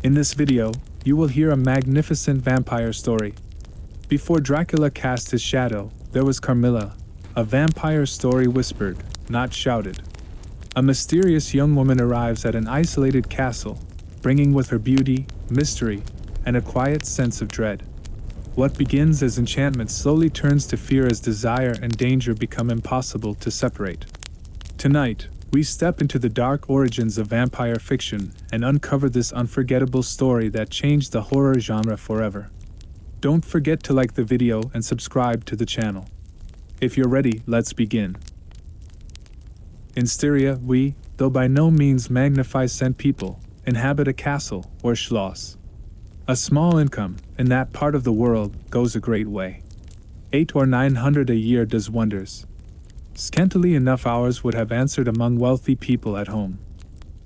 In this video, you will hear a magnificent vampire story. Before Dracula cast his shadow, there was Carmilla, a vampire story whispered, not shouted. A mysterious young woman arrives at an isolated castle, bringing with her beauty, mystery, and a quiet sense of dread. What begins as enchantment slowly turns to fear as desire and danger become impossible to separate. Tonight, we step into the dark origins of vampire fiction and uncover this unforgettable story that changed the horror genre forever. Don't forget to like the video and subscribe to the channel. If you're ready, let's begin. In Styria, we, though by no means magnificent people, inhabit a castle or schloss. A small income, in that part of the world, goes a great way. 800 or 900 a year does wonders. Scantily enough hours would have answered among wealthy people at home.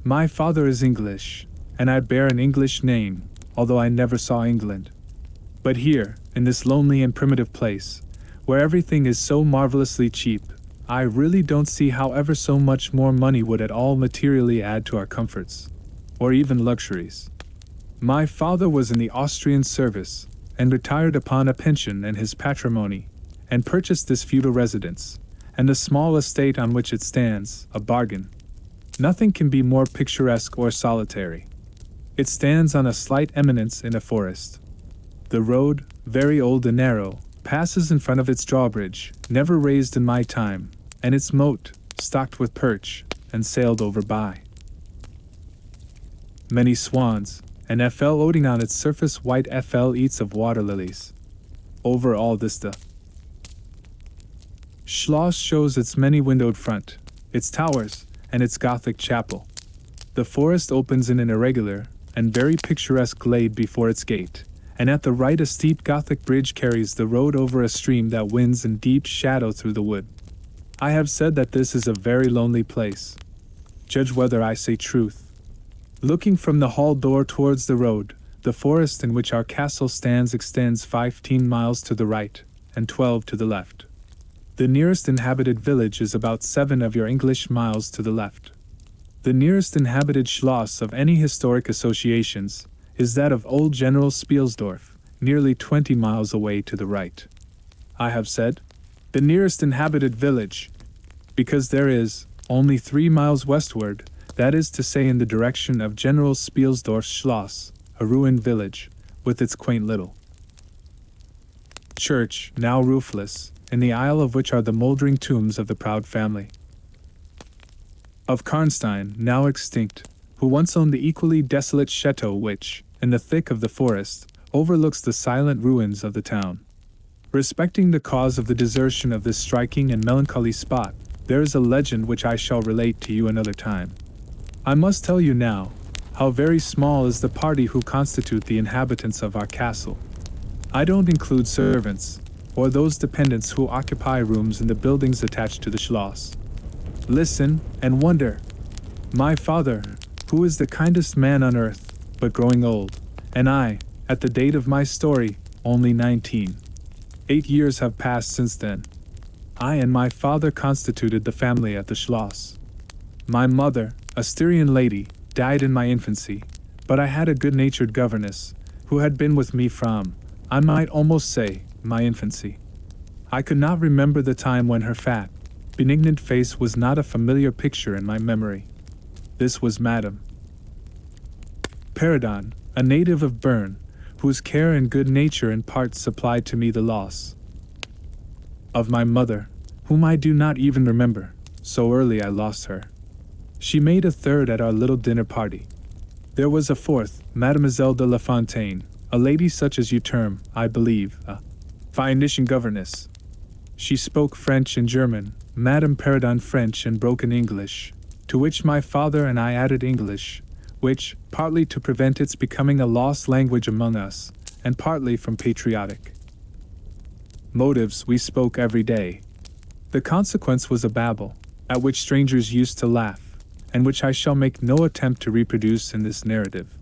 My father is English, and I bear an English name, although I never saw England. But here, in this lonely and primitive place, where everything is so marvelously cheap, I really don't see how ever so much more money would at all materially add to our comforts, or even luxuries. My father was in the Austrian service, and retired upon a pension and his patrimony, and purchased this feudal residence, and the small estate on which it stands, a bargain. Nothing can be more picturesque or solitary. It stands on a slight eminence in a forest. The road, very old and narrow, passes in front of its drawbridge, never raised in my time, and its moat, stocked with perch, and sailed over by many swans, and FL floating on its surface white FL eats of water lilies. Over all this the schloss shows its many-windowed front, its towers, and its Gothic chapel. The forest opens in an irregular and very picturesque glade before its gate, and at the right a steep Gothic bridge carries the road over a stream that winds in deep shadow through the wood. I have said that this is a very lonely place. Judge whether I say truth. Looking from the hall door towards the road, the forest in which our castle stands extends 15 miles to the right, and 12 to the left. The nearest inhabited village is about 7 of your English miles to the left. The nearest inhabited schloss of any historic associations is that of Old General Spielsdorf, nearly 20 miles away to the right. I have said, the nearest inhabited village, because there is, only 3 miles westward, that is to say in the direction of General Spielsdorf's Schloss, a ruined village, with its quaint little church, now roofless, in the aisle of which are the moldering tombs of the proud family of Karnstein, now extinct, who once owned the equally desolate chateau which, in the thick of the forest, overlooks the silent ruins of the town. Respecting the cause of the desertion of this striking and melancholy spot, there is a legend which I shall relate to you another time. I must tell you now, how very small is the party who constitute the inhabitants of our castle. I don't include servants, or those dependents who occupy rooms in the buildings attached to the schloss. Listen, and wonder. My father, who is the kindest man on earth, but growing old, and I, at the date of my story, only 19. 8 years have passed since then. I and my father constituted the family at the schloss. My mother, a Styrian lady, died in my infancy, but I had a good-natured governess, who had been with me from, I might almost say, my infancy. I could not remember the time when her fat, benignant face was not a familiar picture in my memory. This was Madame Sheridan, a native of Bern, whose care and good nature in part supplied to me the loss of my mother, whom I do not even remember, so early I lost her. She made a third at our little dinner party. There was a fourth, Mademoiselle de La Fontaine, a lady such as you term, I believe, a fine-ish governess. She spoke French and German, Madame Sheridan French and broken English, to which my father and I added English, which, partly to prevent its becoming a lost language among us, and partly from patriotic motives, we spoke every day. The consequence was a babble, at which strangers used to laugh, and which I shall make no attempt to reproduce in this narrative.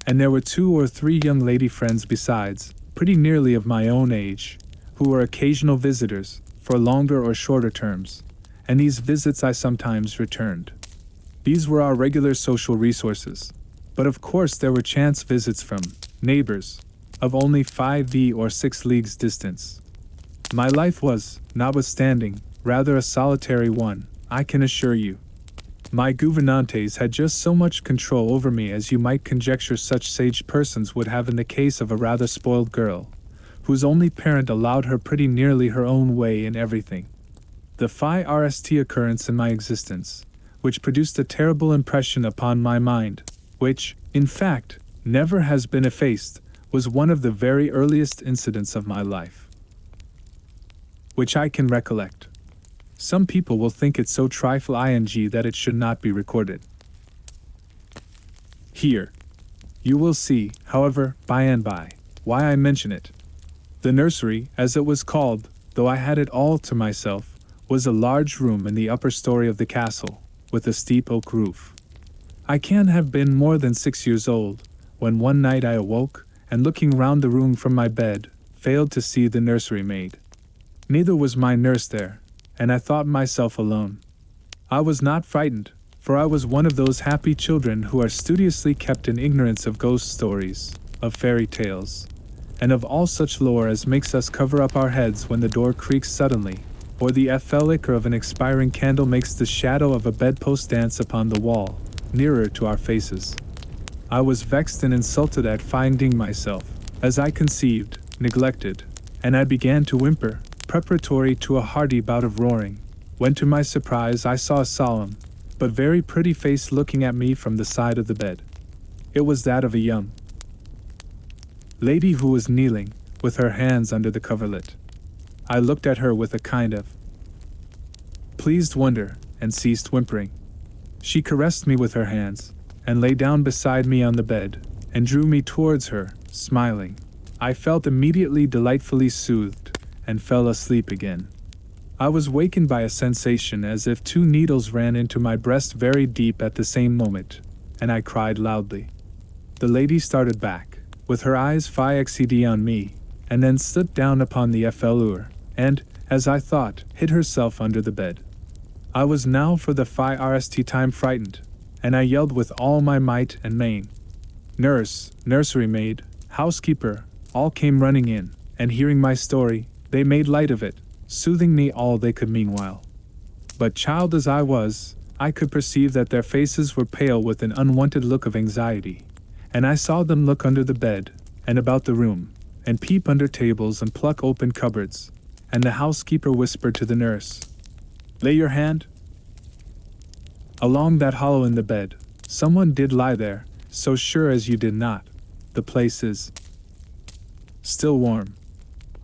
And there were 2 or 3 young lady friends besides, pretty nearly of my own age, who were occasional visitors, for longer or shorter terms, and these visits I sometimes returned. These were our regular social resources. But of course there were chance visits from neighbors of only 5 or 6 leagues distance. My life was, notwithstanding, rather a solitary one, I can assure you. My gouvernantes had just so much control over me as you might conjecture such sage persons would have in the case of a rather spoiled girl, whose only parent allowed her pretty nearly her own way in everything. The first occurrence in my existence, which produced a terrible impression upon my mind, which, in fact, never has been effaced, was one of the very earliest incidents of my life, which I can recollect. Some people will think it so trifling that it should not be recorded here. You will see, however, by and by, why I mention it. The nursery, as it was called, though I had it all to myself, was a large room in the upper story of the castle, with a steep oak roof. I can't have been more than 6 years old, when one night I awoke, and looking round the room from my bed, failed to see the nursery maid. Neither was my nurse there, and I thought myself alone. I was not frightened, for I was one of those happy children who are studiously kept in ignorance of ghost stories, of fairy tales, and of all such lore as makes us cover up our heads when the door creaks suddenly, or the flicker of an expiring candle makes the shadow of a bedpost dance upon the wall, nearer to our faces. I was vexed and insulted at finding myself, as I conceived, neglected, and I began to whimper, preparatory to a hearty bout of roaring, when to my surprise I saw a solemn, but very pretty face looking at me from the side of the bed. It was that of a young lady who was kneeling, with her hands under the coverlet. I looked at her with a kind of pleased wonder, and ceased whimpering. She caressed me with her hands, and lay down beside me on the bed, and drew me towards her, smiling. I felt immediately delightfully soothed, and fell asleep again. I was wakened by a sensation as if 2 needles ran into my breast very deep at the same moment, and I cried loudly. The lady started back, with her eyes fixed on me, and then slipped down upon the floor, and, as I thought, hid herself under the bed. I was now for the first time frightened, and I yelled with all my might and main. Nurse, nursery maid, housekeeper, all came running in, and hearing my story, they made light of it, soothing me all they could meanwhile. But child as I was, I could perceive that their faces were pale with an unwonted look of anxiety, and I saw them look under the bed, and about the room, and peep under tables and pluck open cupboards, and the housekeeper whispered to the nurse, "Lay your hand along that hollow in the bed. Someone did lie there, so sure as you did not. The place is still warm."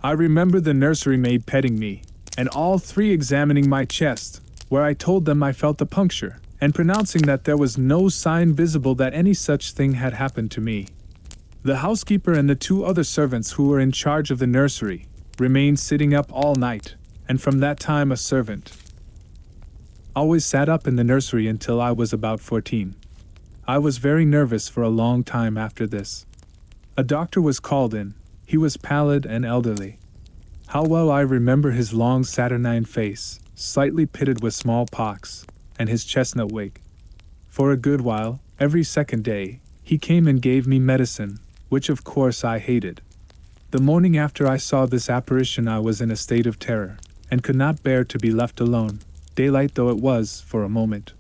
I remember the nursery maid petting me, and all 3 examining my chest, where I told them I felt a puncture, and pronouncing that there was no sign visible that any such thing had happened to me. The housekeeper and the 2 other servants who were in charge of the nursery remained sitting up all night, and from that time a servant always sat up in the nursery until I was about 14. I was very nervous for a long time after this. A doctor was called in. He was pallid and elderly. How well I remember his long saturnine face, slightly pitted with smallpox, and his chestnut wig. For a good while, every second day, he came and gave me medicine, which of course I hated. The morning after I saw this apparition I was in a state of terror, and could not bear to be left alone, daylight though it was, for a moment.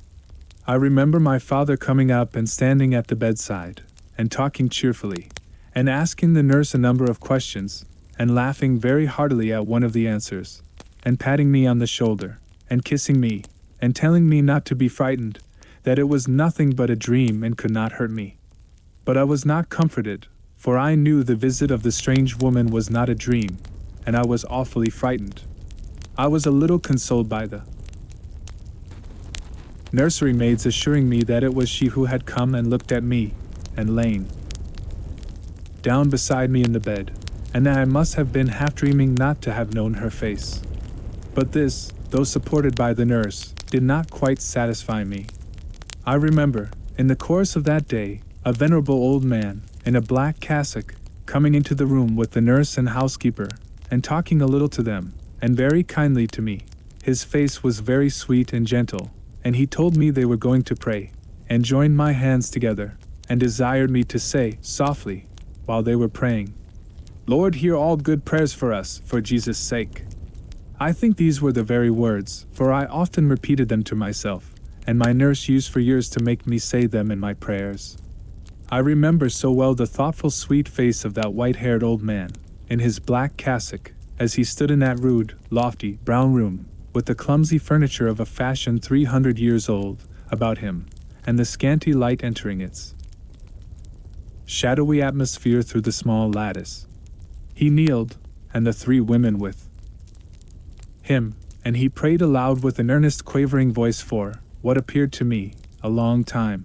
I remember my father coming up and standing at the bedside, and talking cheerfully, and asking the nurse a number of questions, and laughing very heartily at one of the answers, and patting me on the shoulder, and kissing me, and telling me not to be frightened, that it was nothing but a dream and could not hurt me. But I was not comforted, for I knew the visit of the strange woman was not a dream, and I was awfully frightened. I was a little consoled by the nursery maids assuring me that it was she who had come and looked at me, and lain down beside me in the bed, and that I must have been half dreaming not to have known her face. But this, though supported by the nurse, did not quite satisfy me. I remember, in the course of that day, a venerable old man, in a black cassock, coming into the room with the nurse and housekeeper, and talking a little to them, and very kindly to me. His face was very sweet and gentle, and he told me they were going to pray, and joined my hands together, and desired me to say, softly, while they were praying, "Lord, hear all good prayers for us, for Jesus' sake." I think these were the very words, for I often repeated them to myself, and my nurse used for years to make me say them in my prayers. I remember so well the thoughtful, sweet face of that white-haired old man, in his black cassock, as he stood in that rude, lofty, brown room, with the clumsy furniture of a fashion 300 years old about him, and the scanty light entering its shadowy atmosphere through the small lattice. He kneeled, and the three women with him, and he prayed aloud with an earnest, quavering voice for, what appeared to me, a long time.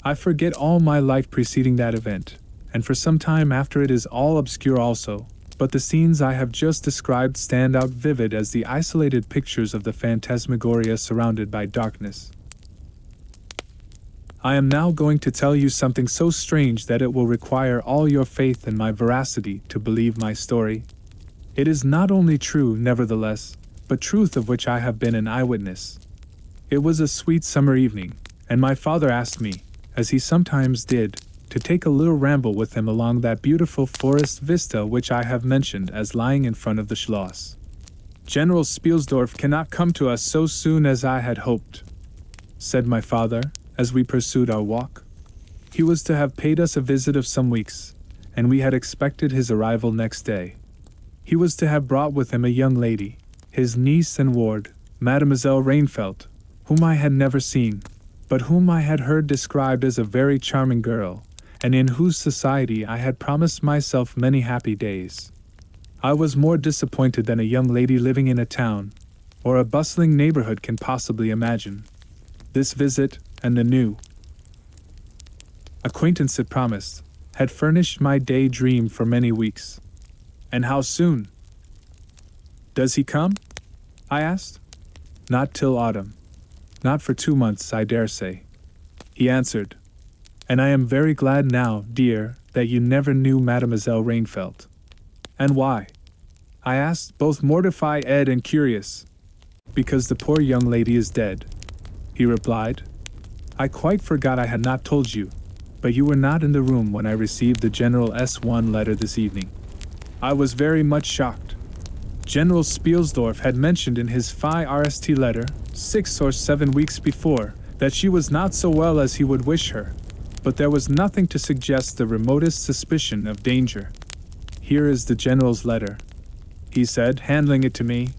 I forget all my life preceding that event, and for some time after it is all obscure also, but the scenes I have just described stand out vivid as the isolated pictures of the phantasmagoria surrounded by darkness. I am now going to tell you something so strange that it will require all your faith in my veracity to believe my story. It is not only true, nevertheless, but truth of which I have been an eyewitness. It was a sweet summer evening, and my father asked me, as he sometimes did, to take a little ramble with him along that beautiful forest vista which I have mentioned as lying in front of the Schloss. "General Spielsdorf cannot come to us so soon as I had hoped," said my father, as we pursued our walk. He was to have paid us a visit of some weeks, and we had expected his arrival next day. He was to have brought with him a young lady, his niece and ward, Mademoiselle Reinfeldt, whom I had never seen, but whom I had heard described as a very charming girl, and in whose society I had promised myself many happy days. I was more disappointed than a young lady living in a town, or a bustling neighborhood can possibly imagine. This visit, and the new acquaintance it promised, had furnished my daydream for many weeks. "And how soon? Does he come?" I asked. "Not till autumn. Not for 2 months, I dare say," he answered. "And I am very glad now, dear, that you never knew Mademoiselle Reinfeldt." "And why?" I asked, both mortified and curious. "Because the poor young lady is dead," he replied. "I quite forgot I had not told you, but you were not in the room when I received the General S1 letter this evening. I was very much shocked. General Spielsdorf had mentioned in his Phi RST letter, 6 or 7 weeks before, that she was not so well as he would wish her, but there was nothing to suggest the remotest suspicion of danger. Here is the General's letter," he said, handing it to me.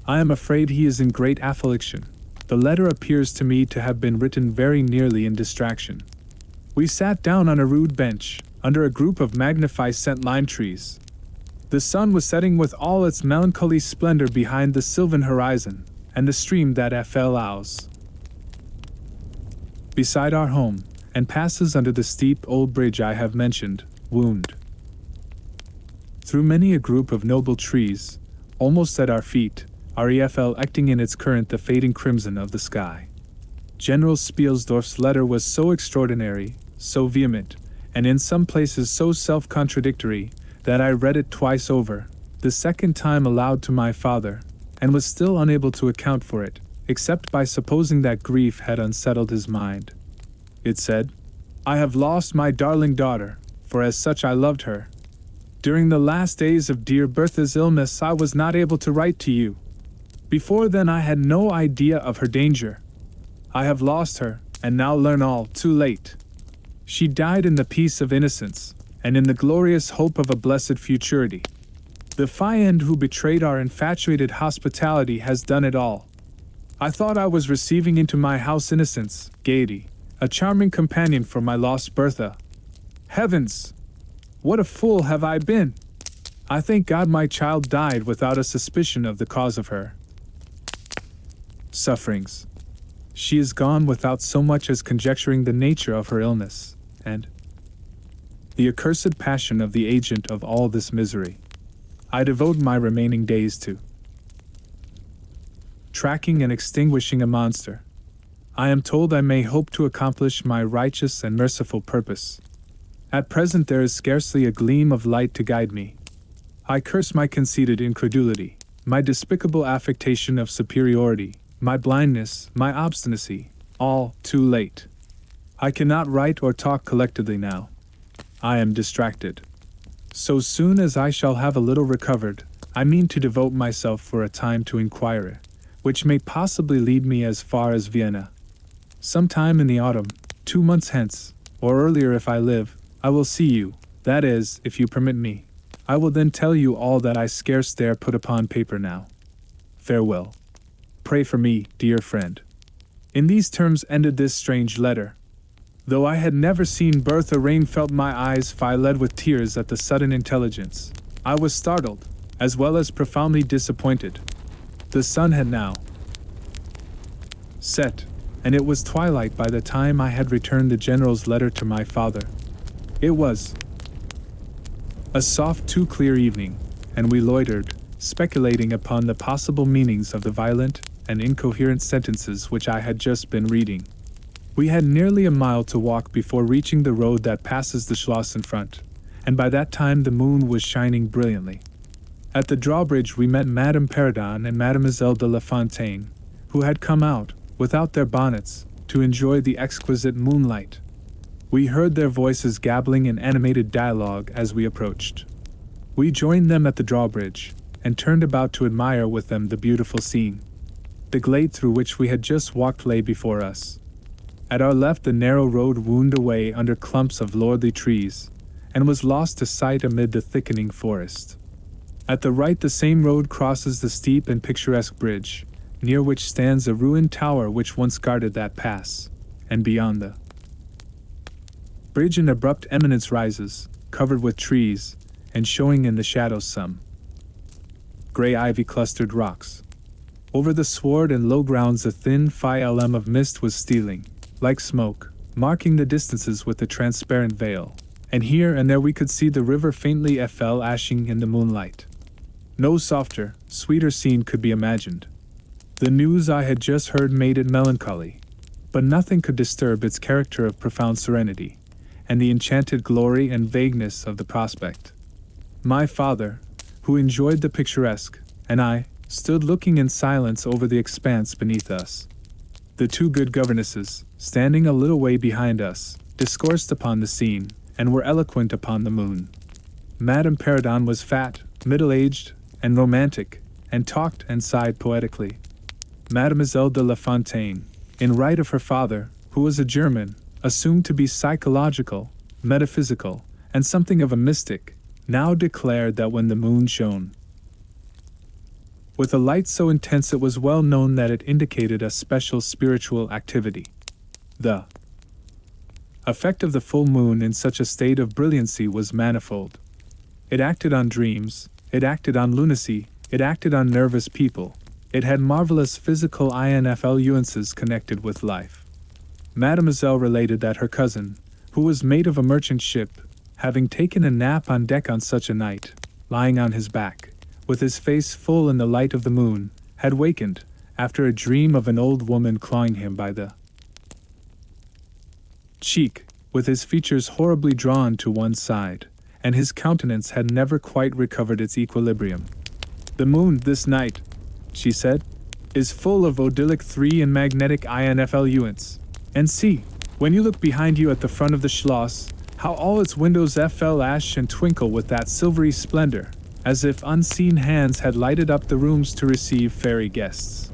"I am afraid he is in great affliction. The letter appears to me to have been written very nearly in distraction." We sat down on a rude bench, under a group of magnificent lime trees. The sun was setting with all its melancholy splendor behind the sylvan horizon, and the stream that flows beside our home, and passes under the steep old bridge I have mentioned, wound through many a group of noble trees, almost at our feet, reflecting in its current the fading crimson of the sky. General Spielsdorf's letter was so extraordinary, so vehement, and in some places so self-contradictory, that I read it twice over, the second time aloud to my father, and was still unable to account for it, except by supposing that grief had unsettled his mind. It said, "I have lost my darling daughter, for as such I loved her. During the last days of dear Bertha's illness I was not able to write to you. Before then I had no idea of her danger. I have lost her, and now learn all too late. She died in the peace of innocence, and in the glorious hope of a blessed futurity. The fiend who betrayed our infatuated hospitality has done it all. I thought I was receiving into my house innocence, gaiety, a charming companion for my lost Bertha. Heavens! What a fool have I been! I thank God my child died without a suspicion of the cause of her sufferings. She is gone without so much as conjecturing the nature of her illness, and the accursed passion of the agent of all this misery. I devote my remaining days to tracking and extinguishing a monster. I am told I may hope to accomplish my righteous and merciful purpose. At present there is scarcely a gleam of light to guide me. I curse my conceited incredulity, my despicable affectation of superiority, my blindness, my obstinacy, all too late. I cannot write or talk collectedly now. I am distracted. So soon as I shall have a little recovered, I mean to devote myself for a time to inquiry, which may possibly lead me as far as Vienna. Sometime in the autumn, 2 months hence, or earlier if I live, I will see you, that is, if you permit me. I will then tell you all that I scarce dare put upon paper now. Farewell. Pray for me, dear friend. In these terms ended this strange letter. Though I had never seen Bertha, rain felt my eyes led with tears at the sudden intelligence. I was startled, as well as profoundly disappointed. The sun had now set, and it was twilight by the time I had returned the general's letter to my father. It was a soft, too clear evening, and we loitered, speculating upon the possible meanings of the violent and incoherent sentences which I had just been reading. We had nearly a mile to walk before reaching the road that passes the Schloss in front, and by that time the moon was shining brilliantly. At the drawbridge we met Madame Perrodon and Mademoiselle de La Fontaine, who had come out, without their bonnets, to enjoy the exquisite moonlight. We heard their voices gabbling in animated dialogue as we approached. We joined them at the drawbridge, and turned about to admire with them the beautiful scene. The glade through which we had just walked lay before us. At our left the narrow road wound away under clumps of lordly trees, and was lost to sight amid the thickening forest. At the right the same road crosses the steep and picturesque bridge, near which stands a ruined tower which once guarded that pass, and beyond the bridge an abrupt eminence rises, covered with trees, and showing in the shadows some grey ivy-clustered rocks. Over the sward and low grounds a thin film of mist was stealing, like smoke, marking the distances with a transparent veil, and here and there we could see the river faintly ashing in the moonlight. No softer, sweeter scene could be imagined. The news I had just heard made it melancholy, but nothing could disturb its character of profound serenity, and the enchanted glory and vagueness of the prospect. My father, who enjoyed the picturesque, and I, stood looking in silence over the expanse beneath us. The two good governesses, standing a little way behind us, discoursed upon the scene, and were eloquent upon the moon. Madame Perrodon was fat, middle-aged, and romantic, and talked and sighed poetically. Mademoiselle de La Fontaine, in right of her father, who was a German, assumed to be psychological, metaphysical, and something of a mystic, now declared that when the moon shone with a light so intense it was well known that it indicated a special spiritual activity. The effect of the full moon in such a state of brilliancy was manifold. It acted on dreams, it acted on lunacy, it acted on nervous people, it had marvelous physical influences connected with life. Mademoiselle related that her cousin, who was mate of a merchant ship, having taken a nap on deck on such a night, lying on his back, with his face full in the light of the moon, had wakened, after a dream of an old woman clawing him by the cheek, with his features horribly drawn to one side, and his countenance had never quite recovered its equilibrium. "The moon, this night," she said, "is full of odyllic 3 and magnetic influence. And see, when you look behind you at the front of the Schloss, how all its windows flash and twinkle with that silvery splendor, as if unseen hands had lighted up the rooms to receive fairy guests.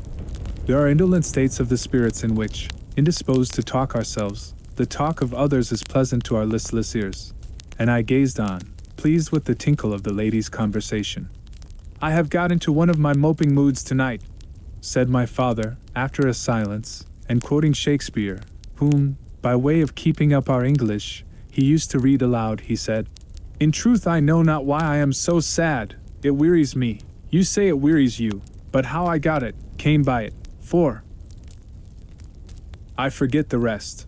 There are indolent states of the spirits in which, indisposed to talk ourselves, the talk of others is pleasant to our listless ears." And I gazed on, pleased with the tinkle of the ladies' conversation. "I have got into one of my moping moods tonight," said my father, after a silence, and quoting Shakespeare, whom, by way of keeping up our English, he used to read aloud, he said, "In truth I know not why I am so sad, it wearies me. You say it wearies you, but how I got it, came by it, for I forget the rest.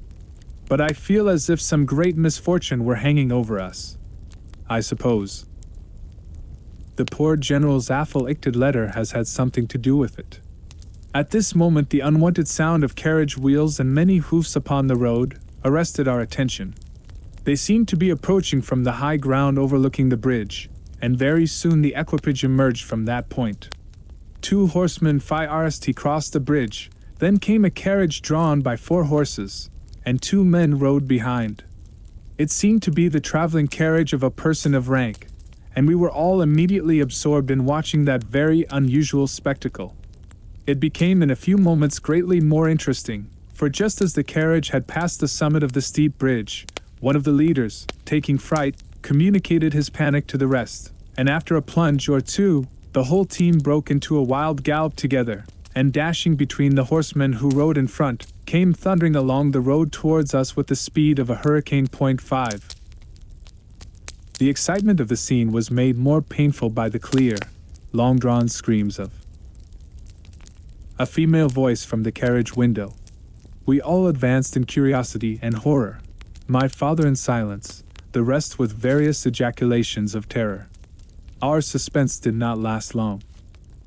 But I feel as if some great misfortune were hanging over us. I suppose the poor General's afflicted letter has had something to do with it." At this moment the unwonted sound of carriage wheels and many hoofs upon the road arrested our attention. They seemed to be approaching from the high ground overlooking the bridge, and very soon the equipage emerged from that point. 2 horsemen crossed the bridge, then came a carriage drawn by 4 horses, and 2 men rode behind. It seemed to be the traveling carriage of a person of rank, and we were all immediately absorbed in watching that very unusual spectacle. It became in a few moments greatly more interesting, for just as the carriage had passed the summit of the steep bridge, one of the leaders, taking fright, communicated his panic to the rest, and after a plunge or two, the whole team broke into a wild gallop together, and dashing between the horsemen who rode in front, came thundering along the road towards us with the speed of a hurricane. 5. The excitement of the scene was made more painful by the clear, long-drawn screams of a female voice from the carriage window. We all advanced in curiosity and horror, my father in silence, the rest with various ejaculations of terror. Our suspense did not last long.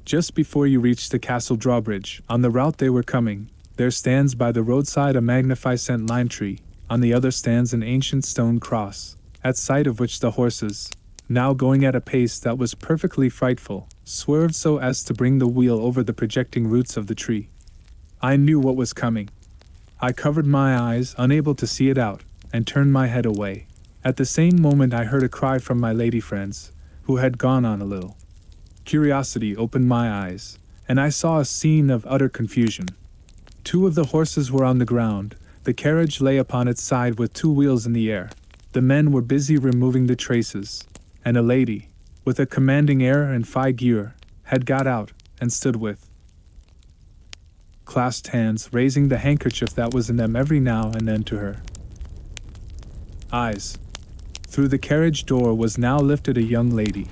Just before you reached the castle drawbridge, on the route they were coming, there stands by the roadside a magnificent lime tree, on the other stands an ancient stone cross, at sight of which the horses, now going at a pace that was perfectly frightful, swerved so as to bring the wheel over the projecting roots of the tree. I knew what was coming. I covered my eyes, unable to see it out, and turned my head away. At the same moment I heard a cry from my lady friends, who had gone on a little. Curiosity opened my eyes, and I saw a scene of utter confusion. 2 of the horses were on the ground, the carriage lay upon its side with 2 wheels in the air. The men were busy removing the traces, and a lady, with a commanding air and figure, had got out, and stood with clasped hands, raising the handkerchief that was in them every now and then to her eyes. Through the carriage door was now lifted a young lady,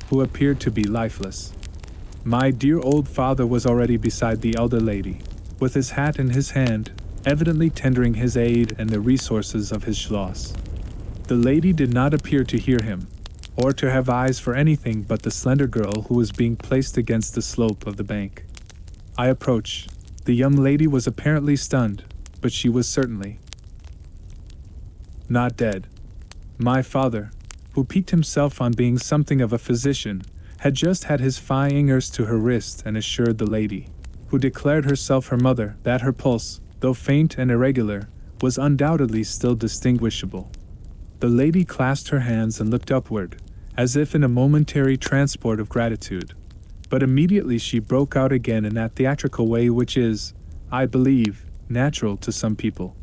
who appeared to be lifeless. My dear old father was already beside the elder lady, with his hat in his hand, evidently tendering his aid and the resources of his schloss. The lady did not appear to hear him, or to have eyes for anything but the slender girl who was being placed against the slope of the bank. I approached. The young lady was apparently stunned, but she was certainly not dead. My father, who piqued himself on being something of a physician, had just had his fingers to her wrist and assured the lady, who declared herself her mother, that her pulse, though faint and irregular, was undoubtedly still distinguishable. The lady clasped her hands and looked upward, as if in a momentary transport of gratitude. But immediately she broke out again in that theatrical way which is, I believe, natural to some people.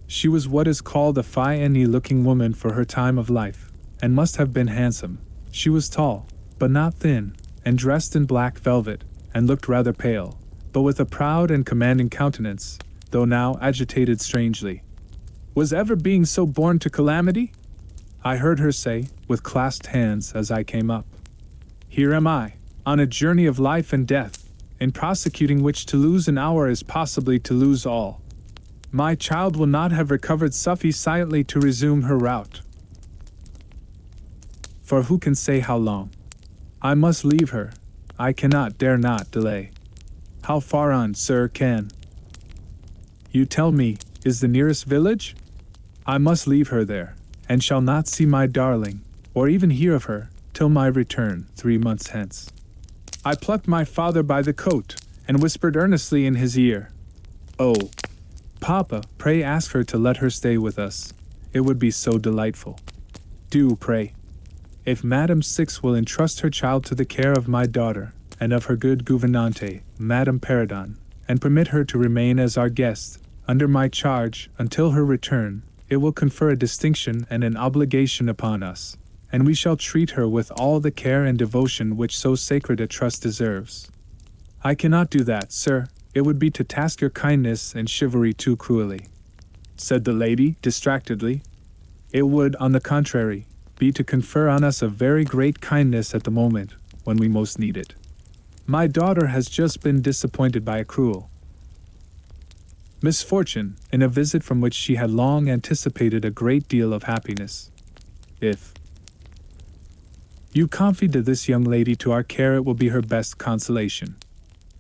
She was what is called a fine-looking woman for her time of life, and must have been handsome. She was tall, but not thin, and dressed in black velvet, and looked rather pale, but with a proud and commanding countenance, though now agitated strangely. Was ever being so born to calamity? I heard her say, with clasped hands as I came up. Here am I, on a journey of life and death, in prosecuting which to lose an hour is possibly to lose all. My child will not have recovered sufficiently to resume her route. For who can say how long? I must leave her. I cannot, dare not delay. How far on, sir, can you tell me, is the nearest village? I must leave her there, and shall not see my darling, or even hear of her, till my return, 3 months hence. I plucked my father by the coat, and whispered earnestly in his ear, Oh, Papa, pray ask her to let her stay with us. It would be so delightful. Do, pray. If Madame Six will entrust her child to the care of my daughter, and of her good gouvernante, Madame Paradon, and permit her to remain as our guest, under my charge, until her return, it will confer a distinction and an obligation upon us, and we shall treat her with all the care and devotion which so sacred a trust deserves. I cannot do that, sir. It would be to task your kindness and chivalry too cruelly, said the lady, distractedly. It would, on the contrary, be to confer on us a very great kindness at the moment when we most need it. My daughter has just been disappointed by a cruel misfortune, in a visit from which she had long anticipated a great deal of happiness. If you confided this young lady to our care, it will be her best consolation.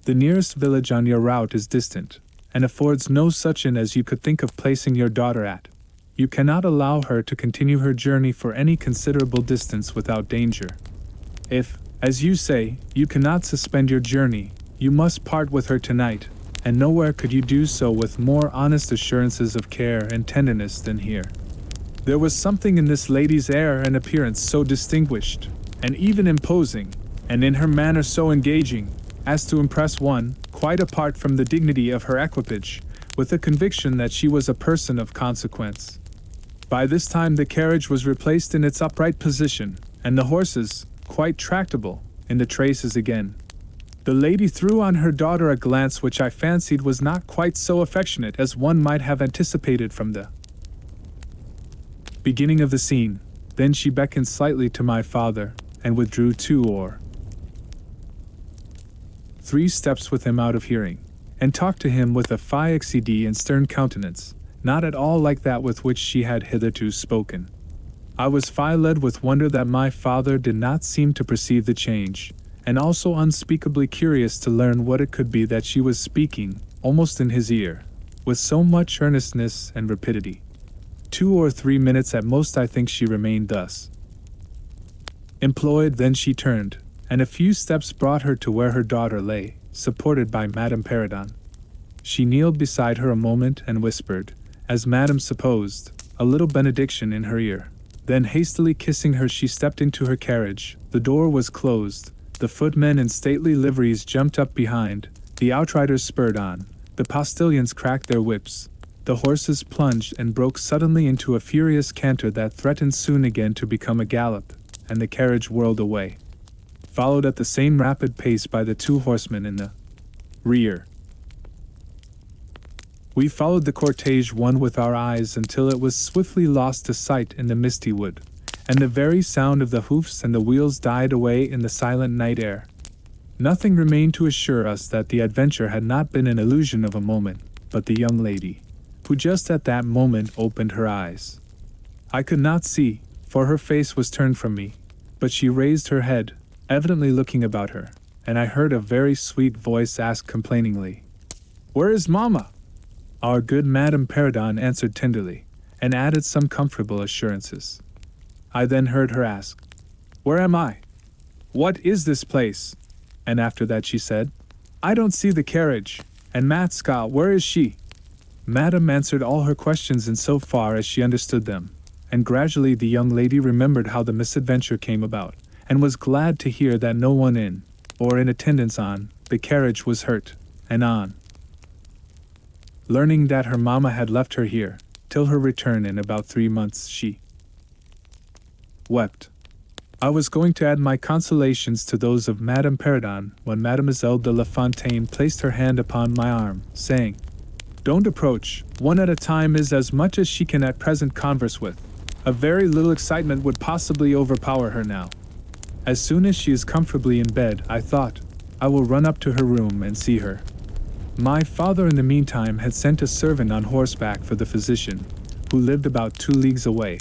The nearest village on your route is distant, and affords no such inn as you could think of placing your daughter at. You cannot allow her to continue her journey for any considerable distance without danger. If, as you say, you cannot suspend your journey, you must part with her tonight, and nowhere could you do so with more honest assurances of care and tenderness than here. There was something in this lady's air and appearance so distinguished, and even imposing, and in her manner so engaging, as to impress one, quite apart from the dignity of her equipage, with the conviction that she was a person of consequence. By this time the carriage was replaced in its upright position, and the horses, quite tractable, in the traces again. The lady threw on her daughter a glance which I fancied was not quite so affectionate as one might have anticipated from the beginning of the scene. Then she beckoned slightly to my father, and withdrew 2 or 3 steps with him out of hearing, and talked to him with a fixed and stern countenance, not at all like that with which she had hitherto spoken. I was led with wonder that my father did not seem to perceive the change, and also unspeakably curious to learn what it could be that she was speaking, almost in his ear, with so much earnestness and rapidity. 2 or 3 minutes at most I think she remained thus employed, then she turned, and a few steps brought her to where her daughter lay, supported by Madame Perrodon. She kneeled beside her a moment and whispered, as Madame supposed, a little benediction in her ear. Then hastily kissing her she stepped into her carriage. The door was closed, the footmen in stately liveries jumped up behind, the outriders spurred on, the postilions cracked their whips, the horses plunged and broke suddenly into a furious canter that threatened soon again to become a gallop, and the carriage whirled away, followed at the same rapid pace by the 2 horsemen in the rear. We followed the cortege one with our eyes until it was swiftly lost to sight in the misty wood, and the very sound of the hoofs and the wheels died away in the silent night air. Nothing remained to assure us that the adventure had not been an illusion of a moment, but the young lady, who just at that moment opened her eyes. I could not see, for her face was turned from me, but she raised her head, evidently looking about her, and I heard a very sweet voice ask complainingly, "Where is Mamma?" Our good Madame Perrodon answered tenderly, and added some comfortable assurances. I then heard her ask, "Where am I? What is this place?" And after that she said, "I don't see the carriage, and Matska, where is she?" Madame answered all her questions in so far as she understood them, and gradually the young lady remembered how the misadventure came about, and was glad to hear that no one in, or in attendance on, the carriage was hurt, and on learning that her mamma had left her here, till her return in about 3 months, she wept. I was going to add my consolations to those of Madame Perrodon when Mademoiselle de La Fontaine placed her hand upon my arm, saying, "Don't approach, one at a time is as much as she can at present converse with. A very little excitement would possibly overpower her now. As soon as she is comfortably in bed, I thought, I will run up to her room and see her." My father in the meantime had sent a servant on horseback for the physician, who lived about 2 leagues away,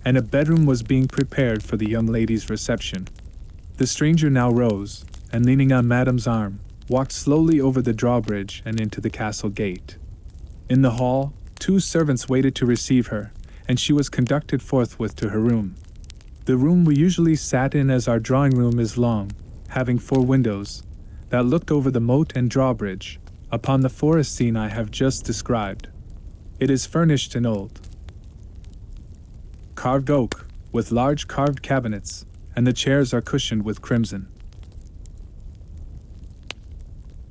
and a bedroom was being prepared for the young lady's reception. The stranger now rose, and leaning on Madame's arm, walked slowly over the drawbridge and into the castle gate. In the hall, 2 servants waited to receive her, and she was conducted forthwith to her room. The room we usually sat in as our drawing room is long, having 4 windows, that looked over the moat and drawbridge, upon the forest scene I have just described. It is furnished in old carved oak, with large carved cabinets, and the chairs are cushioned with crimson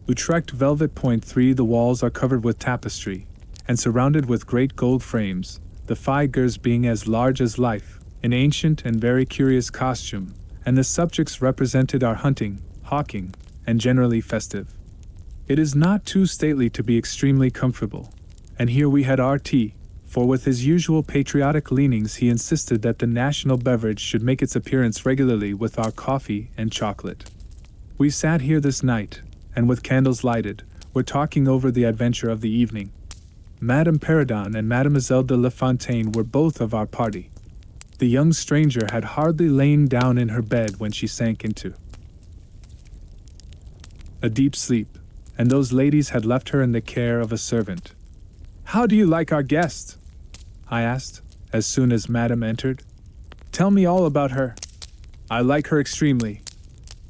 Utrecht velvet. 3 The walls are covered with tapestry, and surrounded with great gold frames, the figures being as large as life, in ancient and very curious costume, and the subjects represented are hunting, hawking, and generally festive. It is not too stately to be extremely comfortable, and here we had our tea, for with his usual patriotic leanings he insisted that the national beverage should make its appearance regularly with our coffee and chocolate. We sat here this night, and with candles lighted, were talking over the adventure of the evening. Madame Perrodon and Mademoiselle de La Fontaine were both of our party. The young stranger had hardly lain down in her bed when she sank into a deep sleep, and those ladies had left her in the care of a servant. "How do you like our guest?" I asked, as soon as Madame entered. "Tell me all about her." "I like her extremely,"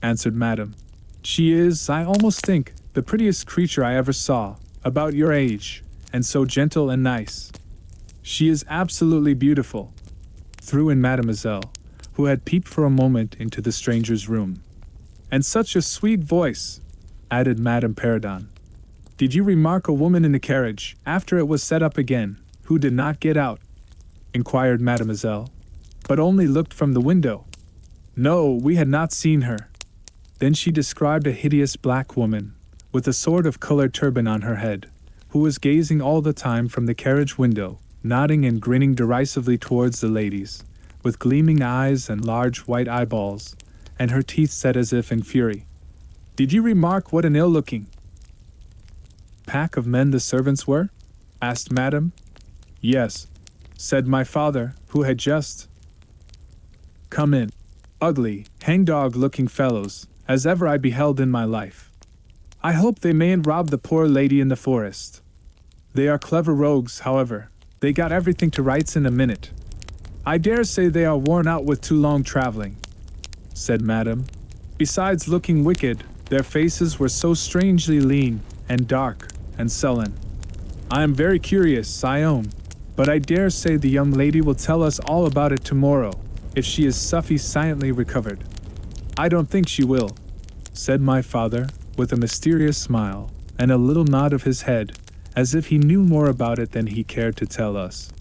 answered Madame. "She is, I almost think, the prettiest creature I ever saw, About your age, and so gentle and nice. She is absolutely beautiful, threw in Mademoiselle, who had peeped for a moment into the stranger's room. And such a sweet voice, added Madame Perrodon. Did you remark a woman in the carriage, after it was set up again, who did not get out? Inquired Mademoiselle, but only looked from the window. No, we had not seen her. Then she described a hideous black woman, with a sort of colored turban on her head, who was gazing all the time from the carriage window, nodding and grinning derisively towards the ladies, with gleaming eyes and large white eyeballs, and her teeth set as if in fury. Did you remark what an ill-looking pack of men the servants were? Asked Madame. Yes, said my father, who had just come in. Ugly, hangdog-looking fellows, as ever I beheld in my life. I hope they mayn't rob the poor lady in the forest. They are clever rogues, however. They got everything to rights in a minute. I dare say they are worn out with too long traveling, said Madame. Besides looking wicked, their faces were so strangely lean, and dark, and sullen. I am very curious, I own, but I dare say the young lady will tell us all about it tomorrow, if she is sufficiently recovered. I don't think she will, said my father, with a mysterious smile, and a little nod of his head, as if he knew more about it than he cared to tell us.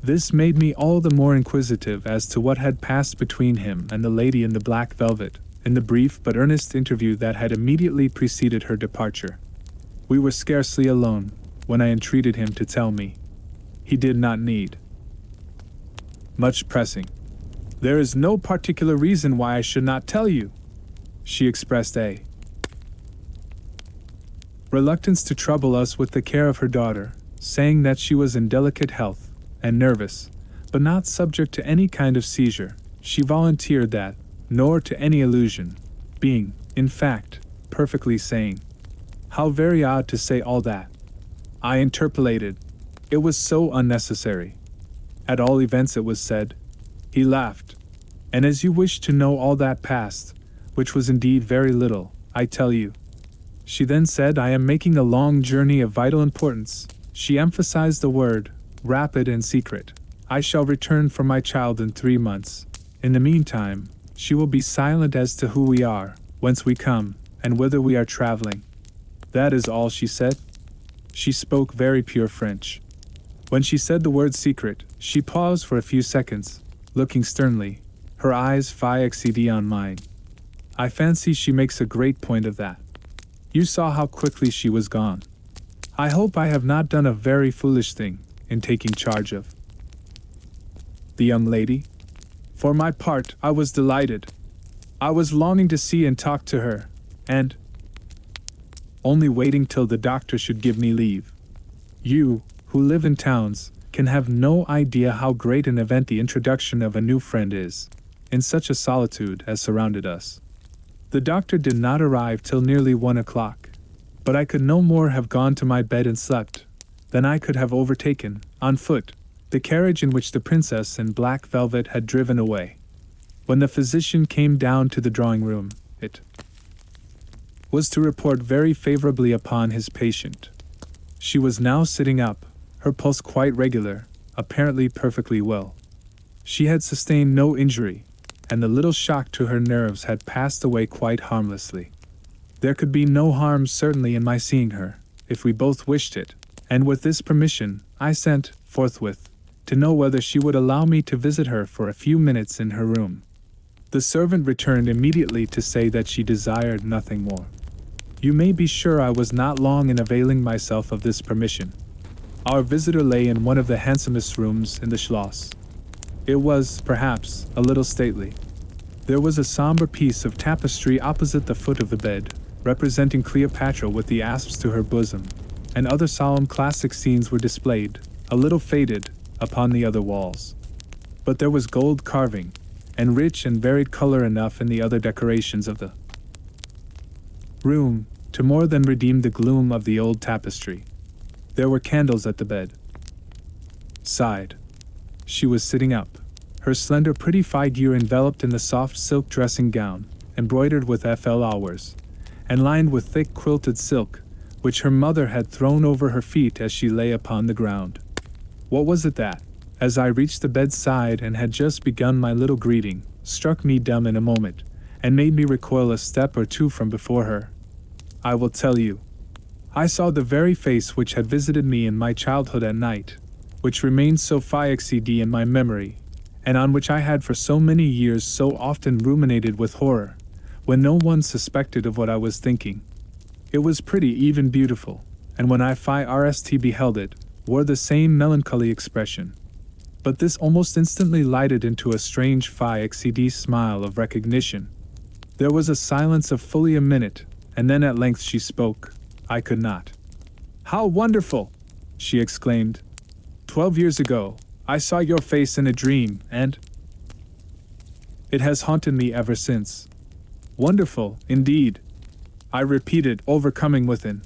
This made me all the more inquisitive as to what had passed between him and the lady in the black velvet, in the brief but earnest interview that had immediately preceded her departure. We were scarcely alone, when I entreated him to tell me. He did not need much pressing. There is no particular reason why I should not tell you. She expressed a reluctance to trouble us with the care of her daughter, saying that she was in delicate health, and nervous, but not subject to any kind of seizure. She volunteered that, nor to any illusion, being, in fact, perfectly sane. How very odd to say all that. I interpolated. It was so unnecessary. At all events it was said. He laughed. And as you wish to know all that passed, which was indeed very little, I tell you. She then said, I am making a long journey of vital importance. She emphasized the word, rapid and secret. I shall return for my child in 3 months. In the meantime, she will be silent as to who we are, whence we come, and whither we are traveling. That is all she said. She spoke very pure French. When she said the word secret, she paused for a few seconds, looking sternly, her eyes fixed on mine. I fancy she makes a great point of that. You saw how quickly she was gone. I hope I have not done a very foolish thing in taking charge of the young lady. For my part, I was delighted. I was longing to see and talk to her, and only waiting till the doctor should give me leave. You, who live in towns, can have no idea how great an event the introduction of a new friend is, in such a solitude as surrounded us. The doctor did not arrive till nearly 1 o'clock, but I could no more have gone to my bed and slept, than I could have overtaken, on foot, the carriage in which the princess in black velvet had driven away. When the physician came down to the drawing-room, it was to report very favorably upon his patient. She was now sitting up, her pulse quite regular, apparently perfectly well. She had sustained no injury, and the little shock to her nerves had passed away quite harmlessly. There could be no harm certainly in my seeing her, if we both wished it, and with this permission, I sent, forthwith, to know whether she would allow me to visit her for a few minutes in her room. The servant returned immediately to say that she desired nothing more. You may be sure I was not long in availing myself of this permission. Our visitor lay in one of the handsomest rooms in the Schloss. It was, perhaps, a little stately. There was a somber piece of tapestry opposite the foot of the bed, representing Cleopatra with the asps to her bosom, and other solemn classic scenes were displayed, a little faded, upon the other walls. But there was gold carving, and rich and varied color enough in the other decorations of the room, to more than redeem the gloom of the old tapestry. There were candles at the bed side. She was sitting up, her slender pretty figure enveloped in the soft silk dressing gown, embroidered with flowers, and lined with thick quilted silk, which her mother had thrown over her feet as she lay upon the ground. What was it that, as I reached the bedside and had just begun my little greeting, struck me dumb in a moment, and made me recoil a step or two from before her? I will tell you. I saw the very face which had visited me in my childhood at night, which remained so fixed in my memory, and on which I had for so many years so often ruminated with horror, when no one suspected of what I was thinking. It was pretty, even beautiful, and when I first beheld it, wore the same melancholy expression. But this almost instantly lighted into a strange fixed smile of recognition. There was a silence of fully a minute, and then at length she spoke. I could not. "How wonderful!" she exclaimed. 12 years ago, I saw your face in a dream, and it has haunted me ever since. Wonderful, indeed, I repeated, overcoming with an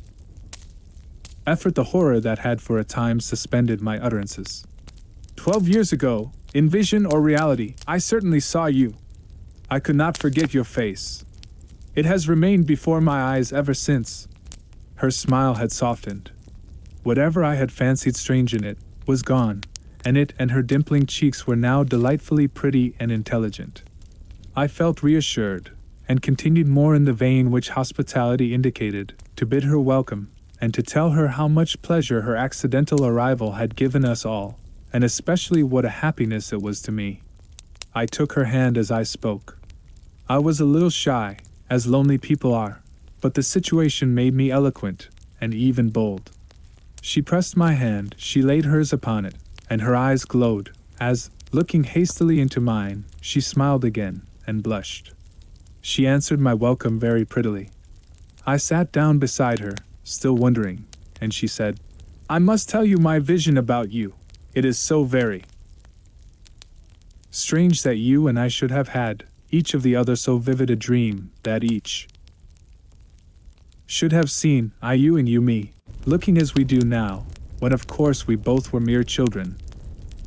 effort the horror that had for a time suspended my utterances. 12 years ago, in vision or reality, I certainly saw you. I could not forget your face. It has remained before my eyes ever since. Her smile had softened. Whatever I had fancied strange in it was gone, and it and her dimpling cheeks were now delightfully pretty and intelligent. I felt reassured, and continued more in the vein which hospitality indicated, to bid her welcome, and to tell her how much pleasure her accidental arrival had given us all, and especially what a happiness it was to me. I took her hand as I spoke. I was a little shy, as lonely people are, but the situation made me eloquent, and even bold. She pressed my hand, she laid hers upon it, and her eyes glowed, as, looking hastily into mine, she smiled again, and blushed. She answered my welcome very prettily. I sat down beside her, still wondering, and she said, "I must tell you my vision about you. It is so very strange that you and I should have had, each of the other so vivid a dream, that each should have seen, I you and you me, looking as we do now, when of course we both were mere children.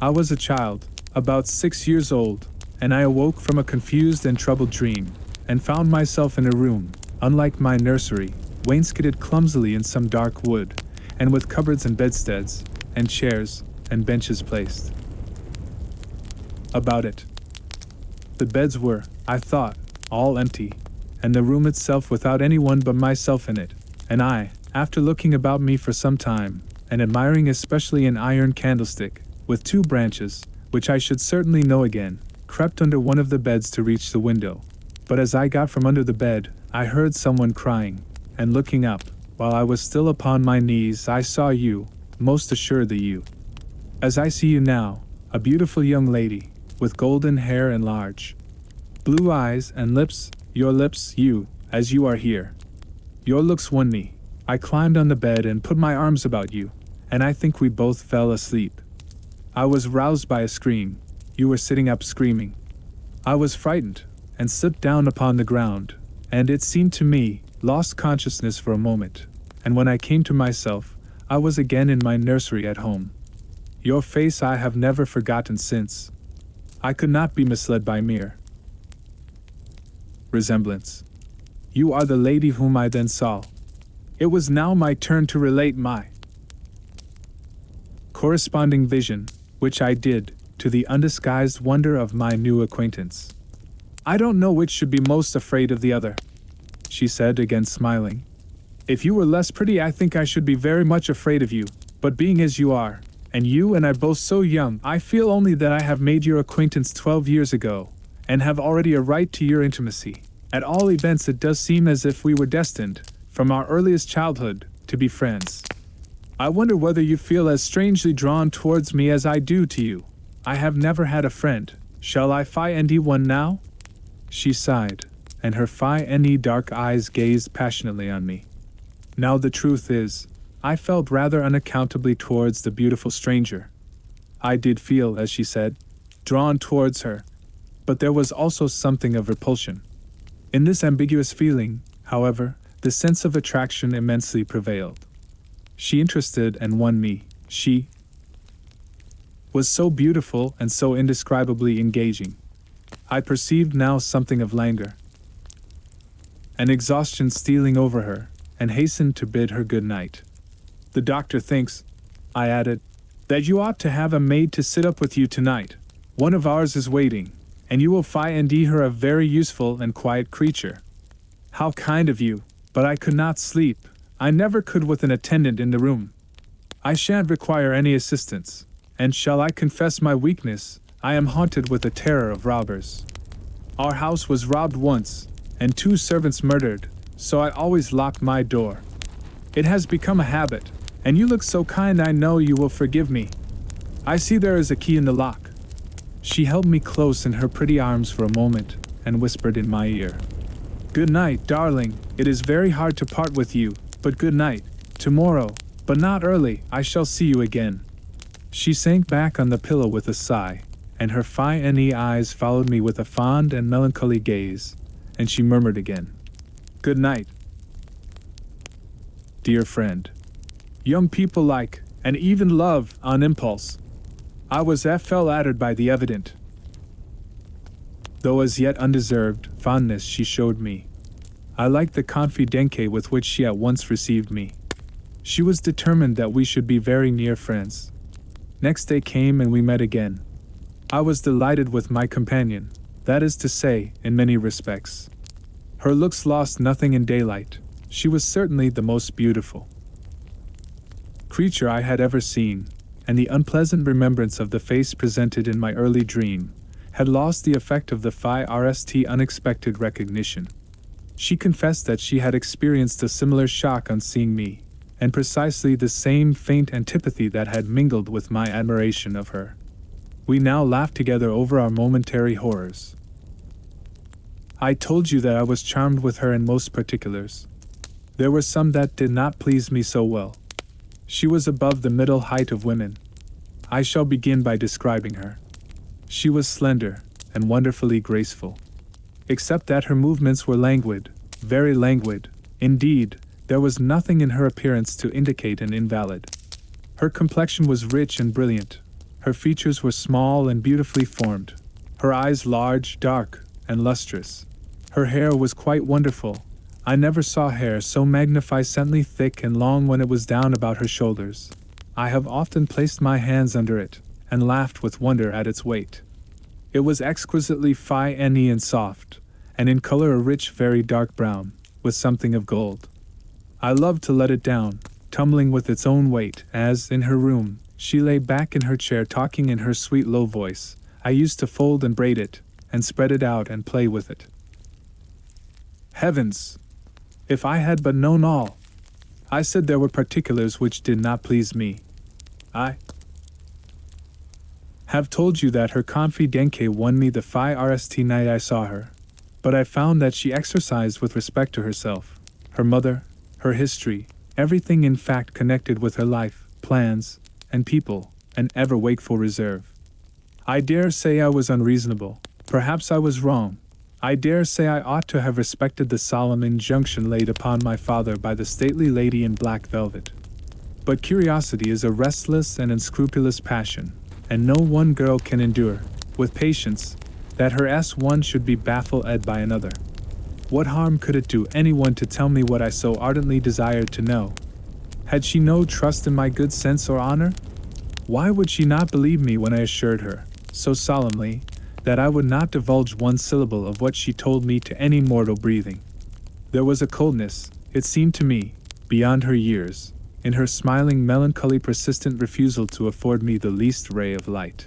I was a child, about 6 years old, and I awoke from a confused and troubled dream, and found myself in a room, unlike my nursery, wainscoted clumsily in some dark wood, and with cupboards and bedsteads, and chairs, and benches placed about it. The beds were, I thought, all empty, and the room itself without anyone but myself in it, and I, after looking about me for some time, and admiring especially an iron candlestick, with 2 branches, which I should certainly know again, crept under one of the beds to reach the window. But as I got from under the bed, I heard someone crying, and looking up, while I was still upon my knees, I saw you, most assuredly you. As I see you now, a beautiful young lady, with golden hair and large blue eyes and lips, your lips, you, as you are here. Your looks won me. I climbed on the bed and put my arms about you, and I think we both fell asleep. I was roused by a scream. You were sitting up screaming. I was frightened, and slipped down upon the ground, and it seemed to me, lost consciousness for a moment, and when I came to myself, I was again in my nursery at home. Your face I have never forgotten since. I could not be misled by mere resemblance. You are the lady whom I then saw. It was now my turn to relate my corresponding vision, which I did, to the undisguised wonder of my new acquaintance. I don't know which should be most afraid of the other, she said, again smiling. If you were less pretty, I think I should be very much afraid of you, but being as you are, and you and I both so young, I feel only that I have made your acquaintance 12 years ago, and have already a right to your intimacy. At all events, it does seem as if we were destined, from our earliest childhood, to be friends. I wonder whether you feel as strangely drawn towards me as I do to you. I have never had a friend. Shall I find one now? She sighed, and her dark eyes gazed passionately on me. Now the truth is, I felt rather unaccountably towards the beautiful stranger. I did feel, as she said, drawn towards her, but there was also something of repulsion. In this ambiguous feeling, however, the sense of attraction immensely prevailed. She interested and won me. She was so beautiful and so indescribably engaging. I perceived now something of languor, an exhaustion stealing over her, and hastened to bid her good night. "The doctor thinks," I added, "that you ought to have a maid to sit up with you tonight. One of ours is waiting, and you will find her a very useful and quiet creature." "How kind of you, but I could not sleep. I never could with an attendant in the room. I shan't require any assistance, and shall I confess my weakness, I am haunted with the terror of robbers. Our house was robbed once, and 2 servants murdered, so I always locked my door. It has become a habit, and you look so kind I know you will forgive me. I see there is a key in the lock." She held me close in her pretty arms for a moment, and whispered in my ear, "Good night, darling, it is very hard to part with you, but good night. Tomorrow, but not early, I shall see you again." She sank back on the pillow with a sigh, and her fine eyes followed me with a fond and melancholy gaze, and she murmured again, "Good night, dear friend. Young people like, and even love, on impulse. I was flattered by the evident, though as yet undeserved, fondness she showed me. I liked the confidence with which she at once received me. She was determined that we should be very near friends. Next day came and we met again. I was delighted with my companion, that is to say, in many respects. Her looks lost nothing in daylight. She was certainly the most beautiful creature I had ever seen, and the unpleasant remembrance of the face presented in my early dream had lost the effect of the first unexpected recognition. She confessed that she had experienced a similar shock on seeing me, and precisely the same faint antipathy that had mingled with my admiration of her. We now laughed together over our momentary horrors. I told you that I was charmed with her in most particulars. There were some that did not please me so well. She was above the middle height of women. I shall begin by describing her. She was slender, and wonderfully graceful. Except that her movements were languid, very languid. Indeed, there was nothing in her appearance to indicate an invalid. Her complexion was rich and brilliant. Her features were small and beautifully formed. Her eyes large, dark, and lustrous. Her hair was quite wonderful. I never saw hair so magnificently thick and long when it was down about her shoulders. I have often placed my hands under it, and laughed with wonder at its weight. It was exquisitely fine and soft, and in color a rich, very dark brown, with something of gold. I loved to let it down, tumbling with its own weight, as, in her room, she lay back in her chair talking in her sweet low voice. I used to fold and braid it, and spread it out and play with it. Heavens! If I had but known all! I said there were particulars which did not please me. I have told you that her confidence won me the first night I saw her, but I found that she exercised with respect to herself, her mother, her history, everything in fact connected with her life, plans, and people, an ever-wakeful reserve. I dare say I was unreasonable, perhaps I was wrong. I dare say I ought to have respected the solemn injunction laid upon my father by the stately lady in black velvet. But curiosity is a restless and unscrupulous passion, and no one girl can endure, with patience, that her S1 should be baffled by another. What harm could it do anyone to tell me what I so ardently desired to know? Had she no trust in my good sense or honor? Why would she not believe me when I assured her, so solemnly, that I would not divulge one syllable of what she told me to any mortal breathing? There was a coldness, it seemed to me, beyond her years, in her smiling, melancholy, persistent refusal to afford me the least ray of light.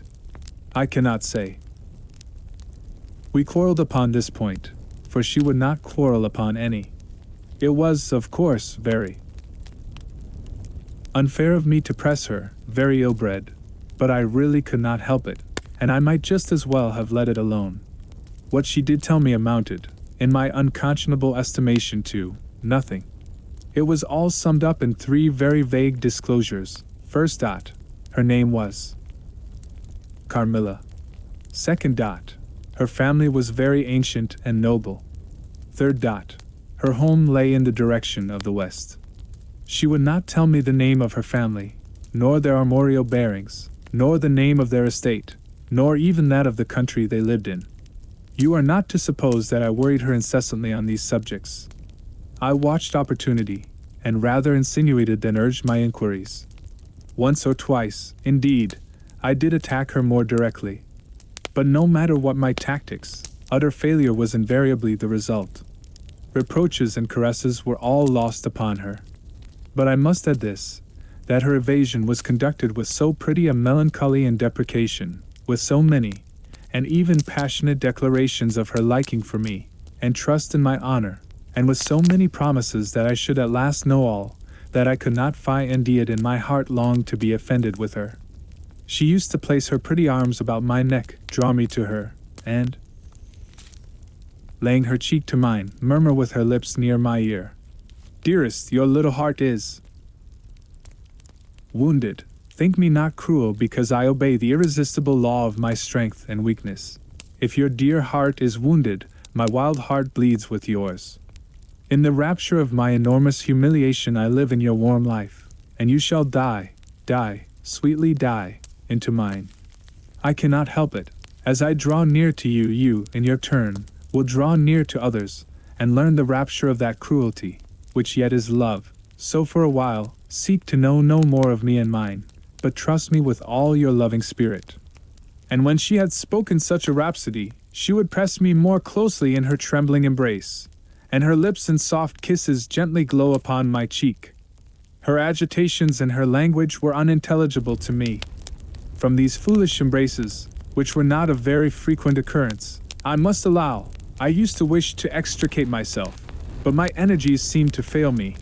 I cannot say. We quarreled upon this point, for she would not quarrel upon any. It was, of course, very unfair of me to press her, very ill-bred, but I really could not help it, and I might just as well have let it alone. What she did tell me amounted, in my unconscionable estimation, to nothing. It was all summed up in 3 very vague disclosures. First dot, her name was Carmilla. Second dot, her family was very ancient and noble. Third dot, her home lay in the direction of the west. She would not tell me the name of her family, nor their armorial bearings, nor the name of their estate, nor even that of the country they lived in. You are not to suppose that I worried her incessantly on these subjects. I watched opportunity, and rather insinuated than urged my inquiries. Once or twice, indeed, I did attack her more directly. But no matter what my tactics, utter failure was invariably the result. Reproaches and caresses were all lost upon her. But I must add this, that her evasion was conducted with so pretty a melancholy and deprecation, with so many, and even passionate declarations of her liking for me, and trust in my honor, and with so many promises that I should at last know all, that I could not find it in my heart long to be offended with her. She used to place her pretty arms about my neck, draw me to her, and, laying her cheek to mine, murmur with her lips near my ear, "Dearest, your little heart is wounded. Think me not cruel because I obey the irresistible law of my strength and weakness. If your dear heart is wounded, my wild heart bleeds with yours. In the rapture of my enormous humiliation I live in your warm life, and you shall die, sweetly die, into mine. I cannot help it. As I draw near to you, you, in your turn, will draw near to others, and learn the rapture of that cruelty, which yet is love. So for a while, seek to know no more of me and mine, but trust me with all your loving spirit." And when she had spoken such a rhapsody, she would press me more closely in her trembling embrace, and her lips in soft kisses gently glow upon my cheek. Her agitations and her language were unintelligible to me. From these foolish embraces, which were not of very frequent occurrence, I must allow, I used to wish to extricate myself, but my energies seemed to fail me.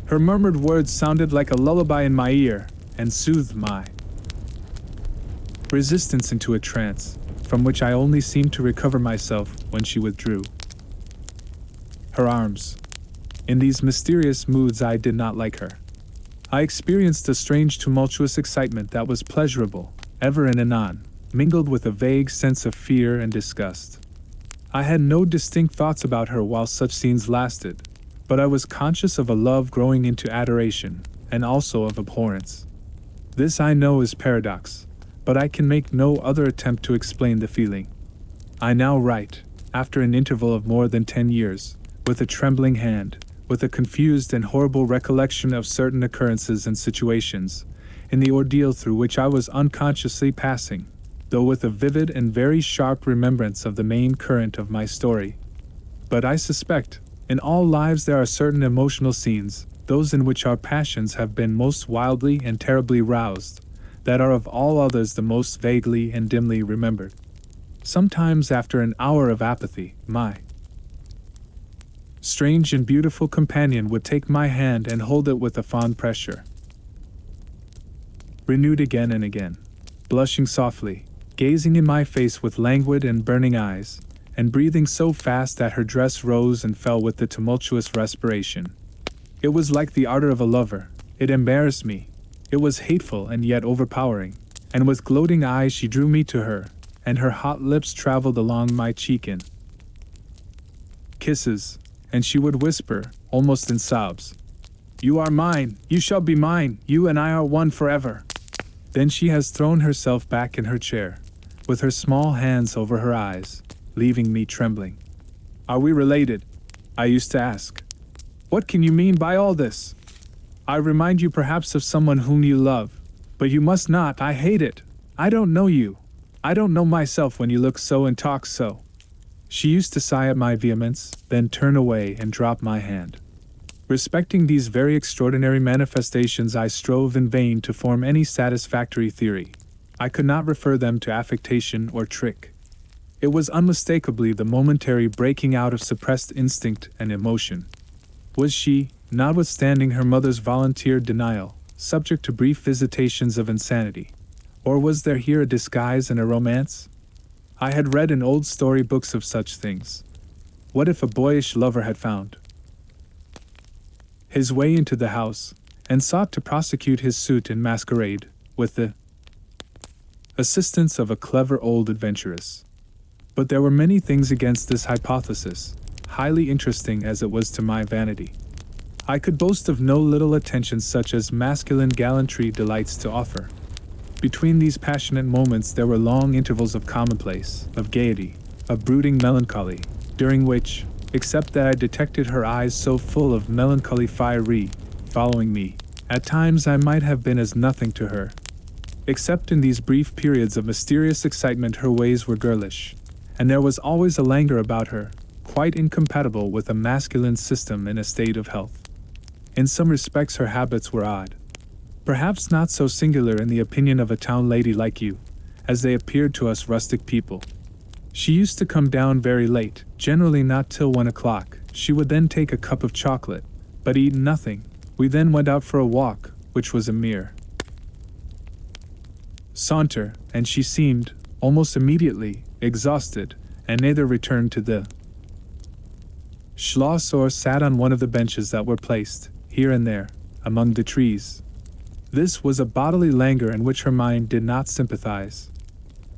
Her murmured words sounded like a lullaby in my ear, and soothed my resistance into a trance, from which I only seemed to recover myself when she withdrew her arms. In these mysterious moods I did not like her. I experienced a strange tumultuous excitement that was pleasurable, ever and anon, mingled with a vague sense of fear and disgust. I had no distinct thoughts about her while such scenes lasted, but I was conscious of a love growing into adoration, and also of abhorrence. This I know is paradox, but I can make no other attempt to explain the feeling. I now write, after an interval of more than 10 years, with a trembling hand, with a confused and horrible recollection of certain occurrences and situations, in the ordeal through which I was unconsciously passing, though with a vivid and very sharp remembrance of the main current of my story. But I suspect, in all lives there are certain emotional scenes, those in which our passions have been most wildly and terribly roused, that are of all others the most vaguely and dimly remembered. Sometimes after an hour of apathy, my strange and beautiful companion would take my hand and hold it with a fond pressure, renewed again and again, blushing softly, gazing in my face with languid and burning eyes, and breathing so fast that her dress rose and fell with the tumultuous respiration. It was like the ardor of a lover. It embarrassed me. It was hateful and yet overpowering, and with gloating eyes she drew me to her, and her hot lips traveled along my cheek in kisses, and she would whisper, almost in sobs, "You are mine, you shall be mine, you and I are one forever." Then she has thrown herself back in her chair, with her small hands over her eyes, leaving me trembling. "Are we related?" I used to ask. "What can you mean by all this? I remind you perhaps of someone whom you love, but you must not, I hate it. I don't know you. I don't know myself when you look so and talk so." She used to sigh at my vehemence, then turn away and drop my hand. Respecting these very extraordinary manifestations I strove in vain to form any satisfactory theory. I could not refer them to affectation or trick. It was unmistakably the momentary breaking out of suppressed instinct and emotion. Was she, notwithstanding her mother's volunteered denial, subject to brief visitations of insanity? Or was there here a disguise and a romance? I had read in old story books of such things. What if a boyish lover had found his way into the house, and sought to prosecute his suit in masquerade, with the assistance of a clever old adventuress? But there were many things against this hypothesis, highly interesting as it was to my vanity. I could boast of no little attention such as masculine gallantry delights to offer. Between these passionate moments there were long intervals of commonplace, of gaiety, of brooding melancholy, during which, except that I detected her eyes so full of melancholy fiery, following me. At times I might have been as nothing to her. Except in these brief periods of mysterious excitement, her ways were girlish, and there was always a languor about her, quite incompatible with a masculine system in a state of health. In some respects her habits were odd. Perhaps not so singular in the opinion of a town lady like you, as they appeared to us rustic people. She used to come down very late, generally not till 1 o'clock. She would then take a cup of chocolate, but eat nothing. We then went out for a walk, which was a mere saunter, and she seemed, almost immediately, exhausted, and neither returned to the Schloss or sat on one of the benches that were placed, here and there, among the trees. This was a bodily languor in which her mind did not sympathize.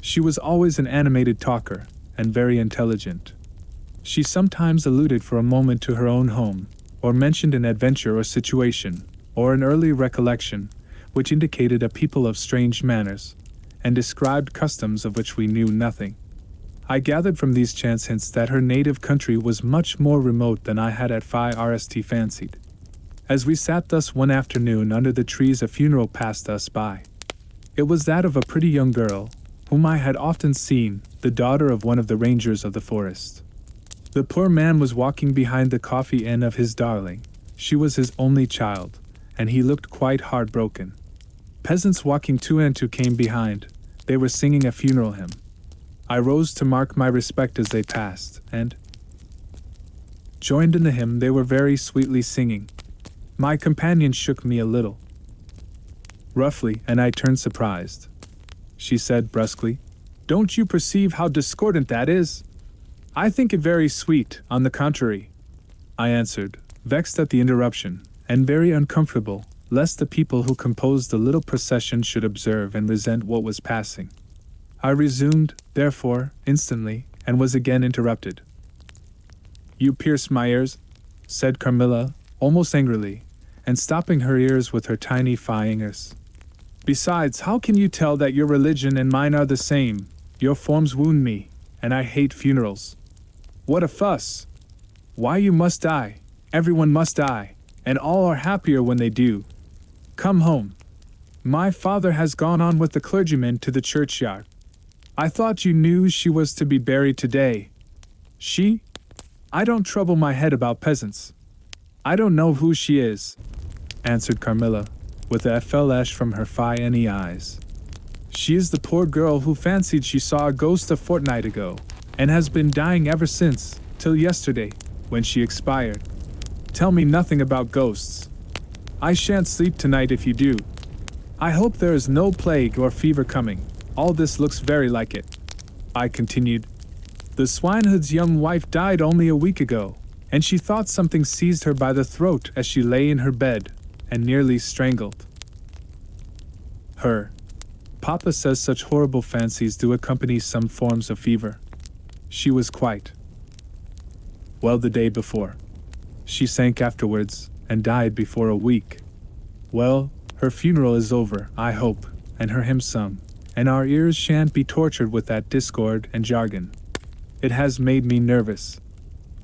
She was always an animated talker, and very intelligent. She sometimes alluded for a moment to her own home, or mentioned an adventure or situation, or an early recollection, which indicated a people of strange manners, and described customs of which we knew nothing. I gathered from these chance hints that her native country was much more remote than I had at first fancied. As we sat thus one afternoon under the trees, a funeral passed us by. It was that of a pretty young girl, whom I had often seen, the daughter of one of the rangers of the forest. The poor man was walking behind the coffee inn of his darling. She was his only child, and he looked quite heartbroken. Peasants walking two and two came behind. They were singing a funeral hymn. I rose to mark my respect as they passed, and joined in the hymn they were very sweetly singing. My companion shook me a little roughly, and I turned surprised. She said brusquely, "Don't you perceive how discordant that is?" "I think it very sweet, on the contrary," I answered, vexed at the interruption, and very uncomfortable, lest the people who composed the little procession should observe and resent what was passing. I resumed, therefore, instantly, and was again interrupted. "You pierce my ears," said Carmilla, almost angrily, and stopping her ears with her tiny fingers. "Besides, how can you tell that your religion and mine are the same? Your forms wound me, and I hate funerals. What a fuss! Why, you must die, everyone must die, and all are happier when they do. Come home. My father has gone on with the clergyman to the churchyard. I thought you knew she was to be buried today." "She? I don't trouble my head about peasants. I don't know who she is," answered Carmilla, with a flash from her fine eyes. "She is the poor girl who fancied she saw a ghost a fortnight ago, and has been dying ever since, till yesterday, when she expired. Tell me nothing about ghosts. I shan't sleep tonight if you do. I hope there is no plague or fever coming. All this looks very like it," I continued. "The swineherd's young wife died only a week ago, and she thought something seized her by the throat as she lay in her bed, and nearly strangled her. Papa says such horrible fancies do accompany some forms of fever. She was quite well the day before. She sank afterwards, and died before a week. Well, her funeral is over, I hope, and her hymn sung, and our ears shan't be tortured with that discord and jargon. It has made me nervous.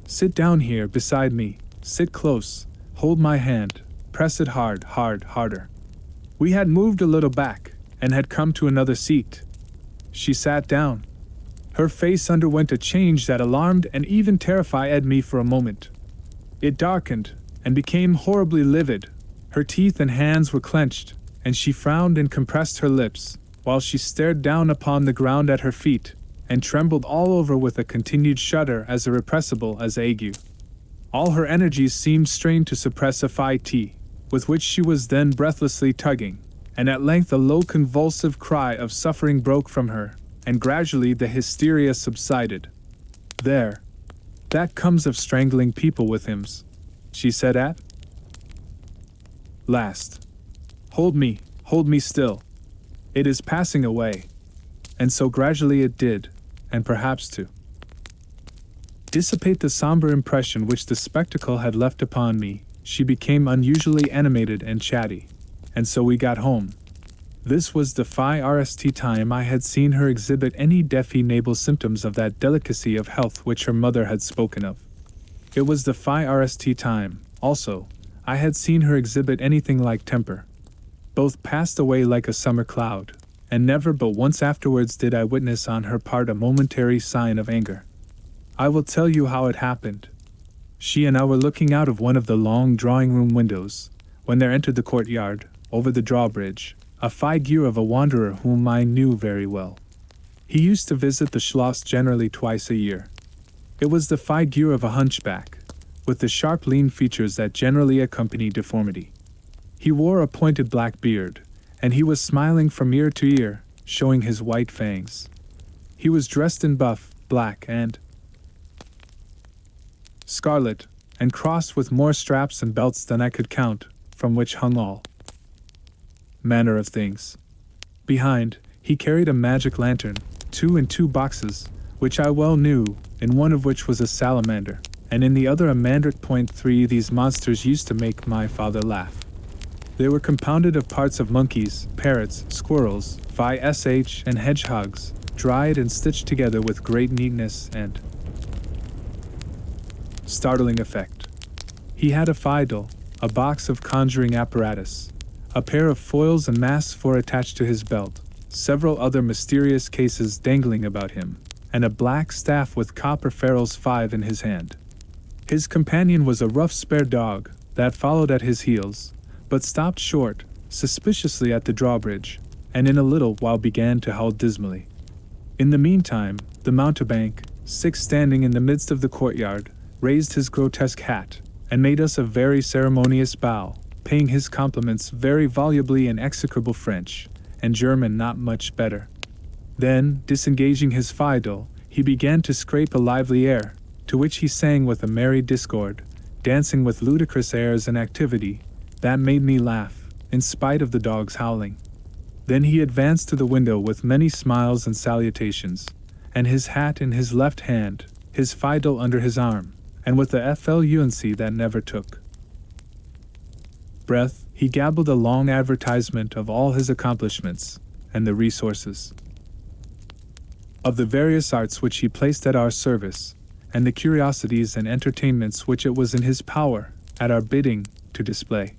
Sit down here beside me, sit close, hold my hand, press it hard, harder." We had moved a little back, and had come to another seat. She sat down. Her face underwent a change that alarmed and even terrified me for a moment. It darkened, and became horribly livid. Her teeth and hands were clenched, and she frowned and compressed her lips, while she stared down upon the ground at her feet, and trembled all over with a continued shudder as irrepressible as ague. All her energies seemed strained to suppress a fit, with which she was then breathlessly tugging, and at length a low convulsive cry of suffering broke from her, and gradually the hysteria subsided. "There. That comes of strangling people with hymns," she said at last. Hold me still. It is passing away." And so gradually it did, and perhaps to dissipate the somber impression which the spectacle had left upon me, she became unusually animated and chatty. And so we got home. This was the first time I had seen her exhibit any definable symptoms of that delicacy of health which her mother had spoken of. It was the first time, also, I had seen her exhibit anything like temper. Both passed away like a summer cloud, and never but once afterwards did I witness on her part a momentary sign of anger. I will tell you how it happened. She and I were looking out of one of the long drawing-room windows, when there entered the courtyard, over the drawbridge, a figure of a wanderer whom I knew very well. He used to visit the Schloss generally twice a year. It was the figure of a hunchback, with the sharp lean features that generally accompany deformity. He wore a pointed black beard, and he was smiling from ear to ear, showing his white fangs. He was dressed in buff, black, and scarlet, and crossed with more straps and belts than I could count, from which hung all manner of things. Behind, he carried a magic lantern, 2 in 2 boxes, which I well knew, in one of which was a salamander, and in the other a mandrake. 3 These monsters used to make my father laugh. They were compounded of parts of monkeys, parrots, squirrels, and hedgehogs, dried and stitched together with great neatness and startling effect. He had a fiddle, a box of conjuring apparatus, a pair of foils and masks for attached to his belt, several other mysterious cases dangling about him, and a black staff with copper ferrules 5 in his hand. His companion was a rough spare dog that followed at his heels, but stopped short, suspiciously at the drawbridge, and in a little while began to howl dismally. In the meantime, the mountebank, standing in the midst of the courtyard, raised his grotesque hat, and made us a very ceremonious bow, paying his compliments very volubly in execrable French, and German not much better. Then, disengaging his fiddle, he began to scrape a lively air, to which he sang with a merry discord, dancing with ludicrous airs and activity, that made me laugh, in spite of the dog's howling. Then he advanced to the window with many smiles and salutations, and his hat in his left hand, his fiddle under his arm, and with the fluency that never took breath, he gabbled a long advertisement of all his accomplishments, and the resources of the various arts which he placed at our service, and the curiosities and entertainments which it was in his power, at our bidding, to display.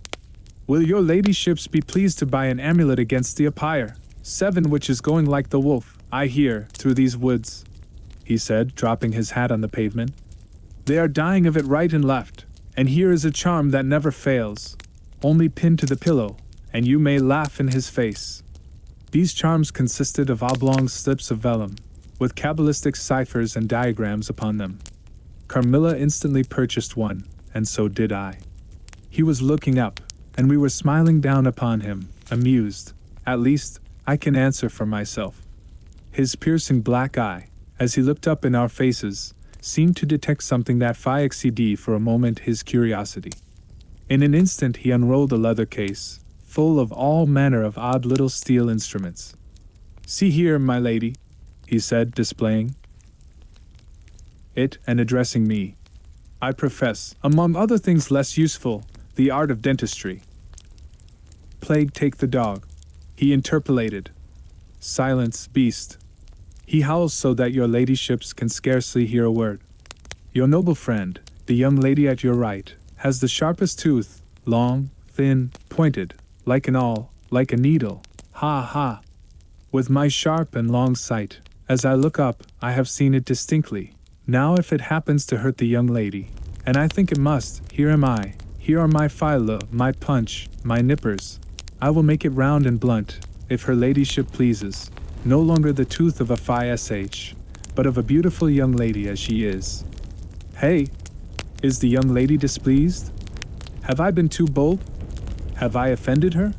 Will your ladyships be pleased to buy an amulet against the Empire, 7 which is going like the wolf, I hear, through these woods, he said, dropping his hat on the pavement. They are dying of it right and left, and here is a charm that never fails, only pinned to the pillow, and you may laugh in his face. These charms consisted of oblong slips of vellum, with cabalistic ciphers and diagrams upon them. Carmilla instantly purchased one, and so did I. He was looking up, and we were smiling down upon him, amused. At least, I can answer for myself. His piercing black eye, as he looked up in our faces, seemed to detect something that exceeded for a moment his curiosity. In an instant he unrolled a leather case, full of all manner of odd little steel instruments. See here, my lady, he said, displaying it and addressing me. I profess, among other things less useful, the art of dentistry. Plague take the dog, he interpolated. Silence, beast. He howls so that your ladyships can scarcely hear a word. Your noble friend, the young lady at your right, has the sharpest tooth, long, thin, pointed, like an awl, like a needle, ha ha. With my sharp and long sight, as I look up, I have seen it distinctly. Now if it happens to hurt the young lady, and I think it must, here am I, here are my file, my punch, my nippers. I will make it round and blunt, if her ladyship pleases, no longer the tooth of a but of a beautiful young lady as she is. Hey! Is the young lady displeased? Have I been too bold? Have I offended her?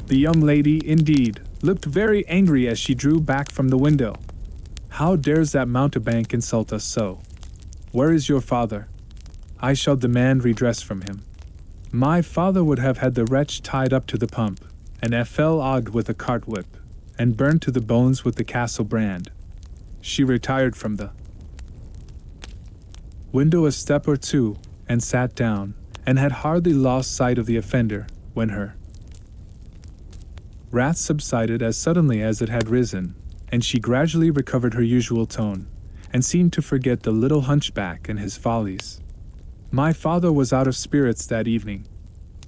The young lady, indeed, looked very angry as she drew back from the window. How dares that mountebank insult us so? Where is your father? I shall demand redress from him. My father would have had the wretch tied up to the pump, and odd with a cart whip, and burned to the bones with the castle brand. She retired from the window a step or two, and sat down, and had hardly lost sight of the offender, when her wrath subsided as suddenly as it had risen, and she gradually recovered her usual tone, and seemed to forget the little hunchback and his follies. My father was out of spirits that evening.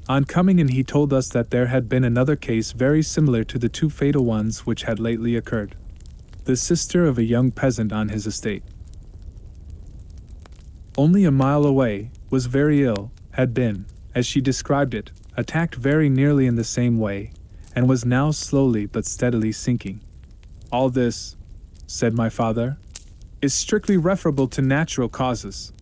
On coming in, he told us that there had been another case very similar to the two fatal ones which had lately occurred. The sister of a young peasant on his estate, only a mile away, was very ill, had been, as she described it, attacked very nearly in the same way, and was now slowly but steadily sinking. All this, said my father, is strictly referable to natural causes.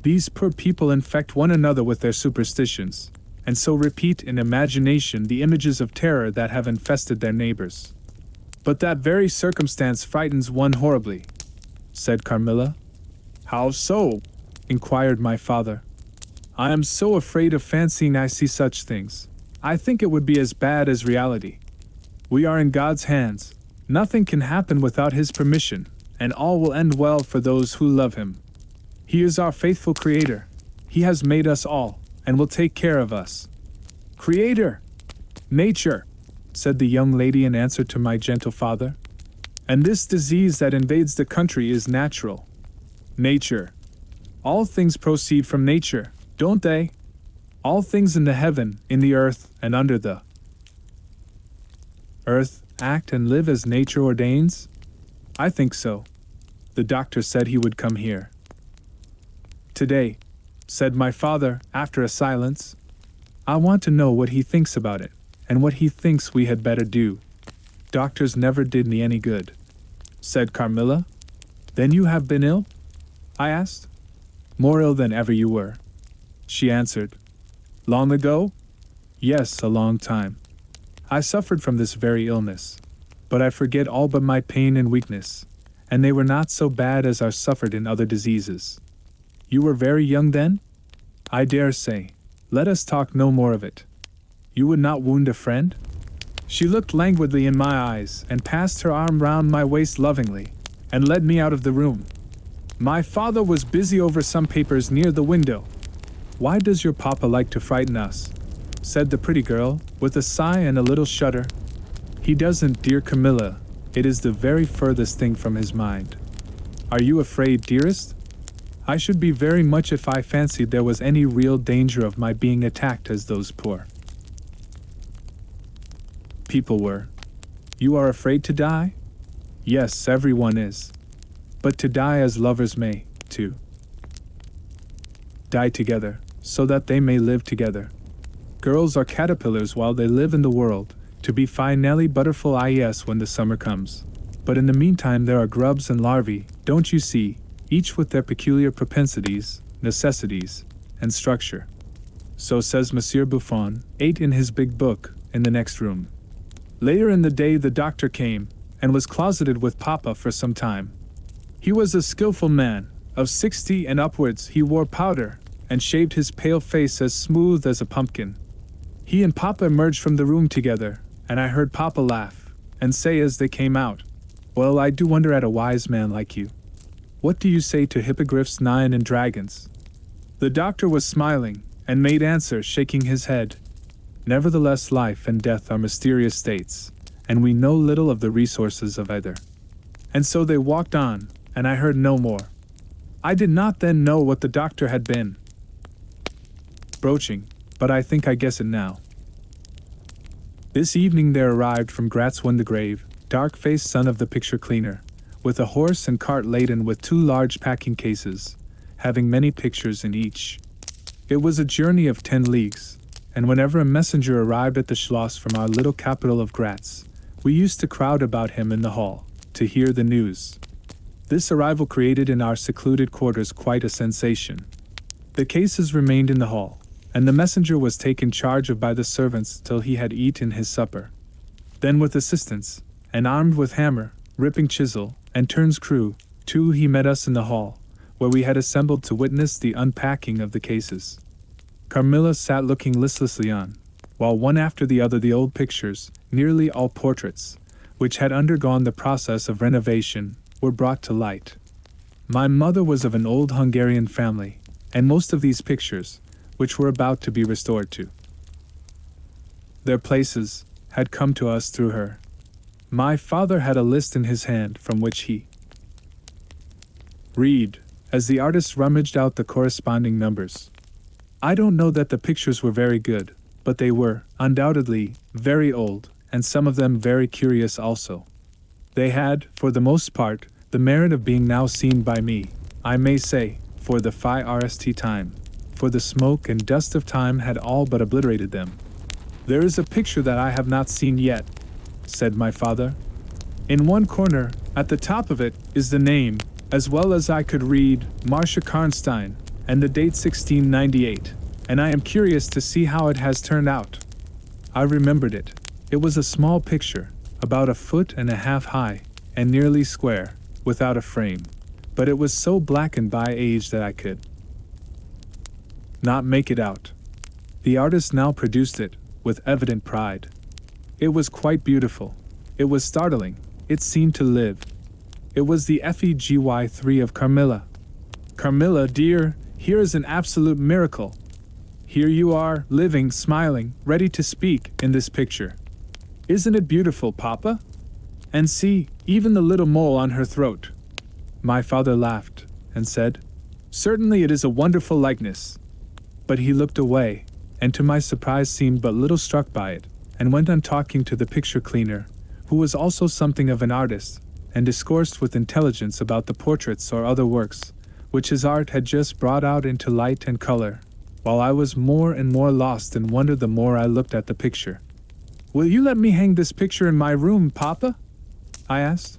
These poor people infect one another with their superstitions, and so repeat in imagination the images of terror that have infested their neighbors. But that very circumstance frightens one horribly, said Carmilla. How so? Inquired my father. I am so afraid of fancying I see such things. I think it would be as bad as reality. We are in God's hands. Nothing can happen without His permission, and all will end well for those who love Him. He is our faithful Creator. He has made us all, and will take care of us. Creator! Nature! Said the young lady in answer to my gentle father. And this disease that invades the country is natural. Nature. All things proceed from nature, don't they? All things in the heaven, in the earth, and under the earth act and live as nature ordains? I think so. The doctor said he would come here today, said my father, after a silence. I want to know what he thinks about it, and what he thinks we had better do. Doctors never did me any good, said Carmilla. Then you have been ill? I asked. More ill than ever you were, she answered. Long ago? Yes, a long time. I suffered from this very illness, but I forget all but my pain and weakness, and they were not so bad as are suffered in other diseases. You were very young then? I dare say. Let us talk no more of it. You would not wound a friend? She looked languidly in my eyes and passed her arm round my waist lovingly, and led me out of the room. My father was busy over some papers near the window. Why does your papa like to frighten us? Said the pretty girl, with a sigh and a little shudder. He doesn't, dear Carmilla. It is the very furthest thing from his mind. Are you afraid, dearest? I should be very much if I fancied there was any real danger of my being attacked as those poor people were. You are afraid to die? Yes, everyone is. But to die as lovers may, too. Die together, so that they may live together. Girls are caterpillars while they live in the world, to be finally butterflies when the summer comes. But in the meantime there are grubs and larvae, don't you see, each with their peculiar propensities, necessities, and structure. So says Monsieur Buffon, 8 in his big book, in the next room. Later in the day the doctor came, and was closeted with Papa for some time. He was a skillful man, of 60 and upwards. He wore powder, and shaved his pale face as smooth as a pumpkin. He and Papa emerged from the room together, and I heard Papa laugh, and say as they came out, Well, I do wonder at a wise man like you. What do you say to hippogriffs, 9 and dragons? The doctor was smiling, and made answer, shaking his head. Nevertheless, life and death are mysterious states, and we know little of the resources of either. And so they walked on, and I heard no more. I did not then know what the doctor had been broaching, but I think I guess it now. This evening there arrived from Gratz the grave, dark-faced son of the picture cleaner, with a horse and cart laden with 2 large packing cases, having many pictures in each. It was a journey of 10 leagues, and whenever a messenger arrived at the Schloss from our little capital of Gratz, we used to crowd about him in the hall, to hear the news. This arrival created in our secluded quarters quite a sensation. The cases remained in the hall, and the messenger was taken charge of by the servants till he had eaten his supper. Then with assistants, and armed with hammer, ripping chisel, and turns crew, too, he met us in the hall, where we had assembled to witness the unpacking of the cases. Carmilla sat looking listlessly on, while one after the other the old pictures, nearly all portraits, which had undergone the process of renovation, were brought to light. My mother was of an old Hungarian family, and most of these pictures, which were about to be restored to their places, had come to us through her. My father had a list in his hand from which he read, as the artist rummaged out the corresponding numbers. I don't know that the pictures were very good, but they were, undoubtedly, very old, and some of them very curious also. They had, for the most part, the merit of being now seen by me, I may say, for the first time, for the smoke and dust of time had all but obliterated them. "There is a picture that I have not seen yet," said my father. "In one corner, at the top of it, is the name, as well as I could read, Marcia Karnstein, and the date 1698, and I am curious to see how it has turned out." I remembered it. It was a small picture, about 1.5 feet high, and nearly square, without a frame, but it was so blackened by age that I could not make it out. The artist now produced it, with evident pride. It was quite beautiful. It was startling. It seemed to live. It was the FEGY3 of Carmilla. "Carmilla, dear, here is an absolute miracle. Here you are, living, smiling, ready to speak, in this picture. Isn't it beautiful, Papa? And see, even the little mole on her throat." My father laughed, and said, "Certainly it is a wonderful likeness." But he looked away, and to my surprise seemed but little struck by it, and went on talking to the picture cleaner, who was also something of an artist, and discoursed with intelligence about the portraits or other works, which his art had just brought out into light and color, while I was more and more lost in wonder the more I looked at the picture. "Will you let me hang this picture in my room, Papa?" I asked.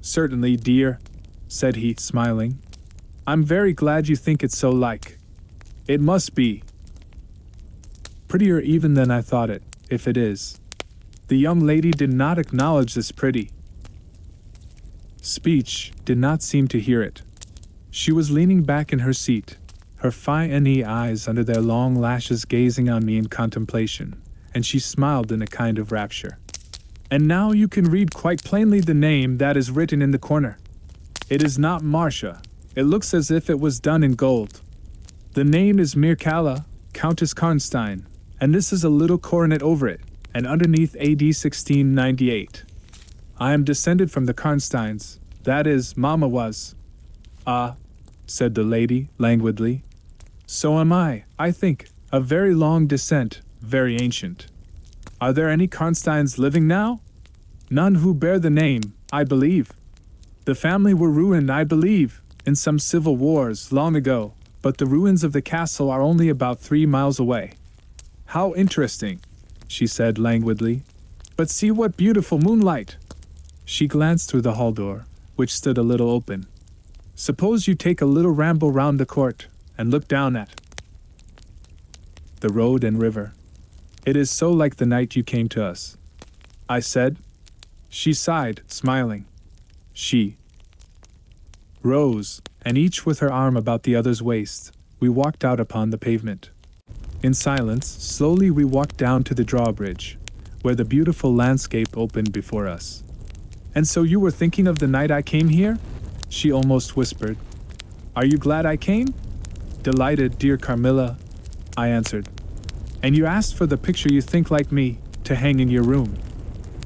"Certainly, dear," said he, smiling. "I'm very glad you think it so like. It must be prettier even than I thought it, if it is." The young lady did not acknowledge this pretty speech, did not seem to hear it. She was leaning back in her seat, her fine eyes under their long lashes gazing on me in contemplation, and she smiled in a kind of rapture. "And now you can read quite plainly the name that is written in the corner. It is not Marcia. It looks as if it was done in gold. The name is Mircalla, Countess Karnstein, and this is a little coronet over it, and underneath AD 1698. I am descended from the Karnsteins, that is, Mama was." "Ah," said the lady, languidly. "So am I think, of very long descent, very ancient. Are there any Karnsteins living now?" "None who bear the name, I believe. The family were ruined, I believe, in some civil wars, long ago, but the ruins of the castle are only about 3 miles away." "How interesting," she said languidly. "But see what beautiful moonlight." She glanced through the hall door, which stood a little open. "Suppose you take a little ramble round the court, and look down at the road and river. It is so like the night you came to us," I said. She sighed, smiling. She rose, and each with her arm about the other's waist, we walked out upon the pavement. In silence, slowly we walked down to the drawbridge, where the beautiful landscape opened before us. "And so you were thinking of the night I came here?" she almost whispered. "Are you glad I came?" "Delighted, dear Carmilla," I answered. "And you asked for the picture you think like me, to hang in your room,"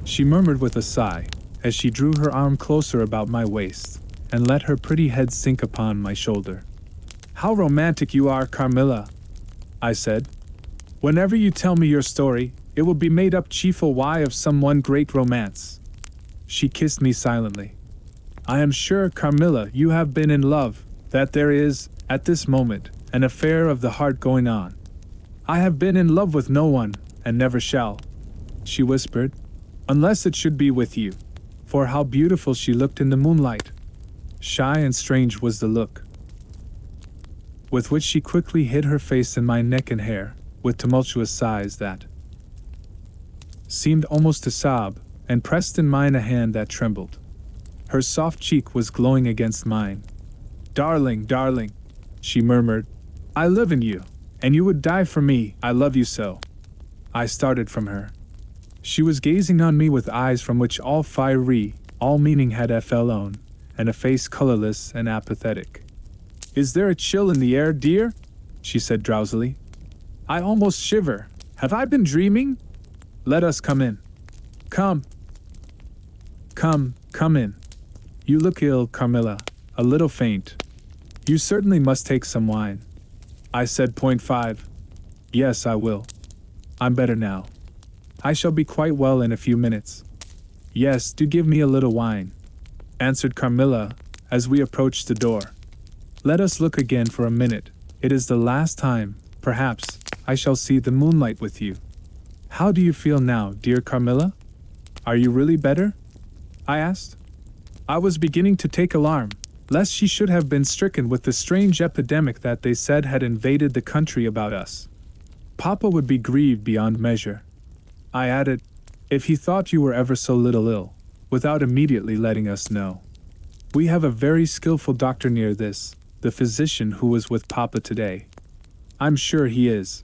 she murmured with a sigh, as she drew her arm closer about my waist, and let her pretty head sink upon my shoulder. "How romantic you are, Carmilla," I said. "Whenever you tell me your story, it will be made up chiefly of some one great romance." She kissed me silently. "I am sure, Carmilla, you have been in love, that there is, at this moment, an affair of the heart going on." "I have been in love with no one, and never shall," she whispered, "unless it should be with you." For how beautiful she looked in the moonlight! Shy and strange was the look with which she quickly hid her face in my neck and hair, with tumultuous sighs that seemed almost to sob, and pressed in mine a hand that trembled. Her soft cheek was glowing against mine. "Darling, darling," she murmured, "I live in you, and you would die for me, I love you so." I started from her. She was gazing on me with eyes from which all fiery, all meaning had flown, and a face colorless and apathetic. "Is there a chill in the air, dear?" she said drowsily. "I almost shiver. Have I been dreaming? Let us come in." "Come. Come in. You look ill, Carmilla, a little faint. You certainly must take some wine." I said. 5. "Yes, I will." I'm better now. I shall be quite well in a few minutes. Yes, do give me a little wine, answered Carmilla, as we approached the door. Let us look again for a minute. It is the last time, perhaps, I shall see the moonlight with you. How do you feel now, dear Carmilla? Are you really better? I asked. I was beginning to take alarm, lest she should have been stricken with the strange epidemic that they said had invaded the country about us. Papa would be grieved beyond measure. I added, if he thought you were ever so little ill, without immediately letting us know. We have a very skillful doctor near this, the physician who was with Papa today. I'm sure he is.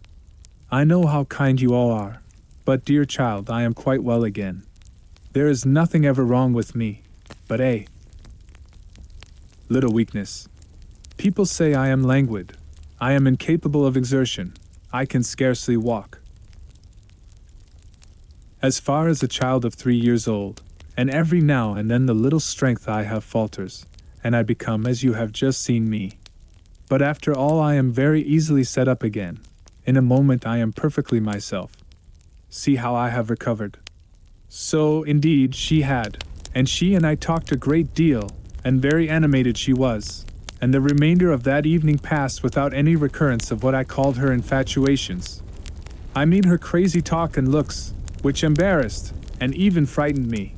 I know how kind you all are, but dear child, I am quite well again. There is nothing ever wrong with me, but a little weakness. People say I am languid. I am incapable of exertion. I can scarcely walk. As far as a child of 3 years old, and every now and then the little strength I have falters, and I become as you have just seen me. But after all I am very easily set up again. In a moment I am perfectly myself. See how I have recovered. So, indeed, she had, and she and I talked a great deal, and very animated she was, and the remainder of that evening passed without any recurrence of what I called her infatuations. I mean her crazy talk and looks, which embarrassed, and even frightened me.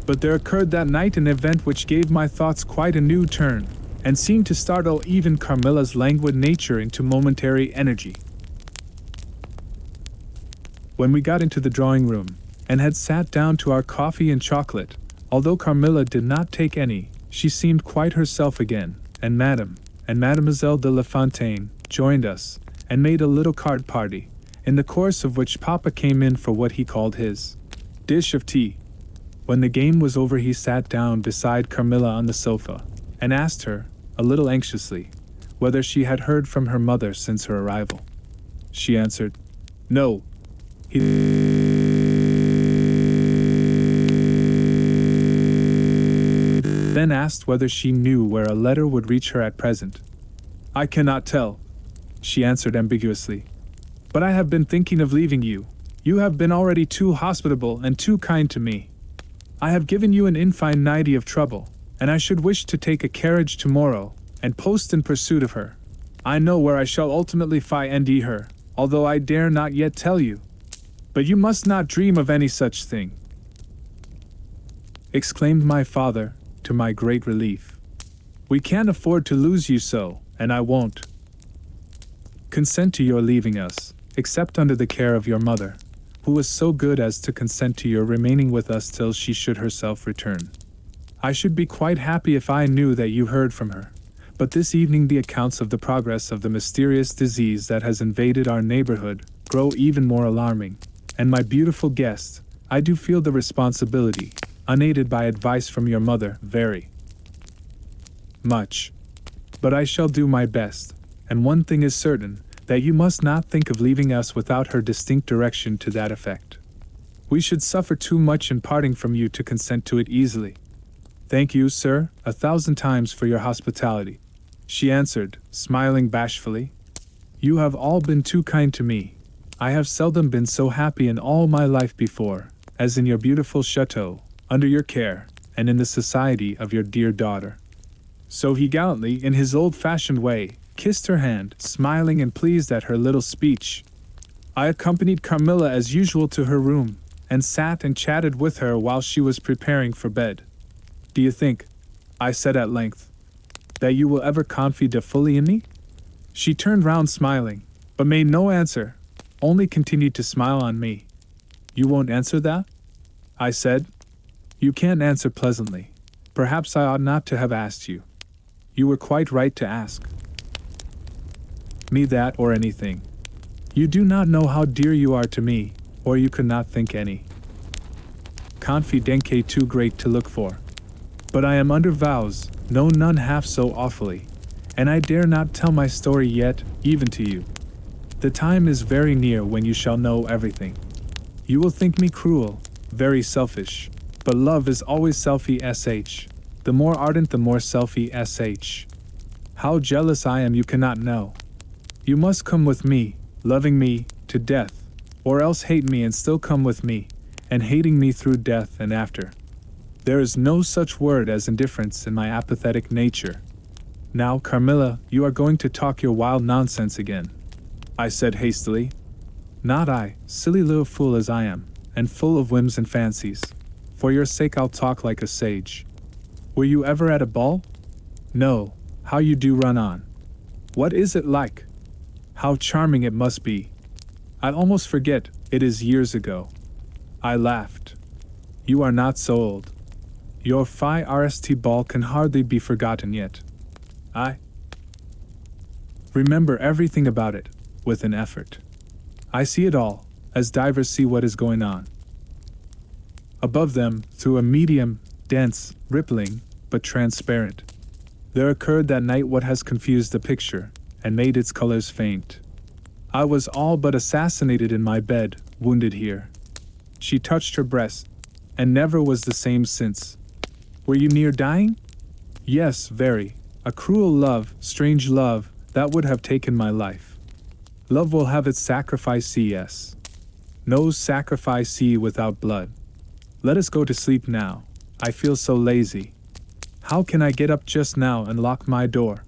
But there occurred that night an event which gave my thoughts quite a new turn, and seemed to startle even Carmilla's languid nature into momentary energy. When we got into the drawing room, and had sat down to our coffee and chocolate, although Carmilla did not take any, she seemed quite herself again, and Mademoiselle de La Fontaine joined us, and made a little card party, in the course of which Papa came in for what he called his dish of tea. When the game was over he sat down beside Carmilla on the sofa, and asked her, a little anxiously, whether she had heard from her mother since her arrival. She answered, no. He then asked whether she knew where a letter would reach her at present. I cannot tell, she answered ambiguously. But I have been thinking of leaving you. You have been already too hospitable and too kind to me. I have given you an infinity of trouble, and I should wish to take a carriage tomorrow, and post in pursuit of her. I know where I shall ultimately find her, although I dare not yet tell you. But you must not dream of any such thing, exclaimed my father, to my great relief. We can't afford to lose you so, and I won't consent to your leaving us, except under the care of your mother, who was so good as to consent to your remaining with us till she should herself return. I should be quite happy if I knew that you heard from her, but this evening the accounts of the progress of the mysterious disease that has invaded our neighborhood grow even more alarming, and my beautiful guest, I do feel the responsibility, unaided by advice from your mother, very much. But I shall do my best, and one thing is certain, that you must not think of leaving us without her distinct direction to that effect. We should suffer too much in parting from you to consent to it easily. Thank you, sir, 1,000 times for your hospitality, she answered, smiling bashfully. You have all been too kind to me. I have seldom been so happy in all my life before, as in your beautiful chateau, under your care, and in the society of your dear daughter. So he gallantly, in his old-fashioned way, kissed her hand, smiling and pleased at her little speech. I accompanied Carmilla as usual to her room, and sat and chatted with her while she was preparing for bed. Do you think, I said at length, that you will ever confide fully in me? She turned round smiling, but made no answer, only continued to smile on me. You won't answer that? I said. You can't answer pleasantly. Perhaps I ought not to have asked you. You were quite right to ask me that or anything. You do not know how dear you are to me, or you could not think any confidence too great to look for. But I am under vows, no none half so awfully, and I dare not tell my story yet, even to you. The time is very near when you shall know everything. You will think me cruel, very selfish, but love is always selfish. The more ardent the more selfish. How jealous I am you cannot know. You must come with me, loving me, to death, Or else hate me and still come with me, and hating me through death and after. There is no such word as indifference in my apathetic nature. Now, Carmilla, you are going to talk your wild nonsense again, I said hastily. Not I, silly little fool as I am, and full of whims and fancies. For your sake I'll talk like a sage. Were you ever at a ball? No. How you do run on. What is it like? How charming it must be. I almost forget, it is years ago. I laughed. You are not so old. Your Phi RST ball can hardly be forgotten yet. I remember everything about it, with an effort. I see it all, as divers see what is going on. Above them, through a medium, dense, rippling, but transparent, there occurred that night what has confused the picture, and made its colors faint. I was all but assassinated in my bed, wounded here. She touched her breast, and never was the same since. Were you near dying? Yes, very. A cruel love, strange love, that would have taken my life. Love will have its sacrifice, yes. No sacrifice without blood. Let us go to sleep now. I feel so lazy. How can I get up just now and lock my door?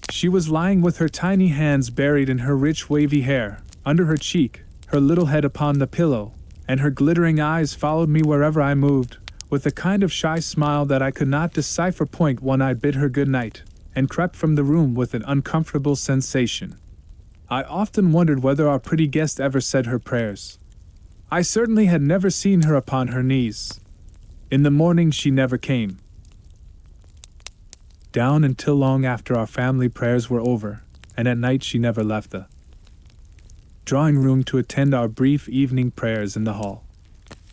She was lying with her tiny hands buried in her rich wavy hair, under her cheek, her little head upon the pillow, and her glittering eyes followed me wherever I moved, with a kind of shy smile that I could not decipher. Point one, I bid her good night, and crept from the room with an uncomfortable sensation. I often wondered whether our pretty guest ever said her prayers. I certainly had never seen her upon her knees. In the morning she never came down until long after our family prayers were over, and at night she never left the drawing room to attend our brief evening prayers in the hall.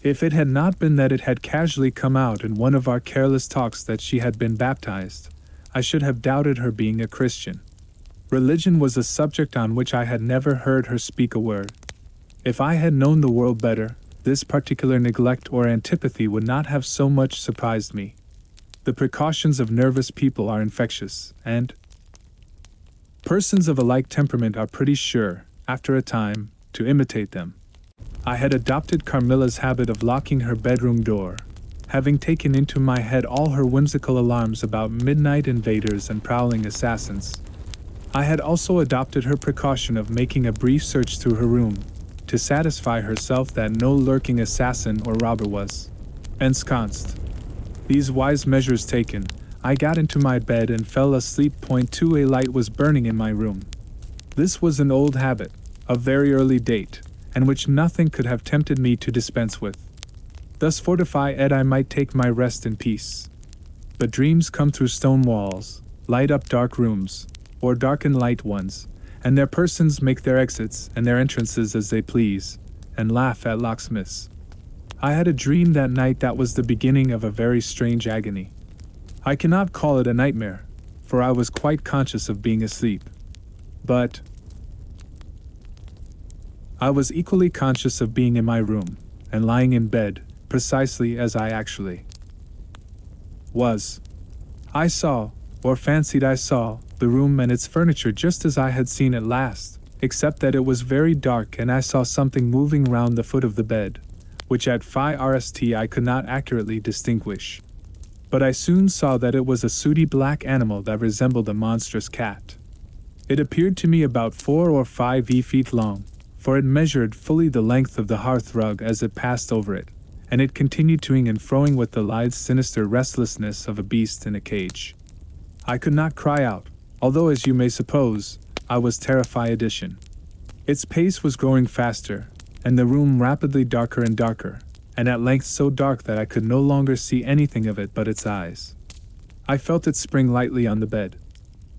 If it had not been that it had casually come out in one of our careless talks that she had been baptized, I should have doubted her being a Christian. Religion was a subject on which I had never heard her speak a word. If I had known the world better, this particular neglect or antipathy would not have so much surprised me. The precautions of nervous people are infectious, and persons of a like temperament are pretty sure, after a time, to imitate them. I had adopted Carmilla's habit of locking her bedroom door, having taken into my head all her whimsical alarms about midnight invaders and prowling assassins. I had also adopted her precaution of making a brief search through her room, to satisfy herself that no lurking assassin or robber was ensconced. These wise measures taken, I got into my bed and fell asleep. Point two, a light was burning in my room. This was an old habit, of very early date, and which nothing could have tempted me to dispense with. Thus fortified, I might take my rest in peace. But dreams come through stone walls, light up dark rooms, or darken light ones, and their persons make their exits and their entrances as they please, and laugh at locksmiths. I had a dream that night that was the beginning of a very strange agony. I cannot call it a nightmare, for I was quite conscious of being asleep. But I was equally conscious of being in my room, and lying in bed, precisely as I actually was. I saw, or fancied I saw, the room and its furniture just as I had seen it last, except that it was very dark and I saw something moving round the foot of the bed, which at Phi RST I could not accurately distinguish. But I soon saw that it was a sooty black animal that resembled a monstrous cat. It appeared to me about 4 or 5 feet long, for it measured fully the length of the hearth rug as it passed over it, and it continued toing and froing with the lithe sinister restlessness of a beast in a cage. I could not cry out, although as you may suppose, I was terrified. Its pace was growing faster, and the room rapidly darker and darker, and at length so dark that I could no longer see anything of it but its eyes. I felt it spring lightly on the bed.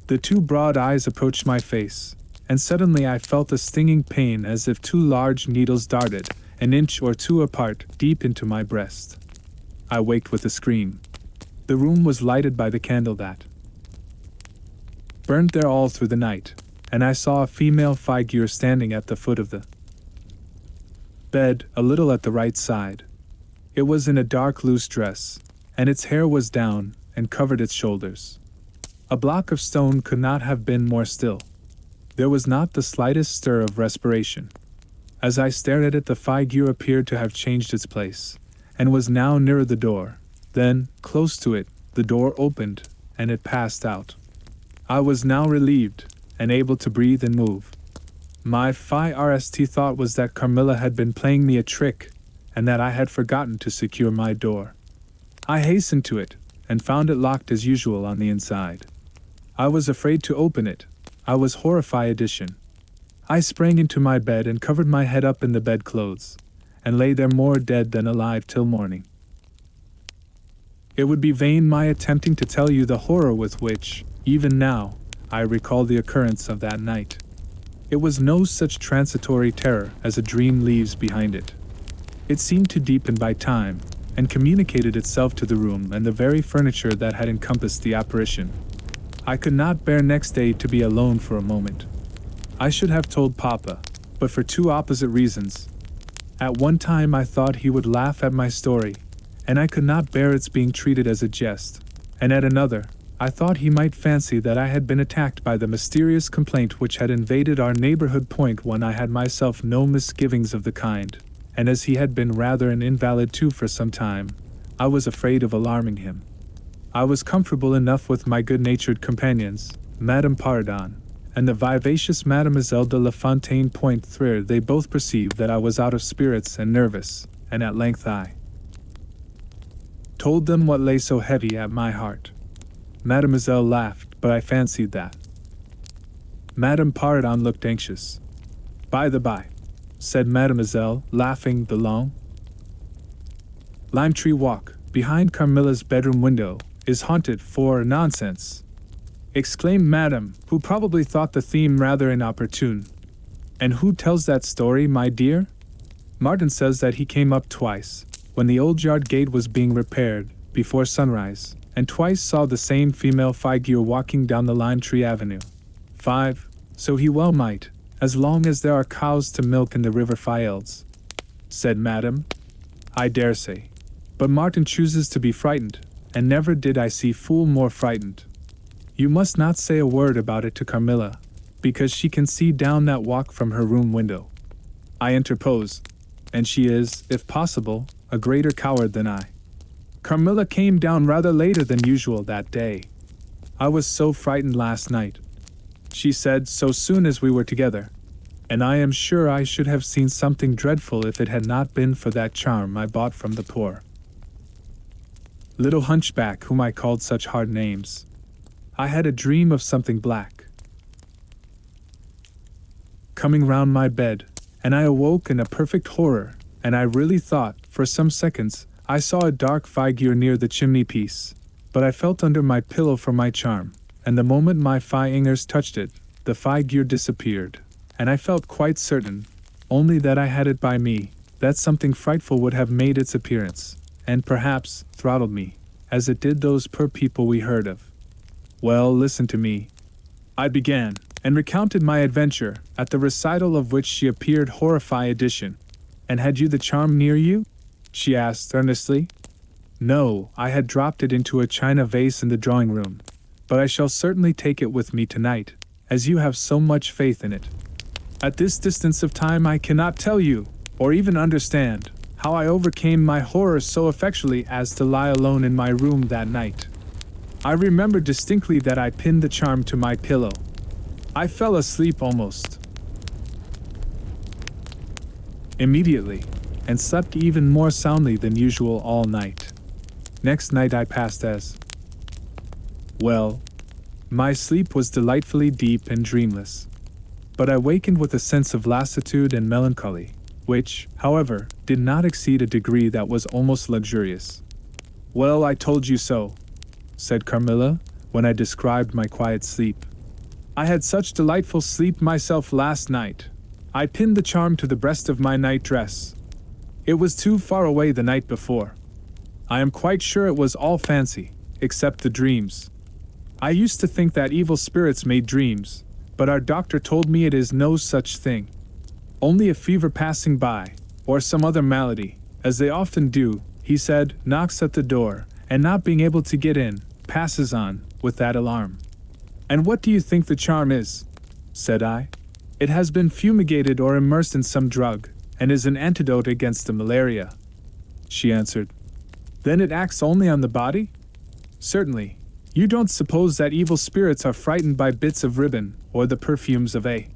The 2 broad eyes approached my face, and suddenly I felt a stinging pain as if 2 large needles darted, an inch or 2 apart, deep into my breast. I waked with a scream. The room was lighted by the candle that burned there all through the night, and I saw a female figure standing at the foot of the bed, a little at the right side. It was in a dark loose dress, and its hair was down and covered its shoulders. A block of stone could not have been more still. There was not the slightest stir of respiration. As I stared at it, the figure appeared to have changed its place, and was now nearer the door. Then, close to it, the door opened, and it passed out. I was now relieved, and able to breathe and move. My first thought was that Carmilla had been playing me a trick, and that I had forgotten to secure my door. I hastened to it, and found it locked as usual on the inside. I was afraid to open it. I was horrified edition. I sprang into my bed and covered my head up in the bedclothes, and lay there more dead than alive till morning. It would be vain my attempting to tell you the horror with which, even now, I recall the occurrence of that night. It was no such transitory terror as a dream leaves behind it. It seemed to deepen by time, and communicated itself to the room and the very furniture that had encompassed the apparition. I could not bear next day to be alone for a moment. I should have told Papa, but for two opposite reasons. At one time I thought he would laugh at my story, and I could not bear its being treated as a jest, and at another, I thought he might fancy that I had been attacked by the mysterious complaint which had invaded our neighborhood point when I had myself no misgivings of the kind, and as he had been rather an invalid too for some time, I was afraid of alarming him. I was comfortable enough with my good-natured companions, Madame Pardon, and the vivacious Mademoiselle de La Fontaine Pointe. They both perceived that I was out of spirits and nervous, and at length I told them what lay so heavy at my heart. Mademoiselle laughed, but I fancied that Madame Pardon looked anxious. By the by, said Mademoiselle, laughing, the long lime tree walk, behind Carmilla's bedroom window, is haunted for nonsense, exclaimed Madame, who probably thought the theme rather inopportune. And who tells that story, my dear? Martin says that he came up twice, when the old yard gate was being repaired, before sunrise, and twice saw the same female figure walking down the lime tree avenue. 5. So he well might, as long as there are cows to milk in the river Fields, said Madame. I dare say. But Martin chooses to be frightened, and never did I see fool more frightened. You must not say a word about it to Carmilla, because she can see down that walk from her room window. I interpose, and she is, if possible, a greater coward than I. Carmilla came down rather later than usual that day. I was so frightened last night, she said so soon as we were together, and I am sure I should have seen something dreadful if it had not been for that charm I bought from the poor little hunchback whom I called such hard names. I had a dream of something black coming round my bed, and I awoke in a perfect horror, and I really thought, for some seconds, I saw a dark figure near the chimney-piece, but I felt under my pillow for my charm, and the moment my fingers touched it, the figure disappeared, and I felt quite certain, only that I had it by me, that something frightful would have made its appearance, and perhaps throttled me, as it did those poor people we heard of. Well, listen to me. I began, and recounted my adventure, at the recital of which she appeared horrified edition. And had you the charm near you? She asked earnestly. No, I had dropped it into a china vase in the drawing room, but I shall certainly take it with me tonight, as you have so much faith in it. At this distance of time I cannot tell you, or even understand, how I overcame my horror so effectually as to lie alone in my room that night. I remember distinctly that I pinned the charm to my pillow. I fell asleep almost immediately, and slept even more soundly than usual all night. Next night I passed as well. My sleep was delightfully deep and dreamless, but I wakened with a sense of lassitude and melancholy, which, however, did not exceed a degree that was almost luxurious. Well, I told you so, said Carmilla, when I described my quiet sleep. I had such delightful sleep myself last night. I pinned the charm to the breast of my night dress. It was too far away the night before. I am quite sure it was all fancy, except the dreams. I used to think that evil spirits made dreams, but our doctor told me it is no such thing. Only a fever passing by, or some other malady, as they often do, he said, knocks at the door, and not being able to get in, passes on, with that alarm. And what do you think the charm is? Said I. It has been fumigated or immersed in some drug, and is an antidote against the malaria," she answered. "Then it acts only on the body?" "Certainly. You don't suppose that evil spirits are frightened by bits of ribbon, or the perfumes of a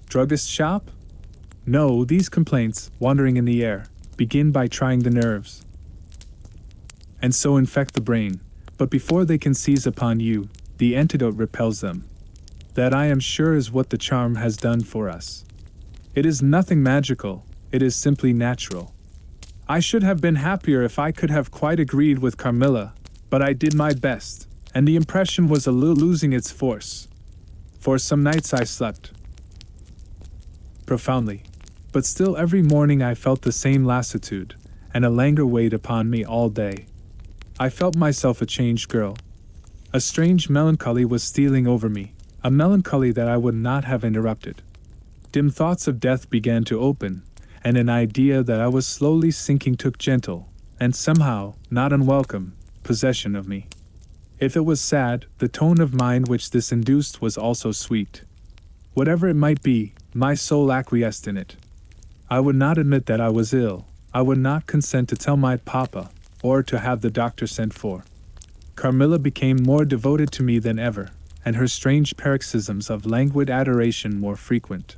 druggist's shop? No, these complaints, wandering in the air, begin by trying the nerves, and so infect the brain, but before they can seize upon you, the antidote repels them. That I am sure is what the charm has done for us. It is nothing magical, it is simply natural. I should have been happier if I could have quite agreed with Carmilla, but I did my best, and the impression was a little losing its force. For some nights I slept profoundly, but still every morning I felt the same lassitude, and a languor weighed upon me all day. I felt myself a changed girl. A strange melancholy was stealing over me, a melancholy that I would not have interrupted. Dim thoughts of death began to open, and an idea that I was slowly sinking took gentle, and somehow, not unwelcome, possession of me. If it was sad, the tone of mind which this induced was also sweet. Whatever it might be, my soul acquiesced in it. I would not admit that I was ill, I would not consent to tell my papa, or to have the doctor sent for. Carmilla became more devoted to me than ever, and her strange paroxysms of languid adoration more frequent.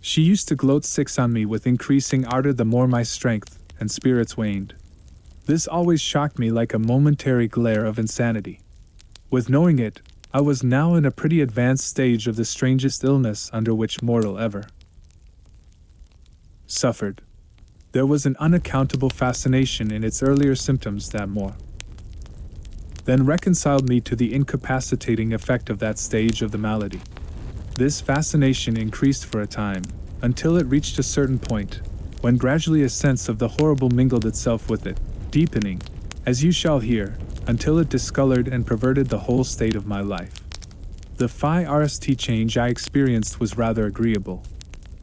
She used to gloat six on me with increasing ardor the more my strength and spirits waned. This always shocked me like a momentary glare of insanity. With knowing it, I was now in a pretty advanced stage of the strangest illness under which mortal ever suffered. There was an unaccountable fascination in its earlier symptoms that more than reconciled me to the incapacitating effect of that stage of the malady. This fascination increased for a time, until it reached a certain point, when gradually a sense of the horrible mingled itself with it, deepening, as you shall hear, until it discolored and perverted the whole state of my life. The first change I experienced was rather agreeable.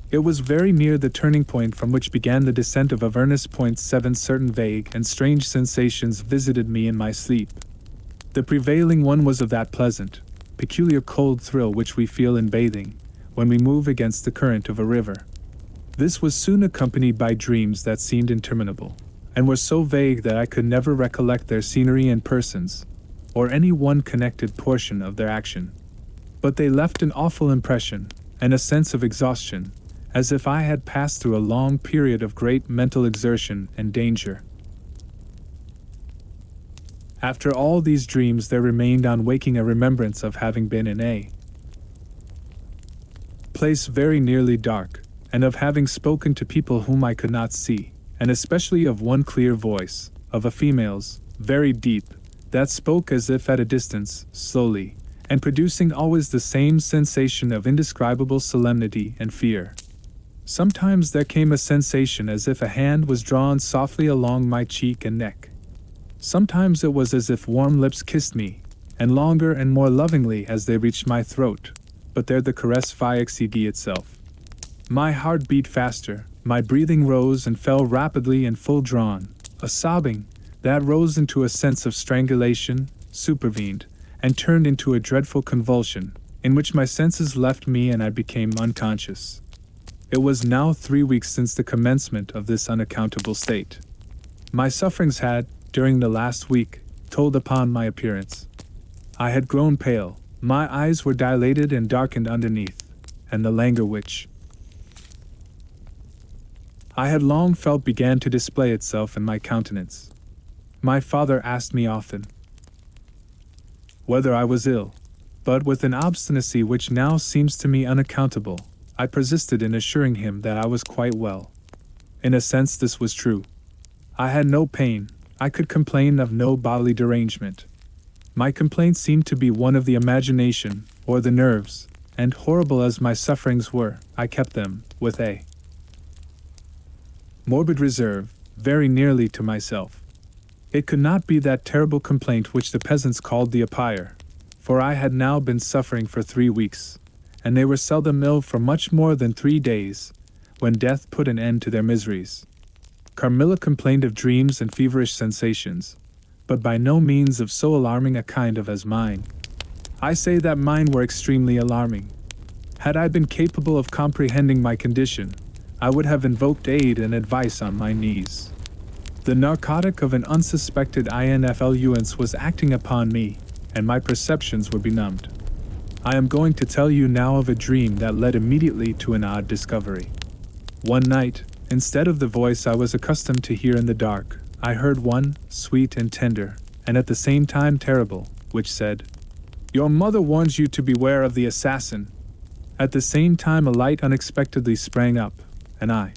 It was very near the turning point from which began the descent of Avernus. 7 Certain vague and strange sensations visited me in my sleep. The prevailing one was of that pleasant, peculiar cold thrill which we feel in bathing, when we move against the current of a river. This was soon accompanied by dreams that seemed interminable, and were so vague that I could never recollect their scenery and persons, or any one connected portion of their action. But they left an awful impression, and a sense of exhaustion, as if I had passed through a long period of great mental exertion and danger. After all these dreams there remained on waking a remembrance of having been in a place very nearly dark, and of having spoken to people whom I could not see, and especially of one clear voice, of a female's, very deep, that spoke as if at a distance, slowly, and producing always the same sensation of indescribable solemnity and fear. Sometimes there came a sensation as if a hand was drawn softly along my cheek and neck. Sometimes it was as if warm lips kissed me, and longer and more lovingly as they reached my throat, but there the caress exceeded itself. My heart beat faster, my breathing rose and fell rapidly and full drawn, a sobbing, that rose into a sense of strangulation, supervened, and turned into a dreadful convulsion, in which my senses left me and I became unconscious. It was now 3 weeks since the commencement of this unaccountable state. My sufferings had, during the last week, told upon my appearance. I had grown pale, my eyes were dilated and darkened underneath, and the languor which I had long felt began to display itself in my countenance. My father asked me often whether I was ill, but with an obstinacy which now seems to me unaccountable, I persisted in assuring him that I was quite well. In a sense this was true. I had no pain, I could complain of no bodily derangement. My complaint seemed to be one of the imagination, or the nerves, and horrible as my sufferings were, I kept them, with a morbid reserve, very nearly to myself. It could not be that terrible complaint which the peasants called the apire, for I had now been suffering for 3 weeks, and they were seldom ill for much more than 3 days, when death put an end to their miseries. Carmilla complained of dreams and feverish sensations, but by no means of so alarming a kind of as mine. I say that mine were extremely alarming. Had I been capable of comprehending my condition, I would have invoked aid and advice on my knees. The narcotic of an unsuspected influence was acting upon me, and my perceptions were benumbed. I am going to tell you now of a dream that led immediately to an odd discovery. One night, instead of the voice I was accustomed to hear in the dark, I heard one, sweet and tender, and at the same time terrible, which said, "Your mother warns you to beware of the assassin." At the same time a light unexpectedly sprang up, and I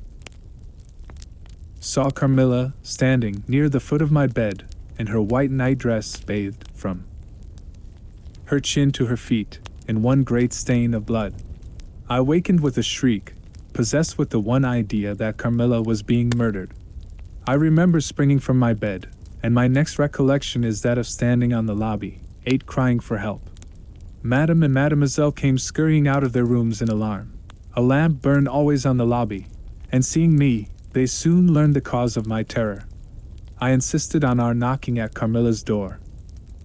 saw Carmilla standing near the foot of my bed, in her white nightdress bathed from her chin to her feet, in one great stain of blood. I awakened with a shriek, possessed with the one idea that Carmilla was being murdered. I remember springing from my bed, and my next recollection is that of standing on the lobby, crying for help. Madame and Mademoiselle came scurrying out of their rooms in alarm. A lamp burned always on the lobby, and seeing me, they soon learned the cause of my terror. I insisted on our knocking at Carmilla's door.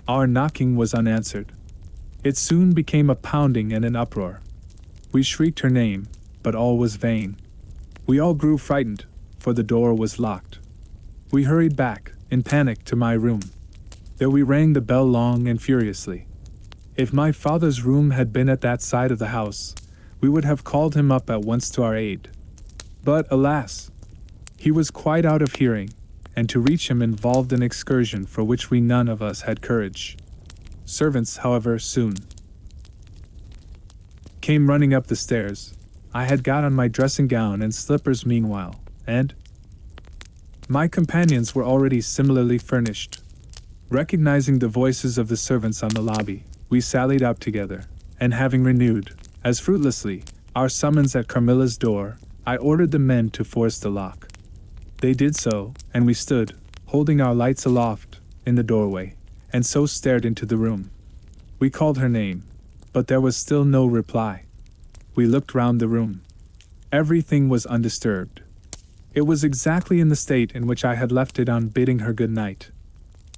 Our knocking was unanswered. It soon became a pounding and an uproar. We shrieked her name, but all was vain. We all grew frightened, for the door was locked. We hurried back, in panic, to my room. There we rang the bell long and furiously. If my father's room had been at that side of the house, we would have called him up at once to our aid. But, alas, he was quite out of hearing, and to reach him involved an excursion for which we none of us had courage. Servants, however, soon came running up the stairs. I had got on my dressing gown and slippers meanwhile, and my companions were already similarly furnished. Recognizing the voices of the servants on the lobby, we sallied out together, and having renewed, as fruitlessly, our summons at Carmilla's door, I ordered the men to force the lock. They did so, and we stood, holding our lights aloft, in the doorway, and so stared into the room. We called her name, but there was still no reply. We looked round the room. Everything was undisturbed. It was exactly in the state in which I had left it on bidding her good night.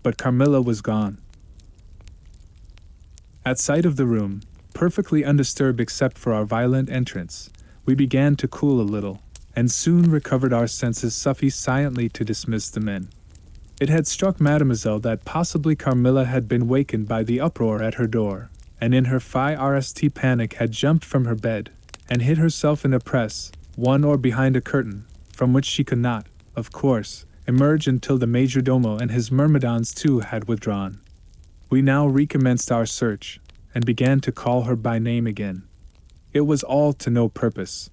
But Carmilla was gone. At sight of the room, perfectly undisturbed except for our violent entrance, we began to cool a little, and soon recovered our senses sufficiently to dismiss the men. It had struck Mademoiselle that possibly Carmilla had been wakened by the uproar at her door, and in her first panic had jumped from her bed, and hid herself in a press, one or behind a curtain, from which she could not, of course, emerge until the majordomo and his myrmidons too had withdrawn. We now recommenced our search, and began to call her by name again. It was all to no purpose.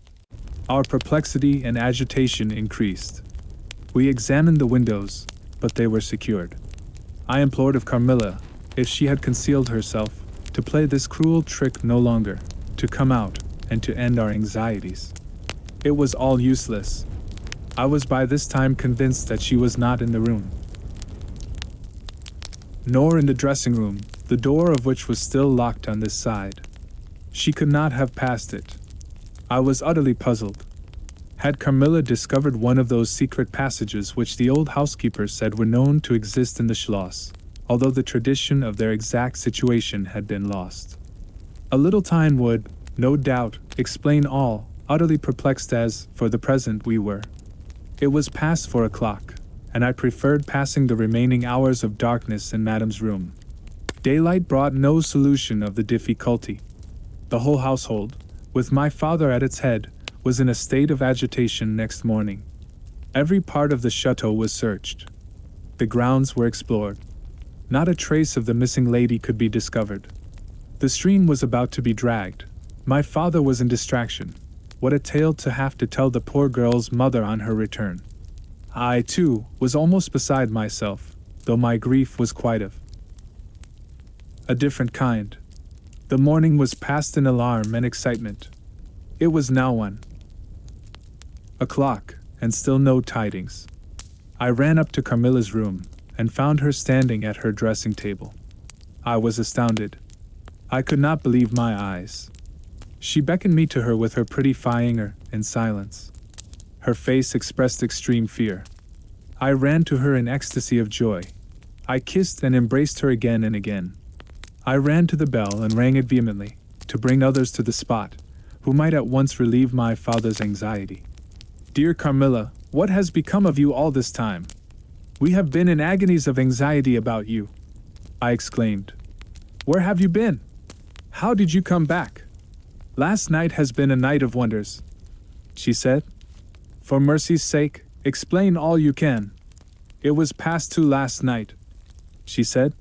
Our perplexity and agitation increased. We examined the windows, but they were secured. I implored of Carmilla, if she had concealed herself, to play this cruel trick no longer, to come out, and to end our anxieties. It was all useless. I was by this time convinced that she was not in the room, nor in the dressing room, the door of which was still locked on this side. She could not have passed it. I was utterly puzzled. Had Carmilla discovered one of those secret passages which the old housekeeper said were known to exist in the Schloss, although the tradition of their exact situation had been lost? A little time would, no doubt, explain all, utterly perplexed as, for the present, we were. It was past 4 o'clock, and I preferred passing the remaining hours of darkness in Madame's room. Daylight brought no solution of the difficulty. The whole household, with my father at its head, was in a state of agitation next morning. Every part of the chateau was searched. The grounds were explored. Not a trace of the missing lady could be discovered. The stream was about to be dragged. My father was in distraction. What a tale to have to tell the poor girl's mother on her return. I, too, was almost beside myself, though my grief was quite of a different kind. The morning was passed in alarm and excitement. It was now 1 o'clock, and still no tidings. I ran up to Carmilla's room, and found her standing at her dressing table. I was astounded. I could not believe my eyes. She beckoned me to her with her pretty finger, in silence. Her face expressed extreme fear. I ran to her in ecstasy of joy. I kissed and embraced her again and again. I ran to the bell and rang it vehemently, to bring others to the spot, who might at once relieve my father's anxiety. "Dear Carmilla, what has become of you all this time? We have been in agonies of anxiety about you," I exclaimed. "Where have you been? How did you come back? Last night has been a night of wonders," she said. "For mercy's sake, explain all you can." "It was past 2 last night," she said,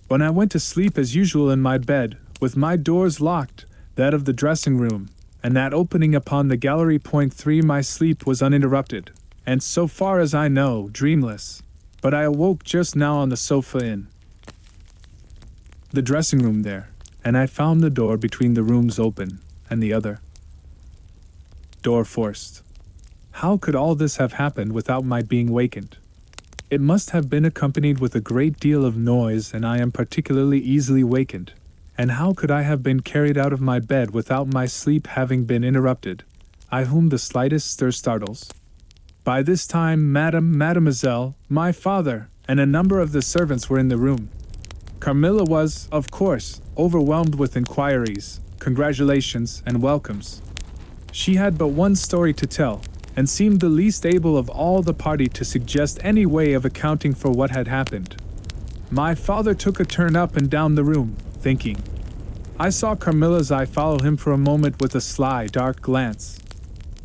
"when I went to sleep as usual in my bed, with my doors locked, that of the dressing room, and that opening upon the gallery. Point 3 My sleep was uninterrupted, and so far as I know, dreamless. But I awoke just now on the sofa in the dressing room there, and I found the door between the rooms open, and the other door forced. How could all this have happened without my being wakened? It must have been accompanied with a great deal of noise, and I am particularly easily wakened. And how could I have been carried out of my bed without my sleep having been interrupted, I whom the slightest stir startles? By this time Mademoiselle, my father, and a number of the servants were in the room. Carmilla was, of course, overwhelmed with inquiries, congratulations, and welcomes. She had but one story to tell, and seemed the least able of all the party to suggest any way of accounting for what had happened. My father took a turn up and down the room, thinking. I saw Carmilla's eye follow him for a moment with a sly, dark glance.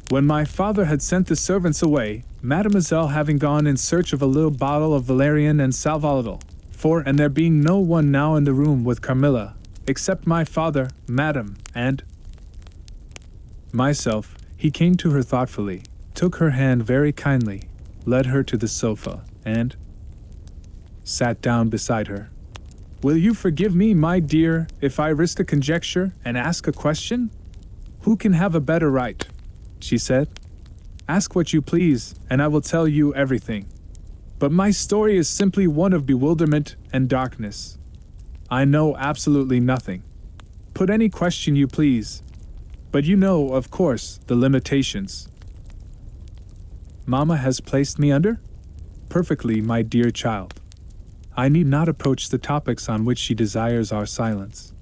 When my father had sent the servants away, Mademoiselle having gone in search of a little bottle of valerian and sal volatile, and there being no one now in the room with Carmilla, except my father, Madame, and myself, he came to her thoughtfully, took her hand very kindly, led her to the sofa, and sat down beside her. "Will you forgive me, my dear, if I risk a conjecture and ask a question? Who can have a better right?" she said. "Ask what you please, and I will tell you everything. But my story is simply one of bewilderment and darkness. I know absolutely nothing. Put any question you please. But you know, of course, the limitations." "Mamma has placed me under?" "Perfectly, my dear child. I need not approach the topics on which she desires our silence.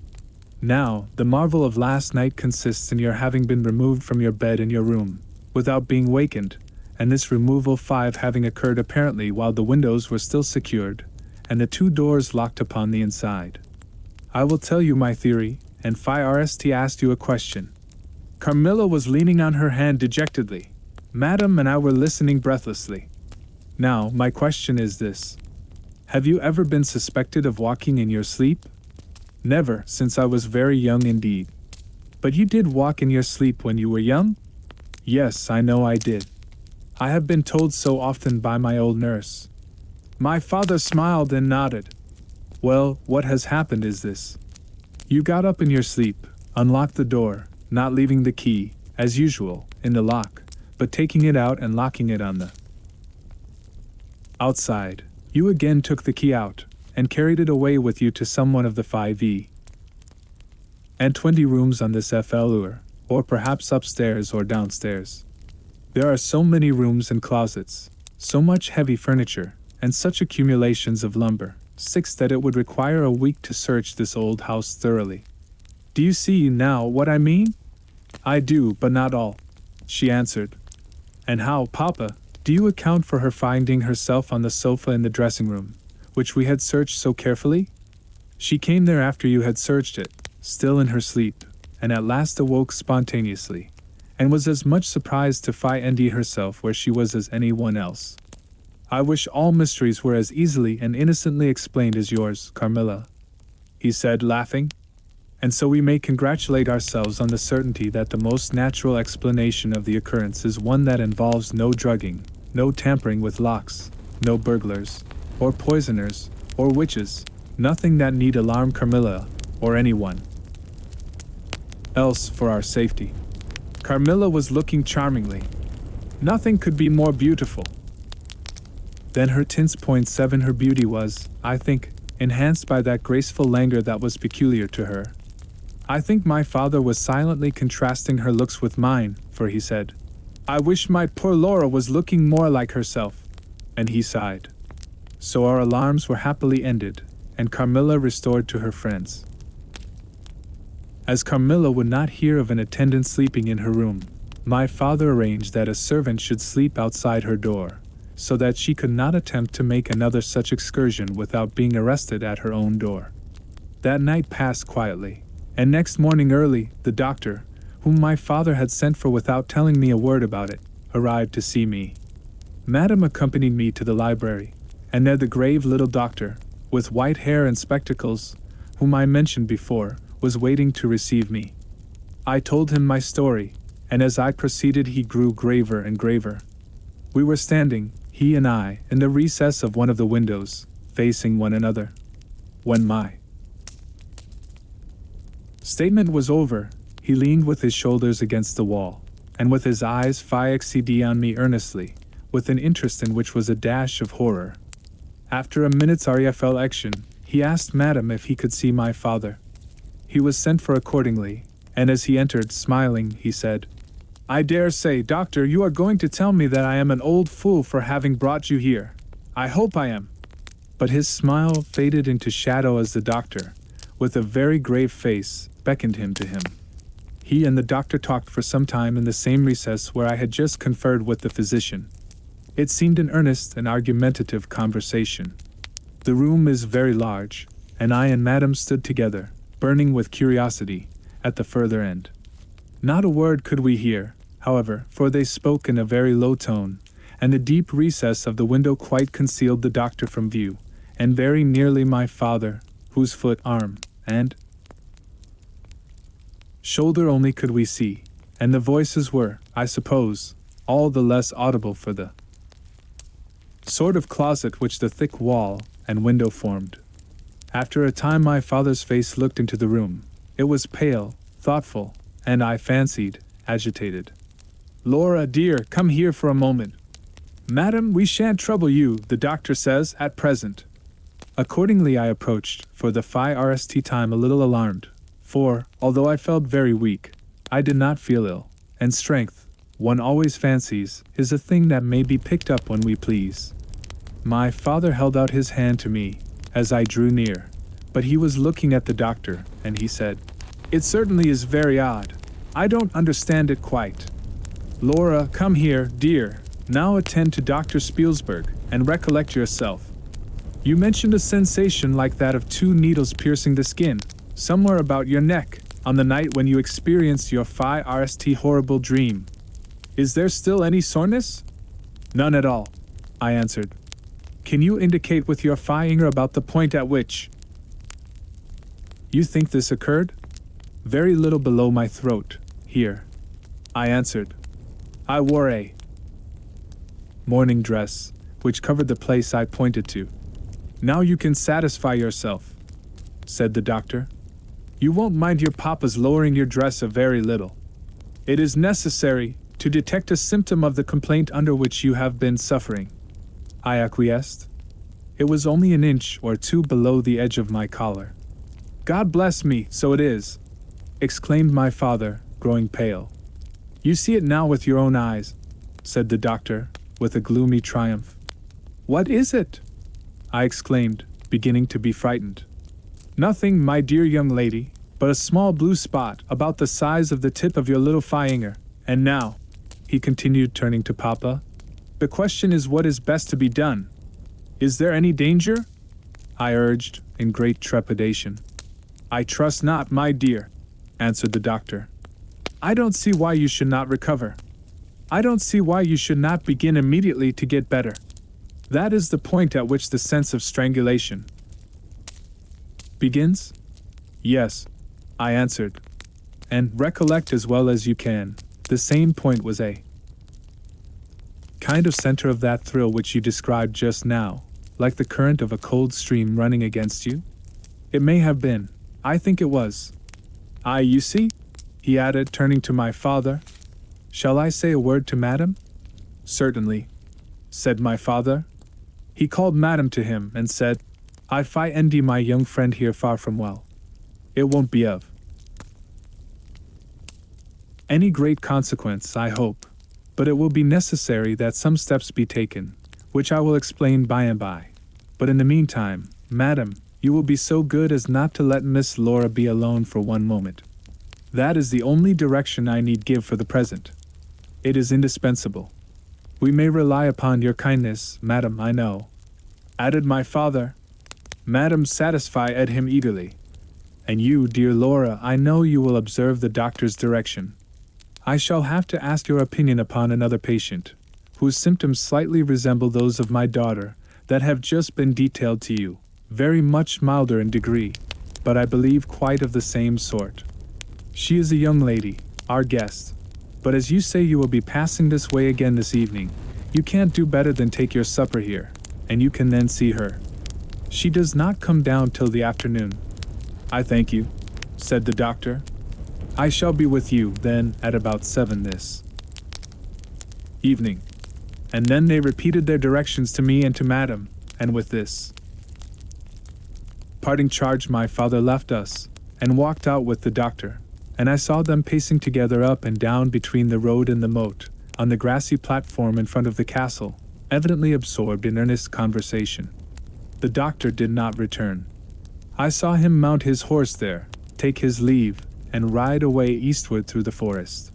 Now, the marvel of last night consists in your having been removed from your bed in your room, without being wakened, and this removal 5 having occurred apparently while the windows were still secured, and the 2 doors locked upon the inside. I will tell you my theory, and first asked you a question." Carmilla was leaning on her hand dejectedly. Madame and I were listening breathlessly. "Now, my question is this. Have you ever been suspected of walking in your sleep?" "Never, since I was very young indeed." "But you did walk in your sleep when you were young?" "Yes, I know I did. I have been told so often by my old nurse." My father smiled and nodded. "Well, what has happened is this. You got up in your sleep, unlocked the door, not leaving the key, as usual, in the lock, but taking it out and locking it on the outside. You again took the key out, and carried it away with you to some one of the 5 and 20 rooms on this floor, or perhaps upstairs or downstairs. There are so many rooms and closets, so much heavy furniture, and such accumulations of lumber, 6 that it would require a week to search this old house thoroughly. Do you see now what I mean?" "I do, but not all," she answered. "And how, Papa, do you account for her finding herself on the sofa in the dressing room, which we had searched so carefully?" "She came there after you had searched it, still in her sleep, and at last awoke spontaneously, and was as much surprised to find herself where she was as anyone else. I wish all mysteries were as easily and innocently explained as yours, Carmilla," he said, laughing. "And so we may congratulate ourselves on the certainty that the most natural explanation of the occurrence is one that involves no drugging, no tampering with locks, no burglars, or poisoners, or witches, nothing that need alarm Carmilla, or anyone else for our safety." Carmilla was looking charmingly. Nothing could be more beautiful. Then her tints. Point 7 Her beauty was, I think, enhanced by that graceful languor that was peculiar to her. I think my father was silently contrasting her looks with mine, for he said, "I wish my poor Laura was looking more like herself," and he sighed. So our alarms were happily ended, and Carmilla restored to her friends. As Carmilla would not hear of an attendant sleeping in her room, my father arranged that a servant should sleep outside her door, so that she could not attempt to make another such excursion without being arrested at her own door. That night passed quietly, and next morning early, the doctor, whom my father had sent for without telling me a word about it, arrived to see me. Madame accompanied me to the library, and there the grave little doctor, with white hair and spectacles, whom I mentioned before, was waiting to receive me. I told him my story, and as I proceeded he grew graver and graver. We were standing, he and I, in the recess of one of the windows, facing one another. When my statement was over, he leaned with his shoulders against the wall, and with his eyes fixed on me earnestly, with an interest in which was a dash of horror. After a minute's reflection, he asked Madame if he could see my father. He was sent for accordingly, and as he entered, smiling, he said, "I dare say, doctor, you are going to tell me that I am an old fool for having brought you here. I hope I am." But his smile faded into shadow as the doctor, with a very grave face, beckoned him to him. He and the doctor talked for some time in the same recess where I had just conferred with the physician. It seemed an earnest and argumentative conversation. The room is very large, and I and Madame stood together, burning with curiosity, at the further end. Not a word could we hear, however, for they spoke in a very low tone, and the deep recess of the window quite concealed the doctor from view, and very nearly my father, whose foot, arm, and shoulder only could we see, and the voices were, I suppose, all the less audible for the sort of closet which the thick wall and window formed. After a time my father's face looked into the room. It was pale, thoughtful, and I fancied, agitated. "Laura, dear, come here for a moment." "Madam, we shan't trouble you, the doctor says, at present." Accordingly I approached, for the first time a little alarmed, for, although I felt very weak, I did not feel ill, and strength, one always fancies, is a thing that may be picked up when we please. My father held out his hand to me, as I drew near, but he was looking at the doctor, and he said, "It certainly is very odd. I don't understand it quite. Laura, come here, dear. Now attend to Dr. Spielsberg, and recollect yourself. You mentioned a sensation like that of 2 needles piercing the skin, somewhere about your neck, on the night when you experienced your first horrible dream. Is there still any soreness?" "None at all," I answered. "Can you indicate with your finger about the point at which you think this occurred?" "Very little below my throat, here," I answered. I wore a morning dress, which covered the place I pointed to. "Now you can satisfy yourself," said the doctor. "You won't mind your papa's lowering your dress a very little. It is necessary to detect a symptom of the complaint under which you have been suffering." I acquiesced. It was only an inch or 2 below the edge of my collar. "God bless me, so it is!" exclaimed my father, growing pale. "You see it now with your own eyes," said the doctor, with a gloomy triumph. "What is it?" I exclaimed, beginning to be frightened. "Nothing, my dear young lady, but a small blue spot about the size of the tip of your little finger. And now," he continued, turning to Papa, "the question is what is best to be done. Is there any danger?" I urged, in great trepidation. "I trust not, my dear," answered the doctor. "I don't see why you should not recover. I don't see why you should not begin immediately to get better. That is the point at which the sense of strangulation begins?" "Yes," I answered. "And recollect as well as you can, the same point was a kind of center of that thrill which you described just now, like the current of a cold stream running against you?" "It may have been. I think it was." "Ah, you see," he added, turning to my father. "Shall I say a word to Madame?" "Certainly," said my father. He called Madame to him and said, "I find my young friend here far from well. It won't be of any great consequence, I hope, but it will be necessary that some steps be taken, which I will explain by and by. But in the meantime, Madame, you will be so good as not to let Miss Laura be alone for one moment." That is the only direction I need give for the present. It is indispensable. We may rely upon your kindness, madam, I know," added my father. Madam satisfied him eagerly. "And you, dear Laura, I know you will observe the doctor's direction. I shall have to ask your opinion upon another patient, whose symptoms slightly resemble those of my daughter, that have just been detailed to you, very much milder in degree, but I believe quite of the same sort. She is a young lady, our guest, but as you say you will be passing this way again this evening, you can't do better than take your supper here, and you can then see her. She does not come down till the afternoon." "I thank you," said the doctor. "I shall be with you, then, at about 7 this evening." And then they repeated their directions to me and to madam, and with this parting charge my father left us, and walked out with the doctor, and I saw them pacing together up and down between the road and the moat, on the grassy platform in front of the castle, evidently absorbed in earnest conversation. The doctor did not return. I saw him mount his horse there, take his leave, and ride away eastward through the forest.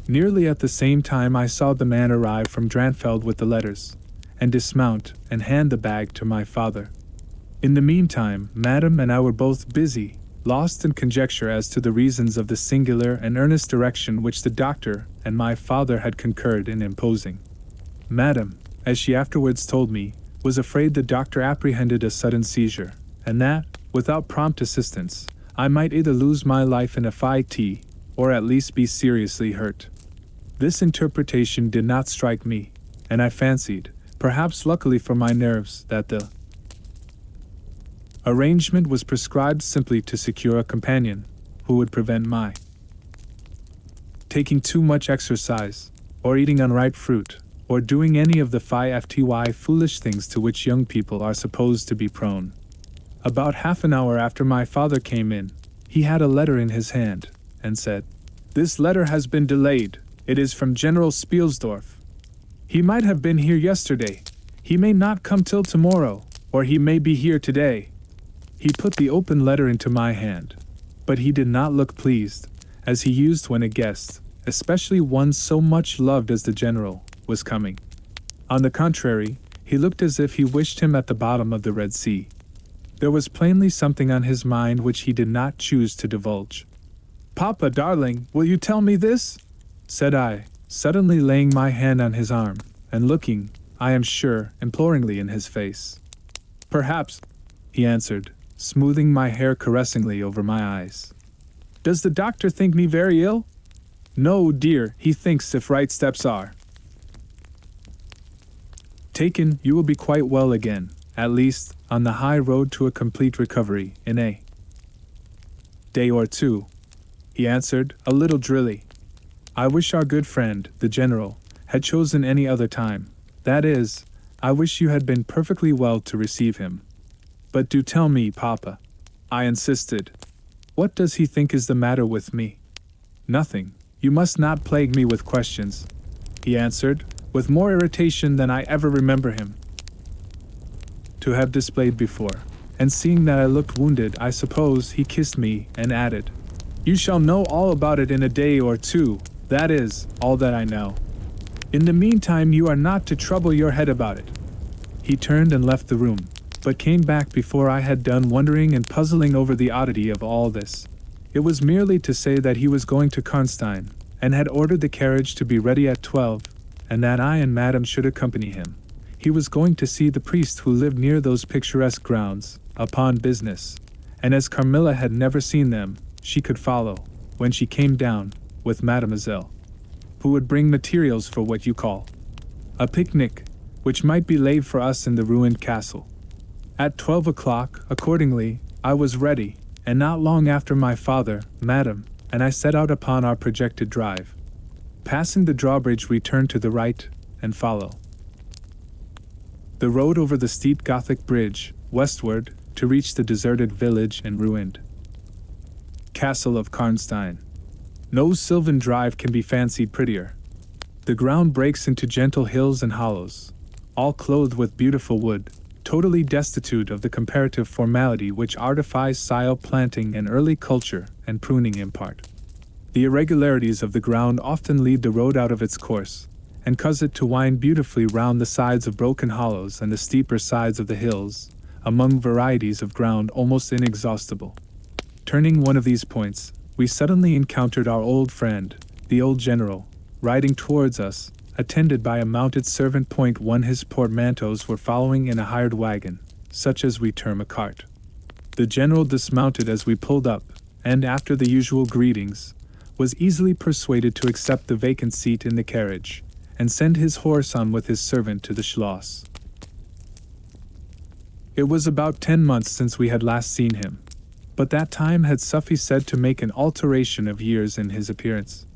Nearly at the same time I saw the man arrive from Dranfeld with the letters, and dismount and hand the bag to my father. In the meantime, madam and I were both busy, lost in conjecture as to the reasons of the singular and earnest direction which the doctor and my father had concurred in imposing. Madam, as she afterwards told me, was afraid the doctor apprehended a sudden seizure, and that, without prompt assistance, I might either lose my life in a fight, or at least be seriously hurt. This interpretation did not strike me, and I fancied, perhaps luckily for my nerves, that the arrangement was prescribed simply to secure a companion, who would prevent my taking too much exercise, or eating unripe fruit, or doing any of the foolish things to which young people are supposed to be prone. About half an hour after my father came in, he had a letter in his hand, and said, "This letter has been delayed. It is from General Spielsdorf. He might have been here yesterday. He may not come till tomorrow, or he may be here today." He put the open letter into my hand, but he did not look pleased, as he used when a guest, especially one so much loved as the general, was coming. On the contrary, he looked as if he wished him at the bottom of the Red Sea. There was plainly something on his mind which he did not choose to divulge. "Papa, darling, will you tell me this?" said I, suddenly laying my hand on his arm, and looking, I am sure, imploringly in his face. "Perhaps," he answered, smoothing my hair caressingly over my eyes. "Does the doctor think me very ill?" "No, dear, he thinks if right steps are taken, you will be quite well again, at least, on the high road to a complete recovery, in a day or two," he answered, a little drily. "I wish our good friend, the general, had chosen any other time. That is, I wish you had been perfectly well to receive him. But do tell me, Papa," I insisted. "What does he think is the matter with me?" "Nothing. You must not plague me with questions," he answered, with more irritation than I ever remember him to have displayed before, and seeing that I looked wounded, I suppose he kissed me and added, "You shall know all about it in a day or two, that is, all that I know. In the meantime you are not to trouble your head about it." He turned and left the room, but came back before I had done wondering and puzzling over the oddity of all this. It was merely to say that he was going to Karnstein, and had ordered the carriage to be ready at 12, and that I and Madame should accompany him. He was going to see the priest who lived near those picturesque grounds, upon business, and as Carmilla had never seen them, she could follow, when she came down, with Mademoiselle, who would bring materials for what you call a picnic, which might be laid for us in the ruined castle. At 12 o'clock, accordingly, I was ready, and not long after my father, Madame, and I set out upon our projected drive. Passing the drawbridge we turned to the right, and follow the road over the steep Gothic bridge, westward, to reach the deserted village and ruined castle of Karnstein. No sylvan drive can be fancied prettier. The ground breaks into gentle hills and hollows, all clothed with beautiful wood, totally destitute of the comparative formality which artifice, planting, and early culture and pruning impart. The irregularities of the ground often lead the road out of its course, and cause it to wind beautifully round the sides of broken hollows and the steeper sides of the hills, among varieties of ground almost inexhaustible. Turning one of these points, we suddenly encountered our old friend, the old general, riding towards us, attended by a mounted servant. 1 His portmanteaus were following in a hired wagon, such as we term a cart. The general dismounted as we pulled up, and after the usual greetings, was easily persuaded to accept the vacant seat in the carriage, and send his horse on with his servant to the schloss. It was about 10 months since we had last seen him, but that time had sufficed to make an alteration of years in his appearance.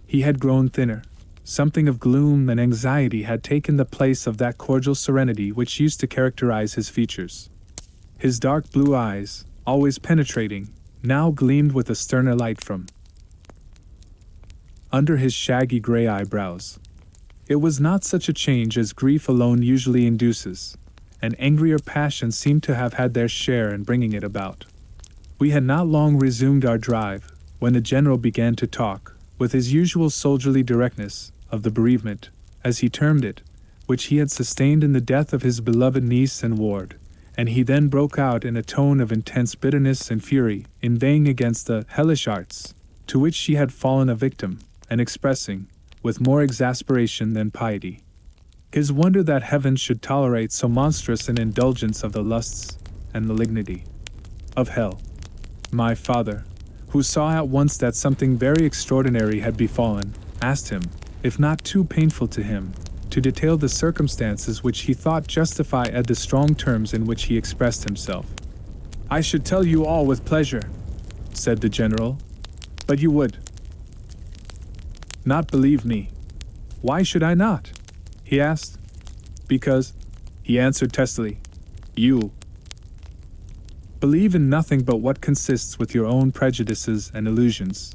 He had grown thinner. Something of gloom and anxiety had taken the place of that cordial serenity which used to characterize his features. His dark blue eyes, always penetrating, now gleamed with a sterner light from under his shaggy gray eyebrows. It was not such a change as grief alone usually induces. An angrier passion seemed to have had their share in bringing it about. We had not long resumed our drive, when the general began to talk, with his usual soldierly directness, of the bereavement, as he termed it, which he had sustained in the death of his beloved niece and ward, and he then broke out in a tone of intense bitterness and fury, inveighing against the hellish arts, to which she had fallen a victim, and expressing, with more exasperation than piety, his wonder that heaven should tolerate so monstrous an indulgence of the lusts and malignity of hell. My father, who saw at once that something very extraordinary had befallen, asked him, if not too painful to him, to detail the circumstances which he thought justified the strong terms in which he expressed himself. I should tell you all with pleasure, said the general, but you would not believe me. Why should I not? He asked. Because, he answered testily, you believe in nothing but what consists with your own prejudices and illusions.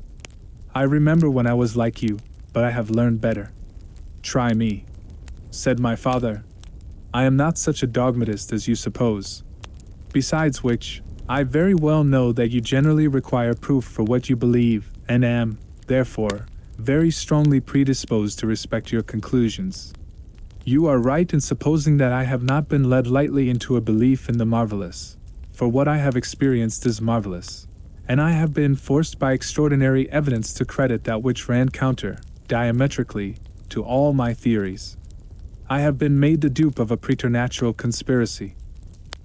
I remember when I was like you, but I have learned better. Try me, said my father. I am not such a dogmatist as you suppose. Besides which, I very well know that you generally require proof for what you believe, and am, therefore, very strongly predisposed to respect your conclusions. You are right in supposing that I have not been led lightly into a belief in the marvelous, for what I have experienced is marvelous, and I have been forced by extraordinary evidence to credit that which ran counter, diametrically, to all my theories. I have been made the dupe of a preternatural conspiracy.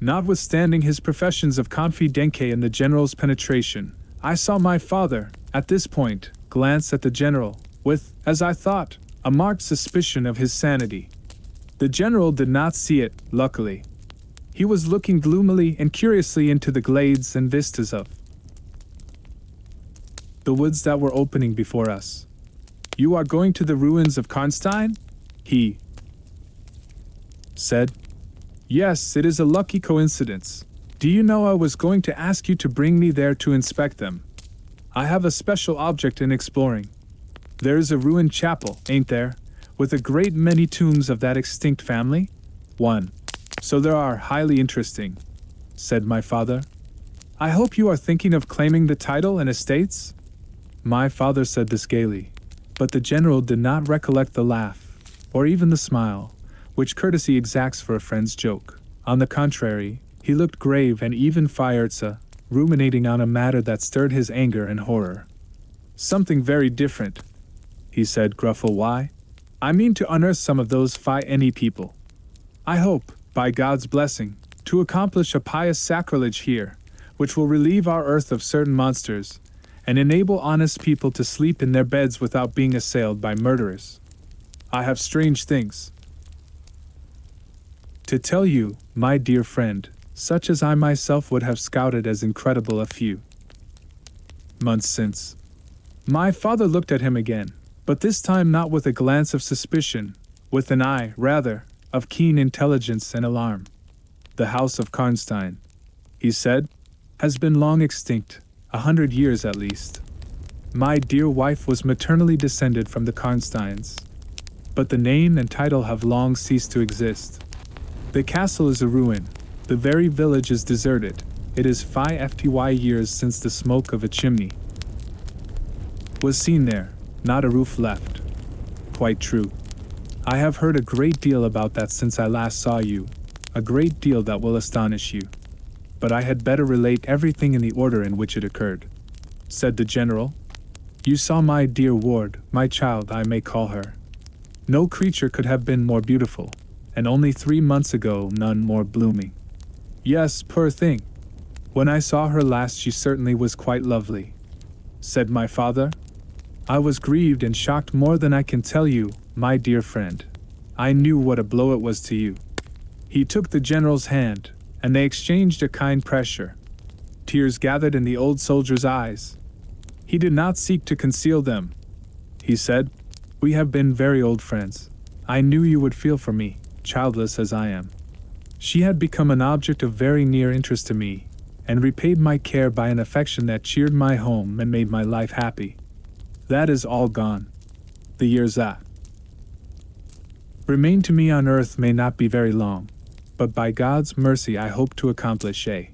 Notwithstanding his professions of confidence and the general's penetration, I saw my father, at this point, glance at the general, with, as I thought, a marked suspicion of his sanity. The general did not see it, luckily. He was looking gloomily and curiously into the glades and vistas of the woods that were opening before us. You are going to the ruins of Karnstein? He said. Yes, it is a lucky coincidence. Do you know I was going to ask you to bring me there to inspect them? I have a special object in exploring. There is a ruined chapel, ain't there, with a great many tombs of that extinct family? 1. So there are, highly interesting, said my father. I hope you are thinking of claiming the title and estates? My father said this gaily, but the general did not recollect the laugh, or even the smile, which courtesy exacts for a friend's joke. On the contrary, he looked grave and even fierce, ruminating on a matter that stirred his anger and horror. Something very different, he said gruffly. Why? I mean to unearth some of those fine people. I hope, by God's blessing, to accomplish a pious sacrilege here, which will relieve our earth of certain monsters, and enable honest people to sleep in their beds without being assailed by murderers. I have strange things to tell you, my dear friend, such as I myself would have scouted as incredible a few months since. My father looked at him again, but this time not with a glance of suspicion, with an eye, rather, of keen intelligence and alarm. The house of Karnstein, he said, has been long extinct, 100 years at least. My dear wife was maternally descended from the Karnsteins, but the name and title have long ceased to exist. The castle is a ruin. The very village is deserted. It is 50 years since the smoke of a chimney was seen there, not a roof left. Quite true. I have heard a great deal about that since I last saw you, a great deal that will astonish you. But I had better relate everything in the order in which it occurred, said the general. You saw my dear ward, my child I may call her. No creature could have been more beautiful, and only 3 months ago none more blooming. Yes, poor thing. When I saw her last she certainly was quite lovely, said my father. I was grieved and shocked more than I can tell you, my dear friend. I knew what a blow it was to you. He took the general's hand, and they exchanged a kind pressure. Tears gathered in the old soldier's eyes. He did not seek to conceal them. He said, "We have been very old friends. I knew you would feel for me, childless as I am." She had become an object of very near interest to me, and repaid my care by an affection that cheered my home and made my life happy. That is all gone. The years that remain to me on earth may not be very long, but by God's mercy I hope to accomplish a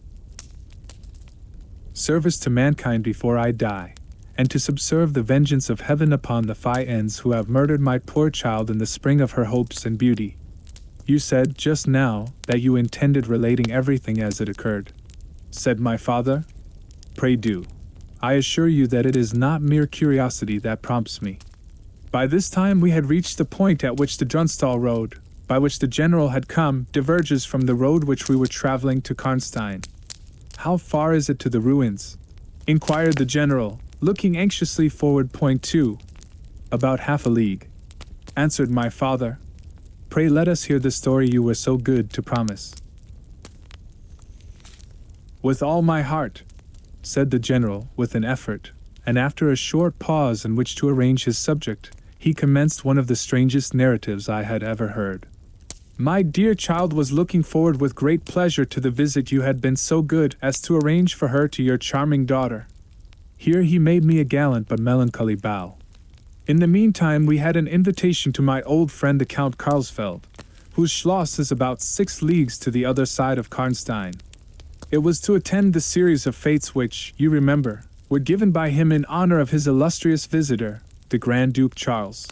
service to mankind before I die, and to subserve the vengeance of heaven upon the fiends who have murdered my poor child in the spring of her hopes and beauty. You said just now that you intended relating everything as it occurred, said my father. Pray do. I assure you that it is not mere curiosity that prompts me. By this time we had reached the point at which the Drunstall road, by which the general had come, diverges from the road which we were traveling to Karnstein. How far is it to the ruins? Inquired the general, looking anxiously forward. Point 2. About half a league, answered my father. Pray let us hear the story you were so good to promise. With all my heart, said the general with an effort, and after a short pause in which to arrange his subject, he commenced one of the strangest narratives I had ever heard. My dear child was looking forward with great pleasure to the visit you had been so good as to arrange for her to your charming daughter. Here he made me a gallant but melancholy bow. In the meantime we had an invitation to my old friend the Count Karlsfeld, whose schloss is about 6 leagues to the other side of Karnstein. It was to attend the series of fêtes which, you remember, were given by him in honor of his illustrious visitor, the Grand Duke Charles.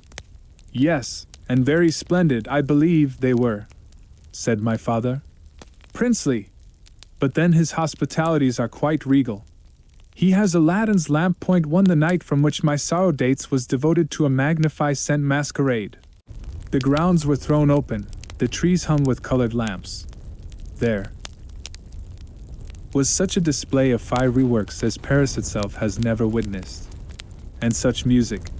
Yes, and very splendid, I believe they were, said my father. Princely. But then his hospitalities are quite regal. He has Aladdin's lamp. Point 1. The night from which my sorrow dates was devoted to a magnificent masquerade. The grounds were thrown open, the trees hung with colored lamps. There was such a display of fiery works as Paris itself has never witnessed. And such music.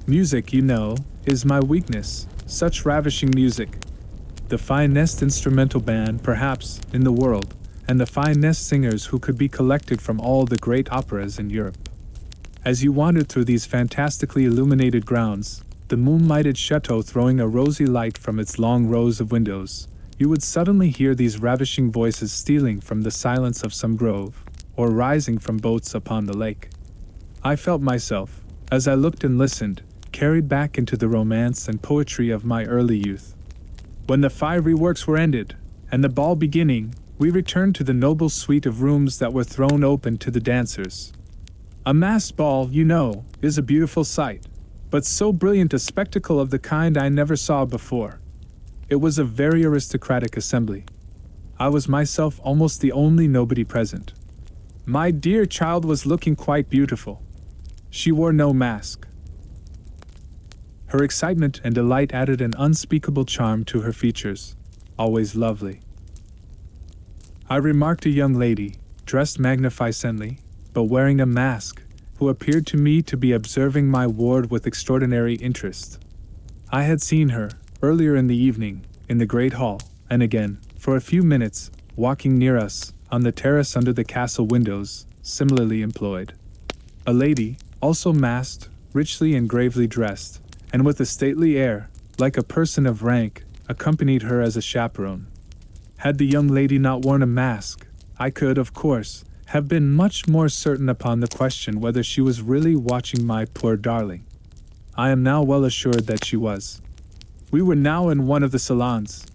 Music, you know, is my weakness, such ravishing music. The finest instrumental band, perhaps, in the world, and the finest singers who could be collected from all the great operas in Europe. As you wandered through these fantastically illuminated grounds, the moon-lighted chateau throwing a rosy light from its long rows of windows, you would suddenly hear these ravishing voices stealing from the silence of some grove, or rising from boats upon the lake. I felt myself, as I looked and listened, carried back into the romance and poetry of my early youth. When the fiery works were ended, and the ball beginning, we returned to the noble suite of rooms that were thrown open to the dancers. A masked ball, you know, is a beautiful sight, but so brilliant a spectacle of the kind I never saw before. It was a very aristocratic assembly. I was myself almost the only nobody present. My dear child was looking quite beautiful. She wore no mask. Her excitement and delight added an unspeakable charm to her features, always lovely. I remarked a young lady, dressed magnificently, but wearing a mask, who appeared to me to be observing my ward with extraordinary interest. I had seen her, earlier in the evening, in the great hall, and again, for a few minutes, walking near us, on the terrace under the castle windows, similarly employed. A lady, also masked, richly and gravely dressed, and with a stately air, like a person of rank, accompanied her as a chaperone. Had the young lady not worn a mask, I could, of course, have been much more certain upon the question whether she was really watching my poor darling. I am now well assured that she was. We were now in one of the salons.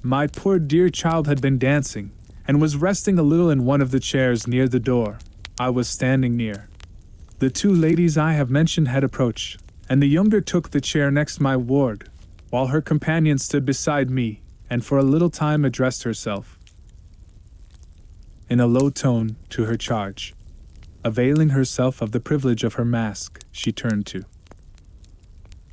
My poor dear child had been dancing, and was resting a little in one of the chairs near the door. I was standing near. The two ladies I have mentioned had approached, and the younger took the chair next my ward, while her companion stood beside me, and for a little time addressed herself, in a low tone, to her charge. Availing herself of the privilege of her mask, she turned to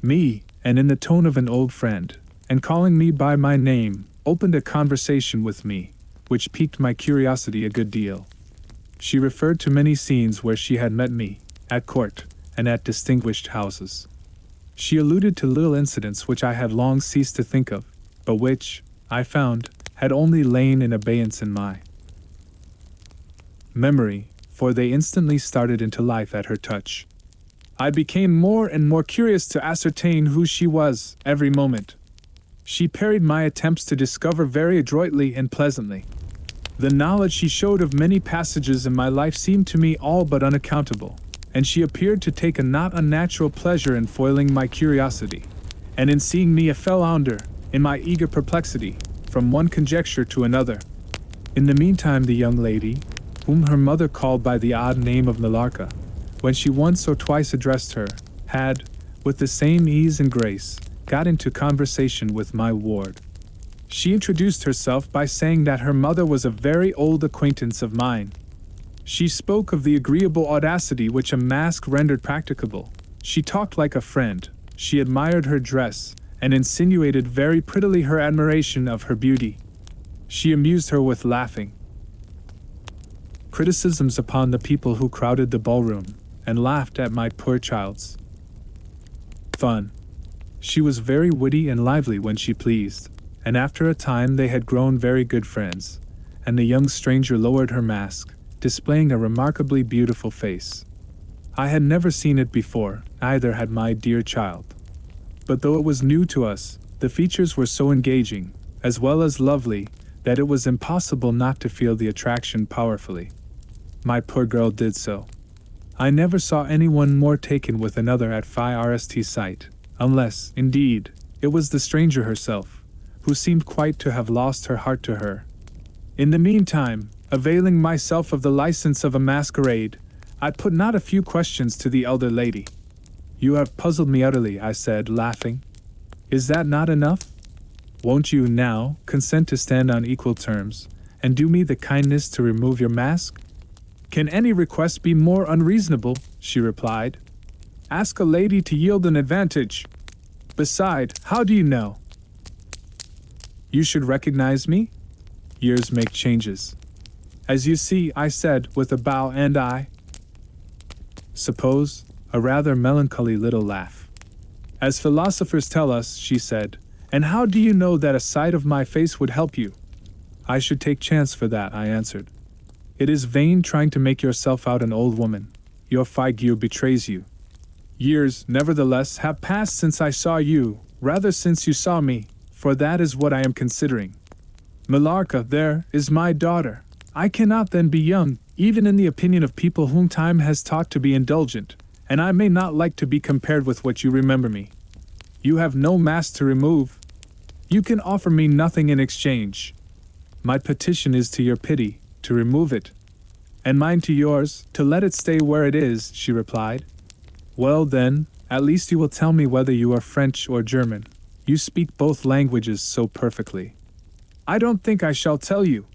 me, and in the tone of an old friend, and calling me by my name, opened a conversation with me, which piqued my curiosity a good deal. She referred to many scenes where she had met me, at court, and at distinguished houses. She alluded to little incidents which I had long ceased to think of, but which, I found, had only lain in abeyance in my memory, for they instantly started into life at her touch. I became more and more curious to ascertain who she was, every moment. She parried my attempts to discover very adroitly and pleasantly. The knowledge she showed of many passages in my life seemed to me all but unaccountable, and she appeared to take a not unnatural pleasure in foiling my curiosity, and in seeing me a flounder, in my eager perplexity, from one conjecture to another. In the meantime the young lady, whom her mother called by the odd name of Millarca, when she once or twice addressed her, had, with the same ease and grace, got into conversation with my ward. She introduced herself by saying that her mother was a very old acquaintance of mine. She spoke of the agreeable audacity which a mask rendered practicable. She talked like a friend. She admired her dress, and insinuated very prettily her admiration of her beauty. She amused her with laughing criticisms upon the people who crowded the ballroom, and laughed at my poor child's fun. She was very witty and lively when she pleased, and after a time they had grown very good friends, and the young stranger lowered her mask, displaying a remarkably beautiful face. I had never seen it before, neither had my dear child. But though it was new to us, the features were so engaging, as well as lovely, that it was impossible not to feel the attraction powerfully. My poor girl did so. I never saw anyone more taken with another at first sight, unless, indeed, it was the stranger herself, who seemed quite to have lost her heart to her. In the meantime, availing myself of the license of a masquerade, I put not a few questions to the elder lady. "You have puzzled me utterly," I said, laughing. "Is that not enough? Won't you, now, consent to stand on equal terms, and do me the kindness to remove your mask?" "Can any request be more unreasonable?" she replied. "Ask a lady to yield an advantage. Beside, how do you know? You should recognize me? Years make changes." "As you see," I said, with a bow, "and I suppose," a rather melancholy little laugh. "As philosophers tell us," she said. "And how do you know that a sight of my face would help you?" "I should take chance for that," I answered. "It is vain trying to make yourself out an old woman. Your figure betrays you. Years, nevertheless, have passed since I saw you, rather since you saw me, for that is what I am considering. Millarca, there, is my daughter. I cannot then be young, even in the opinion of people whom time has taught to be indulgent, and I may not like to be compared with what you remember me. You have no mask to remove. You can offer me nothing in exchange. My petition is to your pity, to remove it. And mine to yours, to let it stay where it is," she replied. "Well then, at least you will tell me whether you are French or German. You speak both languages so perfectly." "I don't think I shall tell you."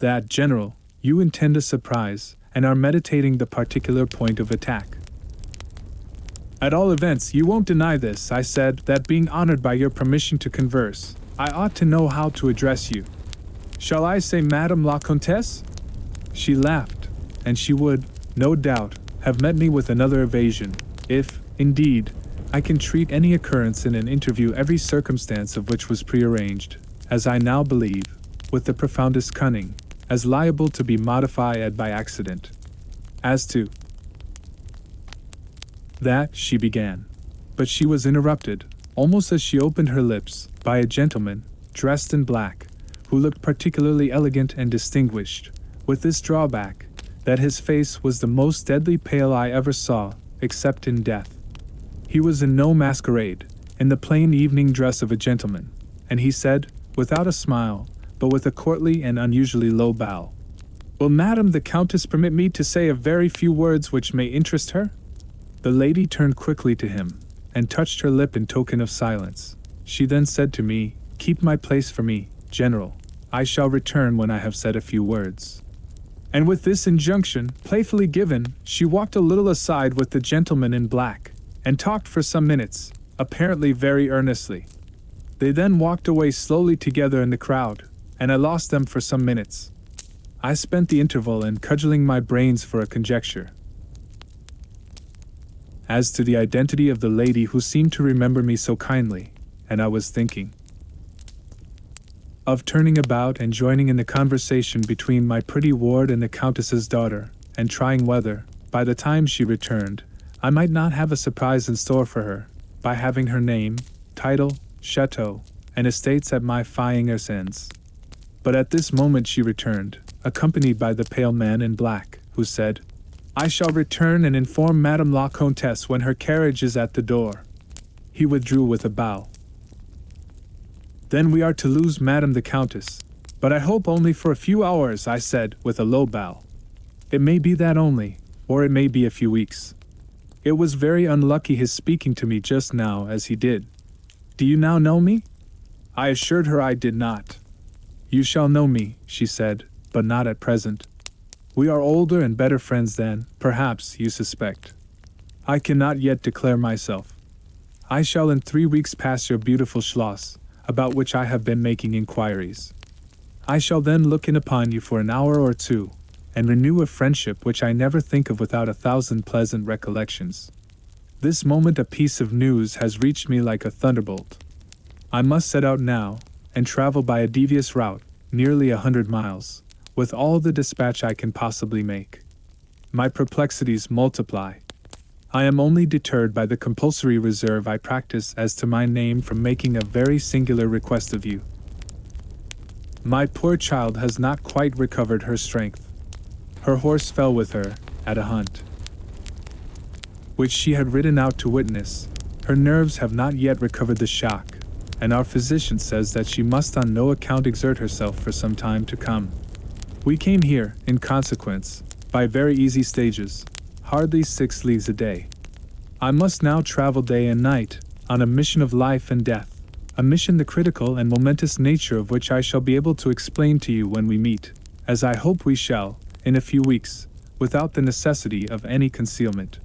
"That, General, you intend a surprise, and are meditating the particular point of attack." "At all events, you won't deny this," I said, "that being honored by your permission to converse, I ought to know how to address you. Shall I say Madame la Comtesse?" She laughed, and she would, no doubt, have met me with another evasion, if, indeed, I can treat any occurrence in an interview, every circumstance of which was prearranged, as I now believe, with the profoundest cunning, as liable to be modified by accident. As to that, she began. But she was interrupted, almost as she opened her lips, by a gentleman, dressed in black, who looked particularly elegant and distinguished, with this drawback, that his face was the most deadly pale I ever saw, except in death. He was in no masquerade, in the plain evening dress of a gentleman, and he said, without a smile, but with a courtly and unusually low bow, Will Madame the Countess permit me to say a very few words which may interest her? The lady turned quickly to him, and touched her lip in token of silence. She then said to me, "Keep my place for me, General. I shall return when I have said a few words." And with this injunction, playfully given, she walked a little aside with the gentleman in black, and talked for some minutes, apparently very earnestly. They then walked away slowly together in the crowd, and I lost them for some minutes. I spent the interval in cudgeling my brains for a conjecture as to the identity of the lady who seemed to remember me so kindly, and I was thinking of turning about and joining in the conversation between my pretty ward and the Countess's daughter, and trying whether, by the time she returned, I might not have a surprise in store for her, by having her name, title, chateau, and estates at my fingers' ends. But at this moment she returned, accompanied by the pale man in black, who said, "I shall return and inform Madame la Comtesse when her carriage is at the door." He withdrew with a bow. "Then we are to lose Madame the Countess, but I hope only for a few hours," I said, with a low bow. "It may be that only, or it may be a few weeks. It was very unlucky his speaking to me just now as he did. Do you now know me?" I assured her I did not. "You shall know me," she said, "but not at present. We are older and better friends than, perhaps, you suspect. I cannot yet declare myself. I shall in 3 weeks pass your beautiful Schloss, about which I have been making inquiries. I shall then look in upon you for an hour or two, and renew a friendship which I never think of without 1,000 pleasant recollections. This moment a piece of news has reached me like a thunderbolt. I must set out now, and travel by a devious route, nearly 100 miles, with all the dispatch I can possibly make. My perplexities multiply. I am only deterred by the compulsory reserve I practice as to my name from making a very singular request of you. My poor child has not quite recovered her strength. Her horse fell with her, at a hunt, which she had ridden out to witness. Her nerves have not yet recovered the shock, and our physician says that she must on no account exert herself for some time to come. We came here, in consequence, by very easy stages, hardly 6 leagues a day. I must now travel day and night, on a mission of life and death, a mission the critical and momentous nature of which I shall be able to explain to you when we meet, as I hope we shall, in a few weeks, without the necessity of any concealment."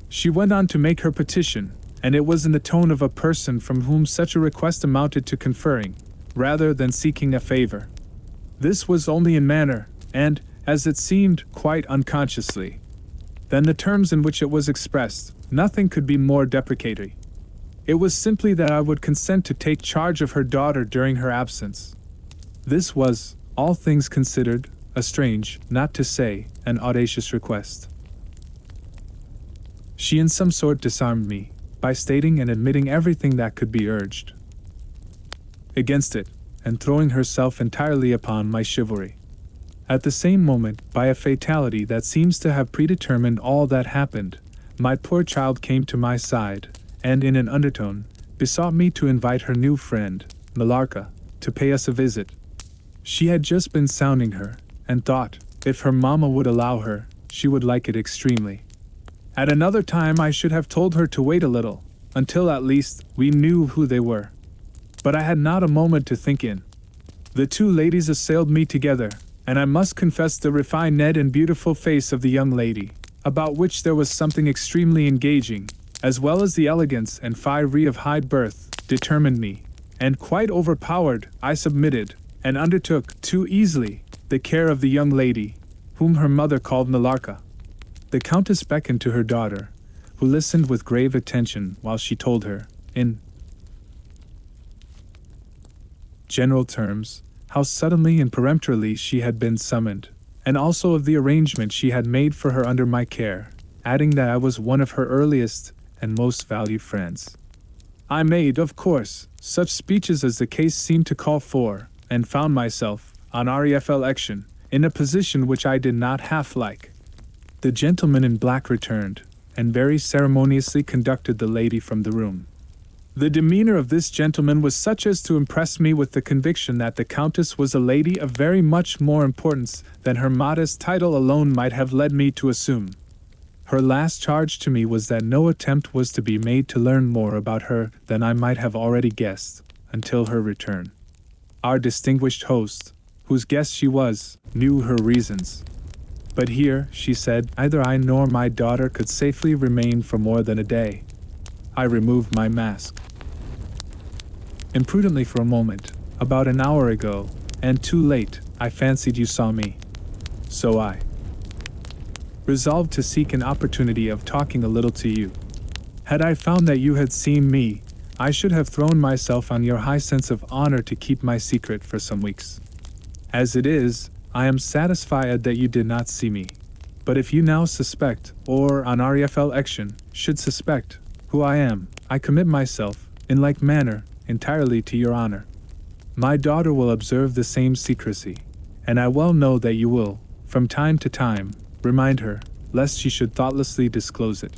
She went on to make her petition, and it was in the tone of a person from whom such a request amounted to conferring, rather than seeking a favor. This was only in manner, and, as it seemed, quite unconsciously. Then the terms in which it was expressed, nothing could be more deprecatory. It was simply that I would consent to take charge of her daughter during her absence. This was, all things considered, a strange, not to say, an audacious request. She in some sort disarmed me, by stating and admitting everything that could be urged against it, and throwing herself entirely upon my chivalry. At the same moment, by a fatality that seems to have predetermined all that happened, my poor child came to my side, and in an undertone, besought me to invite her new friend, Millarca, to pay us a visit. She had just been sounding her, and thought, if her mamma would allow her, she would like it extremely. At another time I should have told her to wait a little, until at least we knew who they were. But I had not a moment to think in. The two ladies assailed me together, and I must confess the refined and beautiful face of the young lady, about which there was something extremely engaging, as well as the elegance and fiery of high birth, determined me, and quite overpowered, I submitted, and undertook, too easily, the care of the young lady, whom her mother called Millarca. The Countess beckoned to her daughter, who listened with grave attention while she told her, in general terms, how suddenly and peremptorily she had been summoned, and also of the arrangement she had made for her under my care, adding that I was one of her earliest and most valued friends. I made, of course, such speeches as the case seemed to call for, and found myself, on REF election, in a position which I did not half like. The gentleman in black returned, and very ceremoniously conducted the lady from the room. The demeanor of this gentleman was such as to impress me with the conviction that the Countess was a lady of very much more importance than her modest title alone might have led me to assume. Her last charge to me was that no attempt was to be made to learn more about her than I might have already guessed, until her return. Our distinguished host, whose guest she was, knew her reasons. But here, she said, neither I nor my daughter could safely remain for more than a day. I removed my mask. Imprudently for a moment, about an hour ago, and too late, I fancied you saw me. So I resolved to seek an opportunity of talking a little to you. Had I found that you had seen me, I should have thrown myself on your high sense of honor to keep my secret for some weeks. As it is, I am satisfied that you did not see me. But if you now suspect, or on REFL action, should suspect, who I am, I commit myself, in like manner, entirely to your honor. My daughter will observe the same secrecy, and I well know that you will, from time to time, remind her, lest she should thoughtlessly disclose it.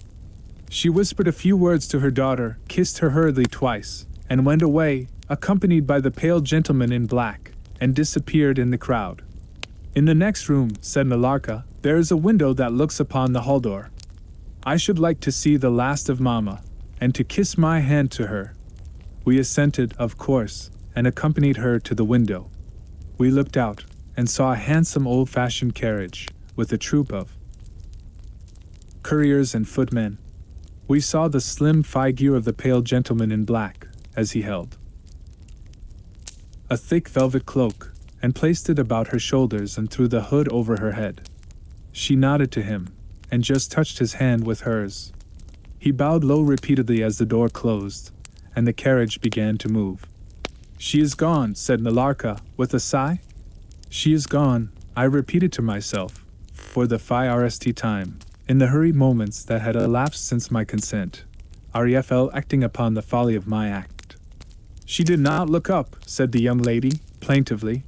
She whispered a few words to her daughter, kissed her hurriedly twice, and went away, accompanied by the pale gentleman in black, and disappeared in the crowd. In the next room, said Millarca, there is a window that looks upon the hall door. I should like to see the last of Mamma, and to kiss my hand to her. We assented, of course, and accompanied her to the window. We looked out, and saw a handsome old-fashioned carriage, with a troop of couriers and footmen. We saw the slim figure of the pale gentleman in black, as he held a thick velvet cloak, and placed it about her shoulders and threw the hood over her head. She nodded to him, and just touched his hand with hers. He bowed low repeatedly as the door closed, and the carriage began to move. She is gone, said Millarca, with a sigh. She is gone, I repeated to myself, for the first time, in the hurried moments that had elapsed since my consent, REFL acting upon the folly of my act. She did not look up, said the young lady, plaintively.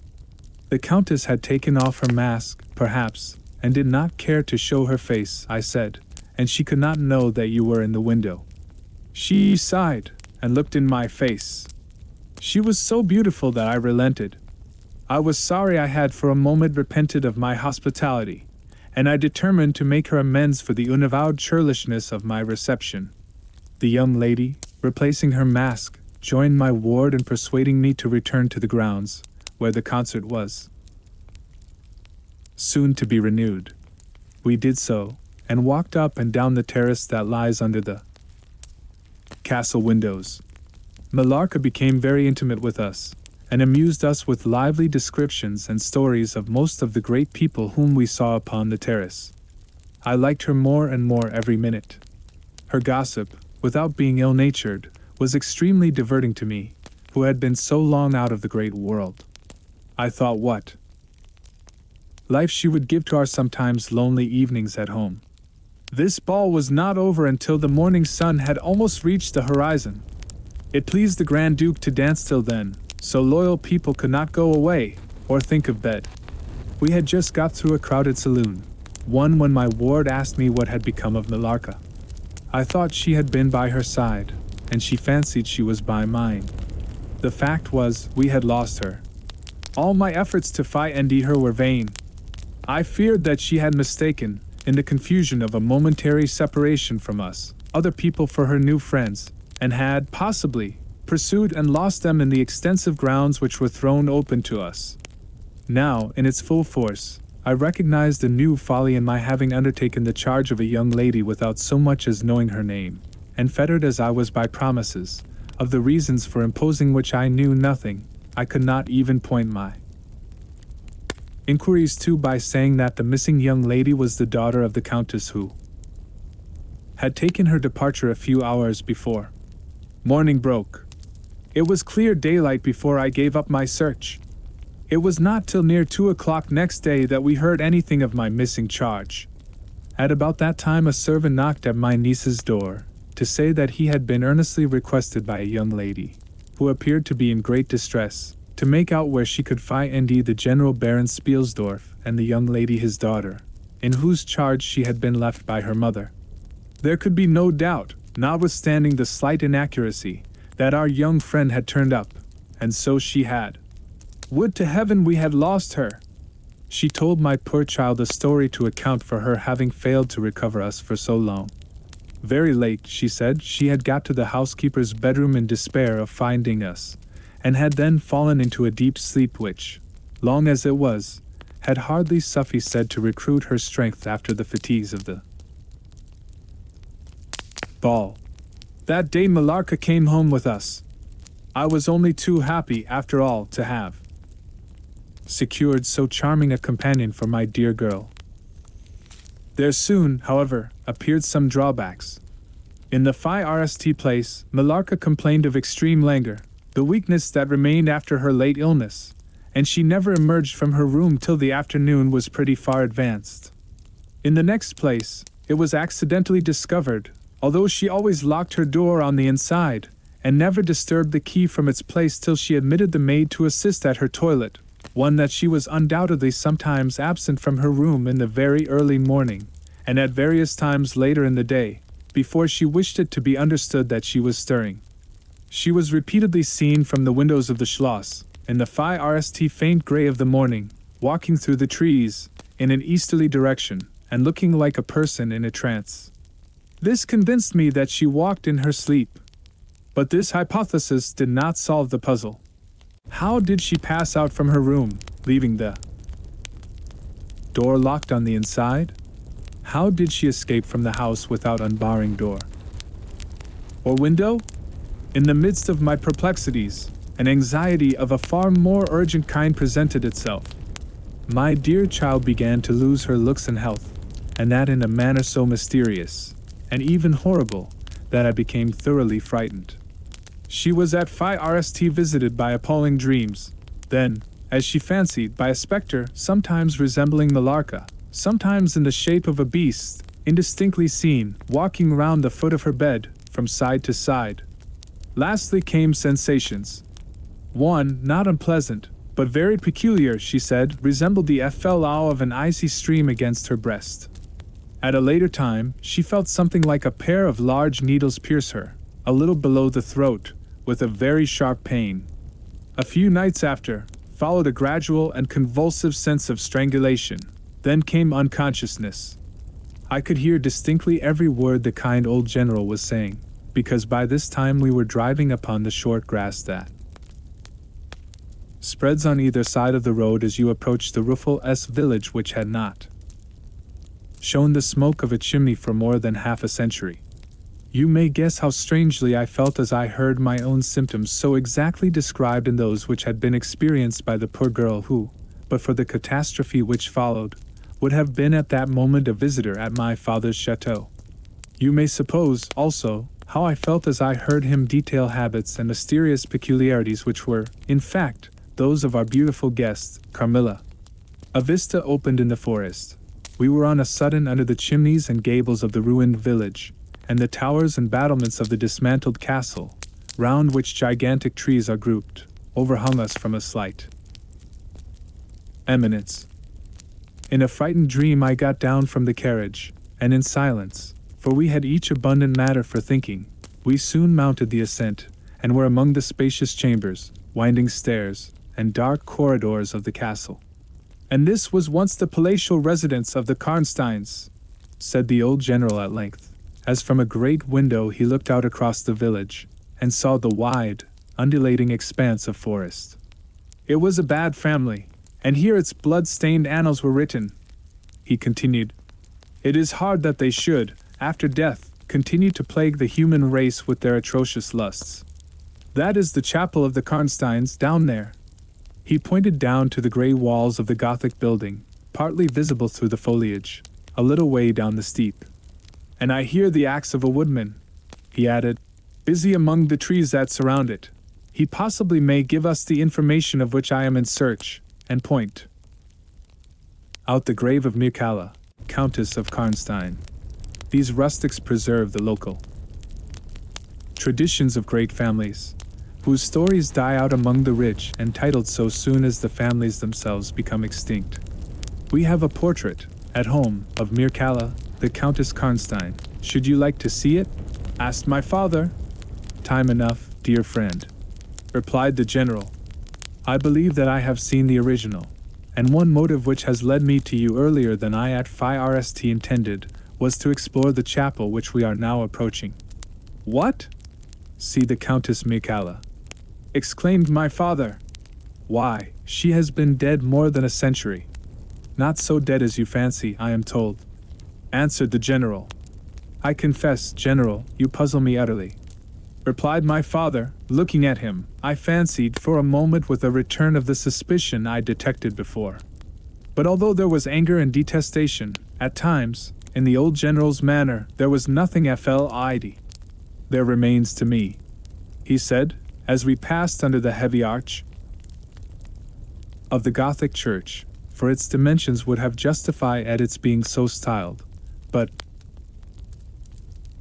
The Countess had taken off her mask, perhaps, and did not care to show her face, I said, and she could not know that you were in the window. She sighed, and looked in my face. She was so beautiful that I relented. I was sorry I had for a moment repented of my hospitality, and I determined to make her amends for the unavowed churlishness of my reception. The young lady, replacing her mask, joined my ward in persuading me to return to the grounds, where the concert was soon to be renewed. We did so, and walked up and down the terrace that lies under the castle windows. Millarca became very intimate with us, and amused us with lively descriptions and stories of most of the great people whom we saw upon the terrace. I liked her more and more every minute. Her gossip, without being ill-natured, was extremely diverting to me, who had been so long out of the great world. I thought what life she would give to our sometimes lonely evenings at home. This ball was not over until the morning sun had almost reached the horizon. It pleased the Grand Duke to dance till then, so loyal people could not go away, or think of bed. We had just got through a crowded saloon, one when my ward asked me what had become of Millarca. I thought she had been by her side, and she fancied she was by mine. The fact was, we had lost her. All my efforts to find her were vain. I feared that she had mistaken, in the confusion of a momentary separation from us, other people for her new friends, and had, possibly, pursued and lost them in the extensive grounds which were thrown open to us. Now, in its full force, I recognized a new folly in my having undertaken the charge of a young lady without so much as knowing her name, and fettered as I was by promises, of the reasons for imposing which I knew nothing, I could not even point my inquiries to by saying that the missing young lady was the daughter of the Countess who had taken her departure a few hours before. Morning broke. It was clear daylight before I gave up my search. It was not till near 2 o'clock next day that we heard anything of my missing charge. At about that time a servant knocked at my niece's door, to say that he had been earnestly requested by a young lady, who appeared to be in great distress, to make out where she could find the General Baron Spielsdorf and the young lady his daughter, in whose charge she had been left by her mother. There could be no doubt, notwithstanding the slight inaccuracy, that our young friend had turned up, and so she had. Would to heaven we had lost her! She told my poor child a story to account for her having failed to recover us for so long. Very late, she said, she had got to the housekeeper's bedroom in despair of finding us, and had then fallen into a deep sleep which, long as it was, had hardly sufficed said to recruit her strength after the fatigues of the ball. That day Millarca came home with us. I was only too happy, after all, to have secured so charming a companion for my dear girl. There soon, however, appeared some drawbacks. In the first place, Millarca complained of extreme languor, the weakness that remained after her late illness, and she never emerged from her room till the afternoon was pretty far advanced. In the next place, it was accidentally discovered, although she always locked her door on the inside, and never disturbed the key from its place till she admitted the maid to assist at her toilet, one that she was undoubtedly sometimes absent from her room in the very early morning, and at various times later in the day, before she wished it to be understood that she was stirring. She was repeatedly seen from the windows of the Schloss, in the first faint grey of the morning, walking through the trees, in an easterly direction, and looking like a person in a trance. This convinced me that she walked in her sleep. But this hypothesis did not solve the puzzle. How did she pass out from her room, leaving the door locked on the inside? How did she escape from the house without unbarring door or window? In the midst of my perplexities, an anxiety of a far more urgent kind presented itself. My dear child began to lose her looks and health, and that in a manner so mysterious, and even horrible, that I became thoroughly frightened. She was at first visited by appalling dreams, then, as she fancied, by a spectre, sometimes resembling Millarca, sometimes in the shape of a beast, indistinctly seen, walking round the foot of her bed, from side to side. Lastly came sensations. One, not unpleasant, but very peculiar, she said, resembled the effluve of an icy stream against her breast. At a later time, she felt something like a pair of large needles pierce her, a little below the throat, with a very sharp pain. A few nights after, followed a gradual and convulsive sense of strangulation. Then came unconsciousness. I could hear distinctly every word the kind old general was saying, because by this time we were driving upon the short grass that spreads on either side of the road as you approach the roofless village which had not shown the smoke of a chimney for more than half a century. You may guess how strangely I felt as I heard my own symptoms so exactly described in those which had been experienced by the poor girl who, but for the catastrophe which followed, would have been at that moment a visitor at my father's chateau. You may suppose, also, how I felt as I heard him detail habits and mysterious peculiarities which were, in fact, those of our beautiful guest, Carmilla. A vista opened in the forest. We were on a sudden under the chimneys and gables of the ruined village, and the towers and battlements of the dismantled castle, round which gigantic trees are grouped, overhung us from a slight eminence. In a frightened dream I got down from the carriage, and in silence, for we had each abundant matter for thinking, we soon mounted the ascent, and were among the spacious chambers, winding stairs, and dark corridors of the castle. And this was once the palatial residence of the Karnsteins, said the old general at length, as from a great window he looked out across the village, and saw the wide, undulating expanse of forest. It was a bad family, and here its blood-stained annals were written. He continued, it is hard that they should, after death, continue to plague the human race with their atrocious lusts. That is the chapel of the Karnsteins down there. He pointed down to the grey walls of the Gothic building, partly visible through the foliage, a little way down the steep. And I hear the axe of a woodman, he added, busy among the trees that surround it. He possibly may give us the information of which I am in search, and point out the grave of Mircalla, Countess of Karnstein. These rustics preserve the local traditions of great families, whose stories die out among the rich and titled so soon as the families themselves become extinct. We have a portrait, at home, of Mircalla, the Countess Karnstein. Should you like to see it? Asked my father. Time enough, dear friend," replied the general. "I believe that I have seen the original, and one motive which has led me to you earlier than I at first intended was to explore the chapel which we are now approaching." "What? See the Countess Mikala," exclaimed my father. "Why, she has been dead more than a century." "Not so dead as you fancy, I am told," answered the general. "I confess, general, you puzzle me utterly," replied my father, looking at him, I fancied for a moment with a return of the suspicion I detected before. But although there was anger and detestation, at times, in the old general's manner, there was nothing flight. "There remains to me," he said, as we passed under the heavy arch of the Gothic church, for its dimensions would have justified at its being so styled, but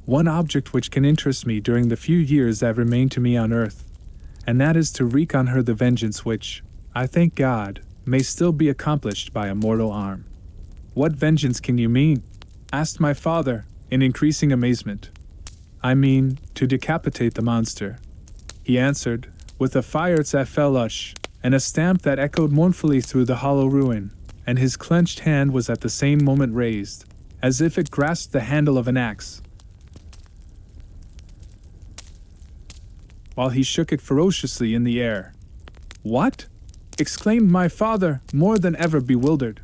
one object which can interest me during the few years that remain to me on earth, and that is to wreak on her the vengeance which, I thank God, may still be accomplished by a mortal arm." "What vengeance can you mean?" asked my father, in increasing amazement. "I mean, to decapitate the monster," he answered, with a fire's flush, and a stamp that echoed mournfully through the hollow ruin, and his clenched hand was at the same moment raised, as if it grasped the handle of an axe, while he shook it ferociously in the air. "What?" exclaimed my father, more than ever bewildered.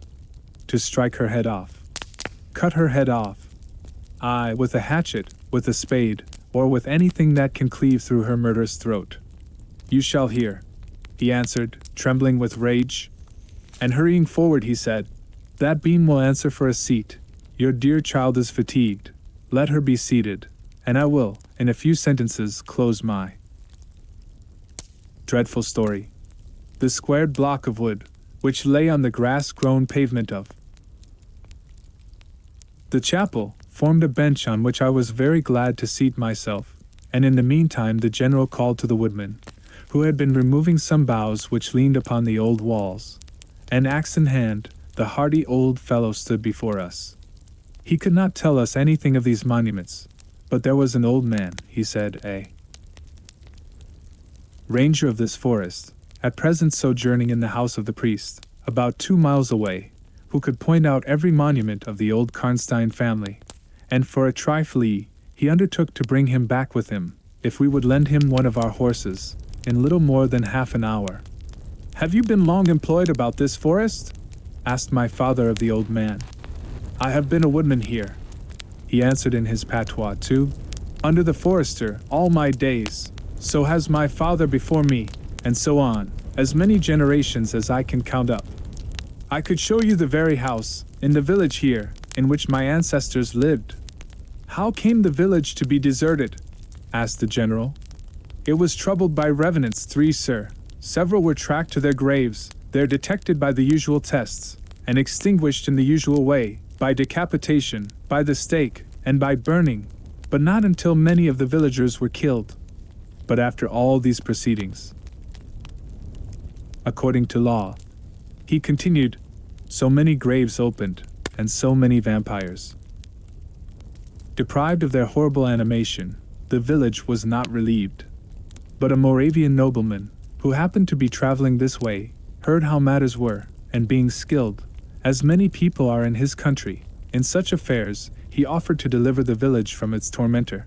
"To strike her head off. Cut her head off. Aye, with a hatchet, with a spade, or with anything that can cleave through her murderous throat." "You shall hear," he answered, trembling with rage. And hurrying forward he said, "That beam will answer for a seat. Your dear child is fatigued. Let her be seated, and I will, in a few sentences, close my dreadful story." The squared block of wood, which lay on the grass-grown pavement of the chapel, formed a bench on which I was very glad to seat myself, and in the meantime the general called to the woodman, who had been removing some boughs which leaned upon the old walls, and axe in hand, the hardy old fellow stood before us. He could not tell us anything of these monuments, but there was an old man, he said, a ranger of this forest, at present sojourning in the house of the priest, about 2 miles away, who could point out every monument of the old Karnstein family, and for a trifle he undertook to bring him back with him, if we would lend him one of our horses, in little more than half an hour. "Have you been long employed about this forest?" asked my father of the old man. "I have been a woodman here," he answered in his patois too, "under the forester, all my days, so has my father before me, and so on, as many generations as I can count up. I could show you the very house, in the village here, in which my ancestors lived." "How came the village to be deserted?" asked the general. "It was troubled by revenants, 3, sir. Several were tracked to their graves, there detected by the usual tests, and extinguished in the usual way, by decapitation, by the stake, and by burning, but not until many of the villagers were killed. But after all these proceedings, according to law," he continued, "so many graves opened, and so many vampires deprived of their horrible animation, the village was not relieved. But a Moravian nobleman, who happened to be traveling this way, heard how matters were, and being skilled, as many people are in his country, in such affairs, he offered to deliver the village from its tormentor.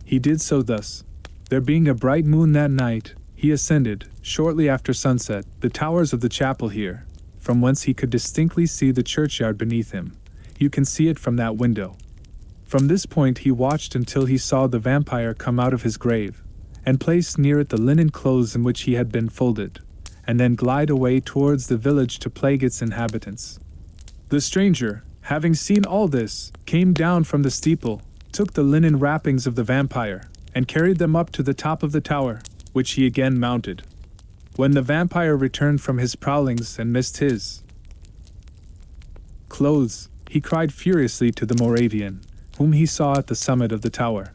He did so thus. There being a bright moon that night, he ascended, shortly after sunset, the towers of the chapel here, from whence he could distinctly see the churchyard beneath him. You can see it from that window. From this point he watched until he saw the vampire come out of his grave, and place near it the linen clothes in which he had been folded, and then glide away towards the village to plague its inhabitants. The stranger, having seen all this, came down from the steeple, took the linen wrappings of the vampire, and carried them up to the top of the tower, which he again mounted. When the vampire returned from his prowlings and missed his clothes, he cried furiously to the Moravian, whom he saw at the summit of the tower,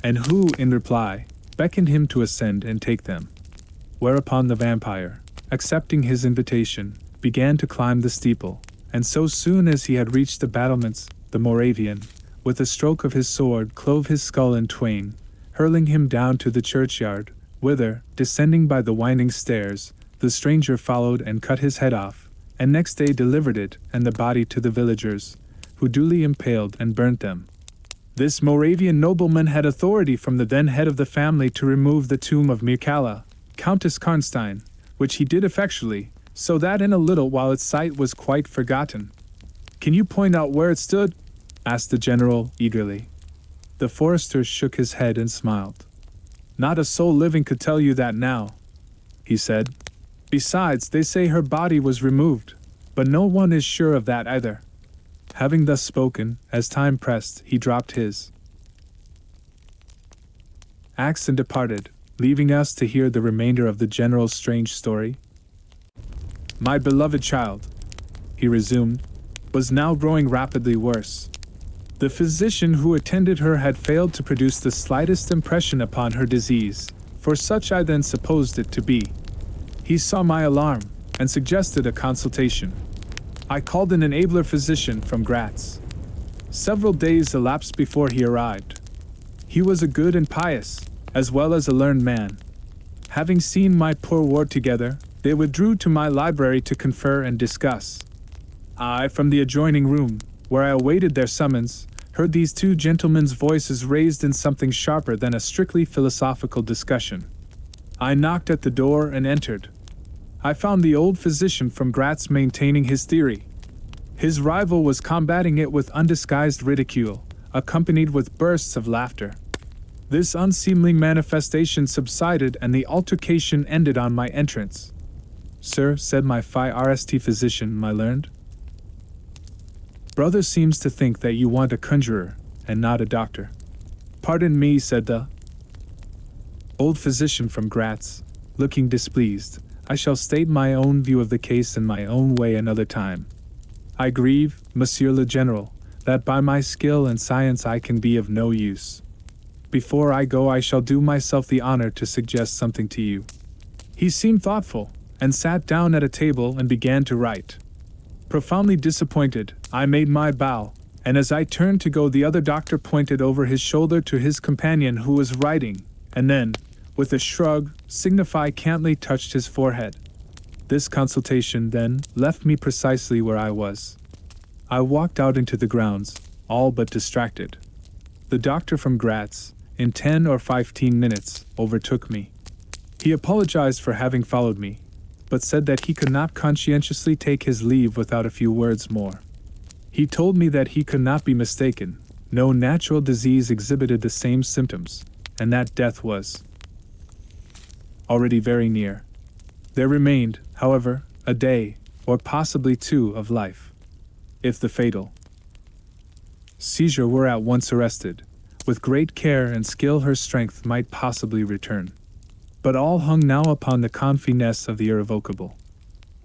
and who, in reply, beckoned him to ascend and take them. Whereupon the vampire, accepting his invitation, began to climb the steeple, and so soon as he had reached the battlements, the Moravian, with a stroke of his sword, clove his skull in twain, hurling him down to the churchyard, whither, descending by the winding stairs, the stranger followed and cut his head off, and next day delivered it and the body to the villagers, who duly impaled and burnt them. This Moravian nobleman had authority from the then head of the family to remove the tomb of Mircalla, Countess Karnstein, which he did effectually, so that in a little while its site was quite forgotten. "Can you point out where it stood?" asked the general, eagerly. The forester shook his head and smiled. "Not a soul living could tell you that now," he said. "Besides, they say her body was removed, but no one is sure of that either." Having thus spoken, as time pressed, he dropped his axe and departed, leaving us to hear the remainder of the general's strange story. "My beloved child," he resumed, "was now growing rapidly worse. The physician who attended her had failed to produce the slightest impression upon her disease, for such I then supposed it to be. He saw my alarm, and suggested a consultation. I called in an abler physician from Graz. Several days elapsed before he arrived. He was a good and pious, as well as a learned man. Having seen my poor ward together, they withdrew to my library to confer and discuss. I, from the adjoining room, where I awaited their summons, heard these two gentlemen's voices raised in something sharper than a strictly philosophical discussion. I knocked at the door and entered. I found the old physician from Graz maintaining his theory. His rival was combating it with undisguised ridicule, accompanied with bursts of laughter. This unseemly manifestation subsided and the altercation ended on my entrance. "Sir," said my Phi-RST physician, "my learned brother seems to think that you want a conjurer, and not a doctor." "Pardon me," said the old physician from Graz, looking displeased. "I shall state my own view of the case in my own way another time. I grieve, Monsieur le General, that by my skill and science I can be of no use. Before I go I shall do myself the honor to suggest something to you." He seemed thoughtful, and sat down at a table and began to write. Profoundly disappointed, I made my bow, and as I turned to go the other doctor pointed over his shoulder to his companion who was writing, and then, with a shrug, significantly touched his forehead. This consultation, then, left me precisely where I was. I walked out into the grounds, all but distracted. The doctor from Graz, in 10 or 15 minutes, overtook me. He apologized for having followed me, but said that he could not conscientiously take his leave without a few words more. He told me that he could not be mistaken, no natural disease exhibited the same symptoms, and that death was already very near. There remained, however, a day, or possibly 2, of life. If the fatal seizure were at once arrested, with great care and skill her strength might possibly return. But all hung now upon the confidence of the irrevocable.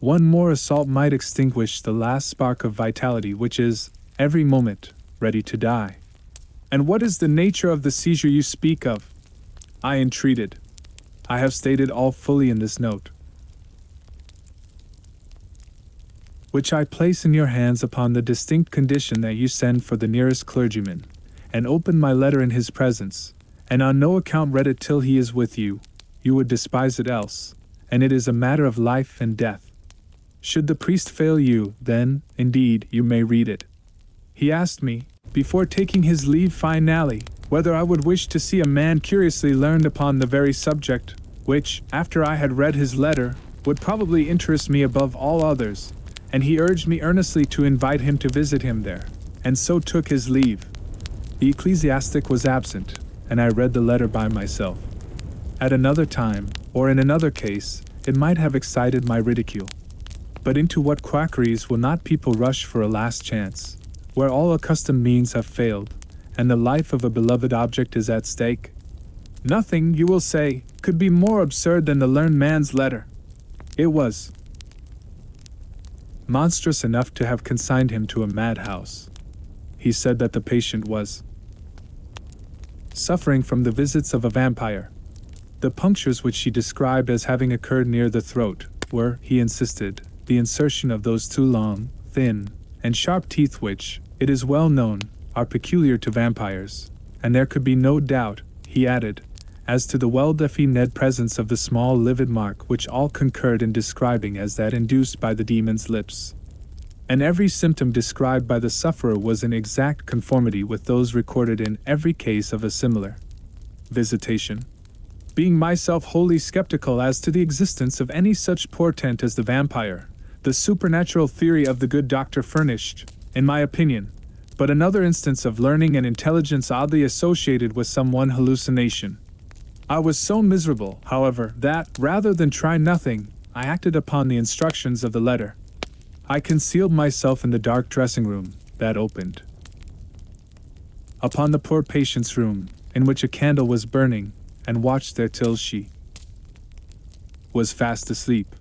One more assault might extinguish the last spark of vitality which is, every moment, ready to die. "And what is the nature of the seizure you speak of?" I entreated. "I have stated all fully in this note, which I place in your hands upon the distinct condition that you send for the nearest clergyman, and open my letter in his presence, and on no account read it till he is with you. You would despise it else, and it is a matter of life and death. Should the priest fail you, then, indeed, you may read it." He asked me, before taking his leave finally, whether I would wish to see a man curiously learned upon the very subject, which, after I had read his letter, would probably interest me above all others, and he urged me earnestly to invite him to visit him there, and so took his leave. The ecclesiastic was absent, and I read the letter by myself. At another time, or in another case, it might have excited my ridicule. But into what quackeries will not people rush for a last chance, where all accustomed means have failed, and the life of a beloved object is at stake? Nothing, you will say, could be more absurd than the learned man's letter. It was monstrous enough to have consigned him to a madhouse. He said that the patient was suffering from the visits of a vampire. The punctures which she described as having occurred near the throat were, he insisted, the insertion of those 2 long, thin, and sharp teeth which, it is well known, are peculiar to vampires, and there could be no doubt, he added, as to the well-defined presence of the small livid mark which all concurred in describing as that induced by the demon's lips. And every symptom described by the sufferer was in exact conformity with those recorded in every case of a similar visitation. Being myself wholly skeptical as to the existence of any such portent as the vampire, the supernatural theory of the good doctor furnished, in my opinion, but another instance of learning and intelligence oddly associated with some one hallucination. I was so miserable, however, that, rather than try nothing, I acted upon the instructions of the letter. I concealed myself in the dark dressing room that opened upon the poor patient's room, in which a candle was burning, and watched there till she was fast asleep.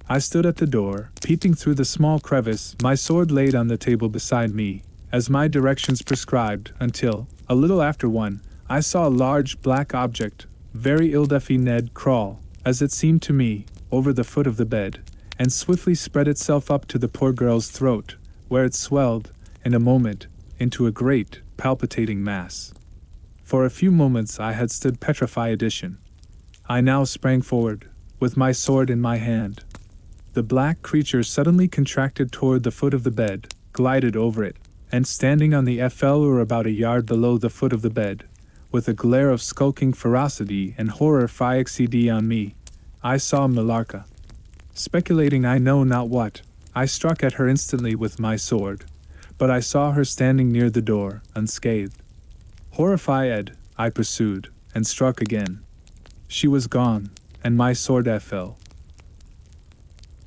I stood at the door, peeping through the small crevice, my sword laid on the table beside me, as my directions prescribed, until, a little after 1, I saw a large black object, very ill-defined, crawl, as it seemed to me, over the foot of the bed, and swiftly spread itself up to the poor girl's throat, where it swelled, in a moment, into a great, palpitating mass. For a few moments I had stood petrified. I now sprang forward, with my sword in my hand. The black creature suddenly contracted toward the foot of the bed, glided over it, and standing on the floor about a yard below the foot of the bed, with a glare of skulking ferocity and horror fixed on me, I saw Millarca. Speculating I know not what, I struck at her instantly with my sword, but I saw her standing near the door, unscathed. Horrified, I pursued, and struck again. She was gone, and my sword fell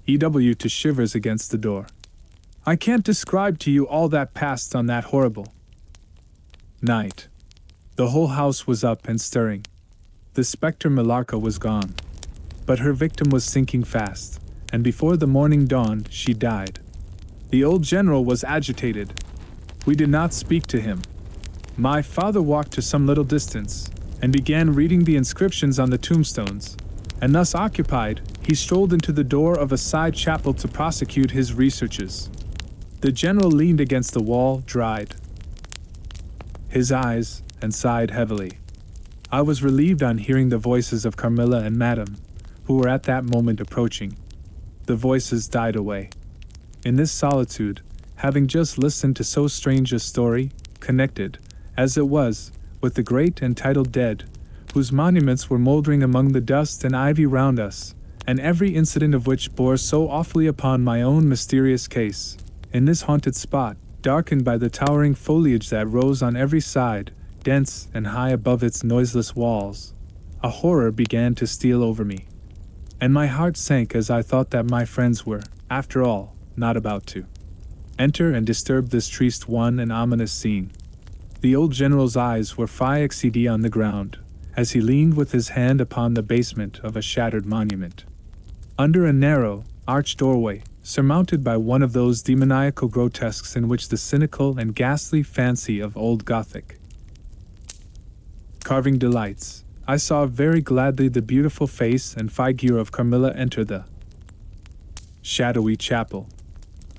to shivers against the door. I can't describe to you all that passed on that horrible night. The whole house was up and stirring. The spectre Millarca was gone, but her victim was sinking fast, and before the morning dawned she died. The old general was agitated. We did not speak to him. My father walked to some little distance, and began reading the inscriptions on the tombstones, and thus occupied, he strolled into the door of a side chapel to prosecute his researches. The general leaned against the wall, dried his eyes, and sighed heavily. I was relieved on hearing the voices of Carmilla and Madame, who were at that moment approaching. The voices died away. In this solitude, having just listened to so strange a story, connected, as it was, with the great and titled dead, whose monuments were moldering among the dust and ivy round us, and every incident of which bore so awfully upon my own mysterious case, in this haunted spot, darkened by the towering foliage that rose on every side, dense and high above its noiseless walls, a horror began to steal over me. And my heart sank as I thought that my friends were, after all, not about to enter and disturb this triste one and ominous scene. The old general's eyes were fixed on the ground, as he leaned with his hand upon the basement of a shattered monument. Under a narrow, arched doorway, surmounted by one of those demoniacal grotesques in which the cynical and ghastly fancy of old Gothic carving delights, I saw very gladly the beautiful face and figure of Carmilla enter the shadowy chapel.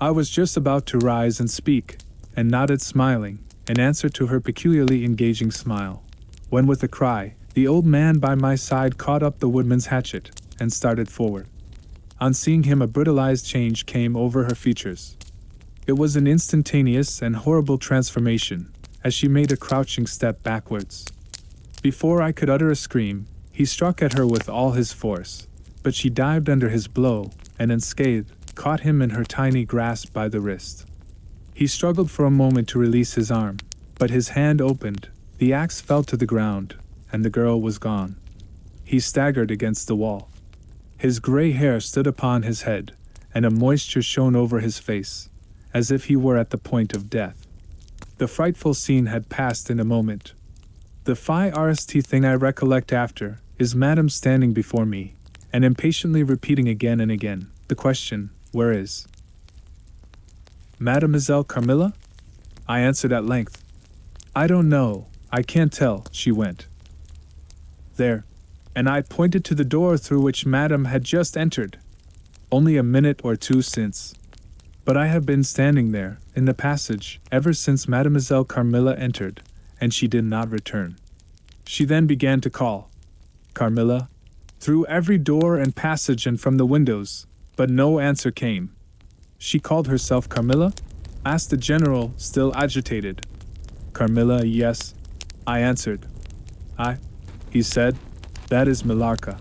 I was just about to rise and speak, and nodded smiling, in answer to her peculiarly engaging smile, when with a cry, the old man by my side caught up the woodman's hatchet, and started forward. On seeing him a brutalized change came over her features. It was an instantaneous and horrible transformation, as she made a crouching step backwards. Before I could utter a scream, he struck at her with all his force, but she dived under his blow, and unscathed, caught him in her tiny grasp by the wrist. He struggled for a moment to release his arm, but his hand opened, the axe fell to the ground, and the girl was gone. He staggered against the wall. His gray hair stood upon his head, and a moisture shone over his face, as if he were at the point of death. The frightful scene had passed in a moment. The first thing I recollect after is Madame standing before me, and impatiently repeating again and again the question, "Where is Mademoiselle Carmilla?" I answered at length, "I don't know, I can't tell," she went. "There," and I pointed to the door through which Madame had just entered, only a minute or two since. But I have been standing there, in the passage, ever since Mademoiselle Carmilla entered, and she did not return. She then began to call, "Carmilla," through every door and passage and from the windows, but no answer came. "She called herself Carmilla?" asked the general, still agitated. "Carmilla, yes," I answered. He said, "that is Millarca.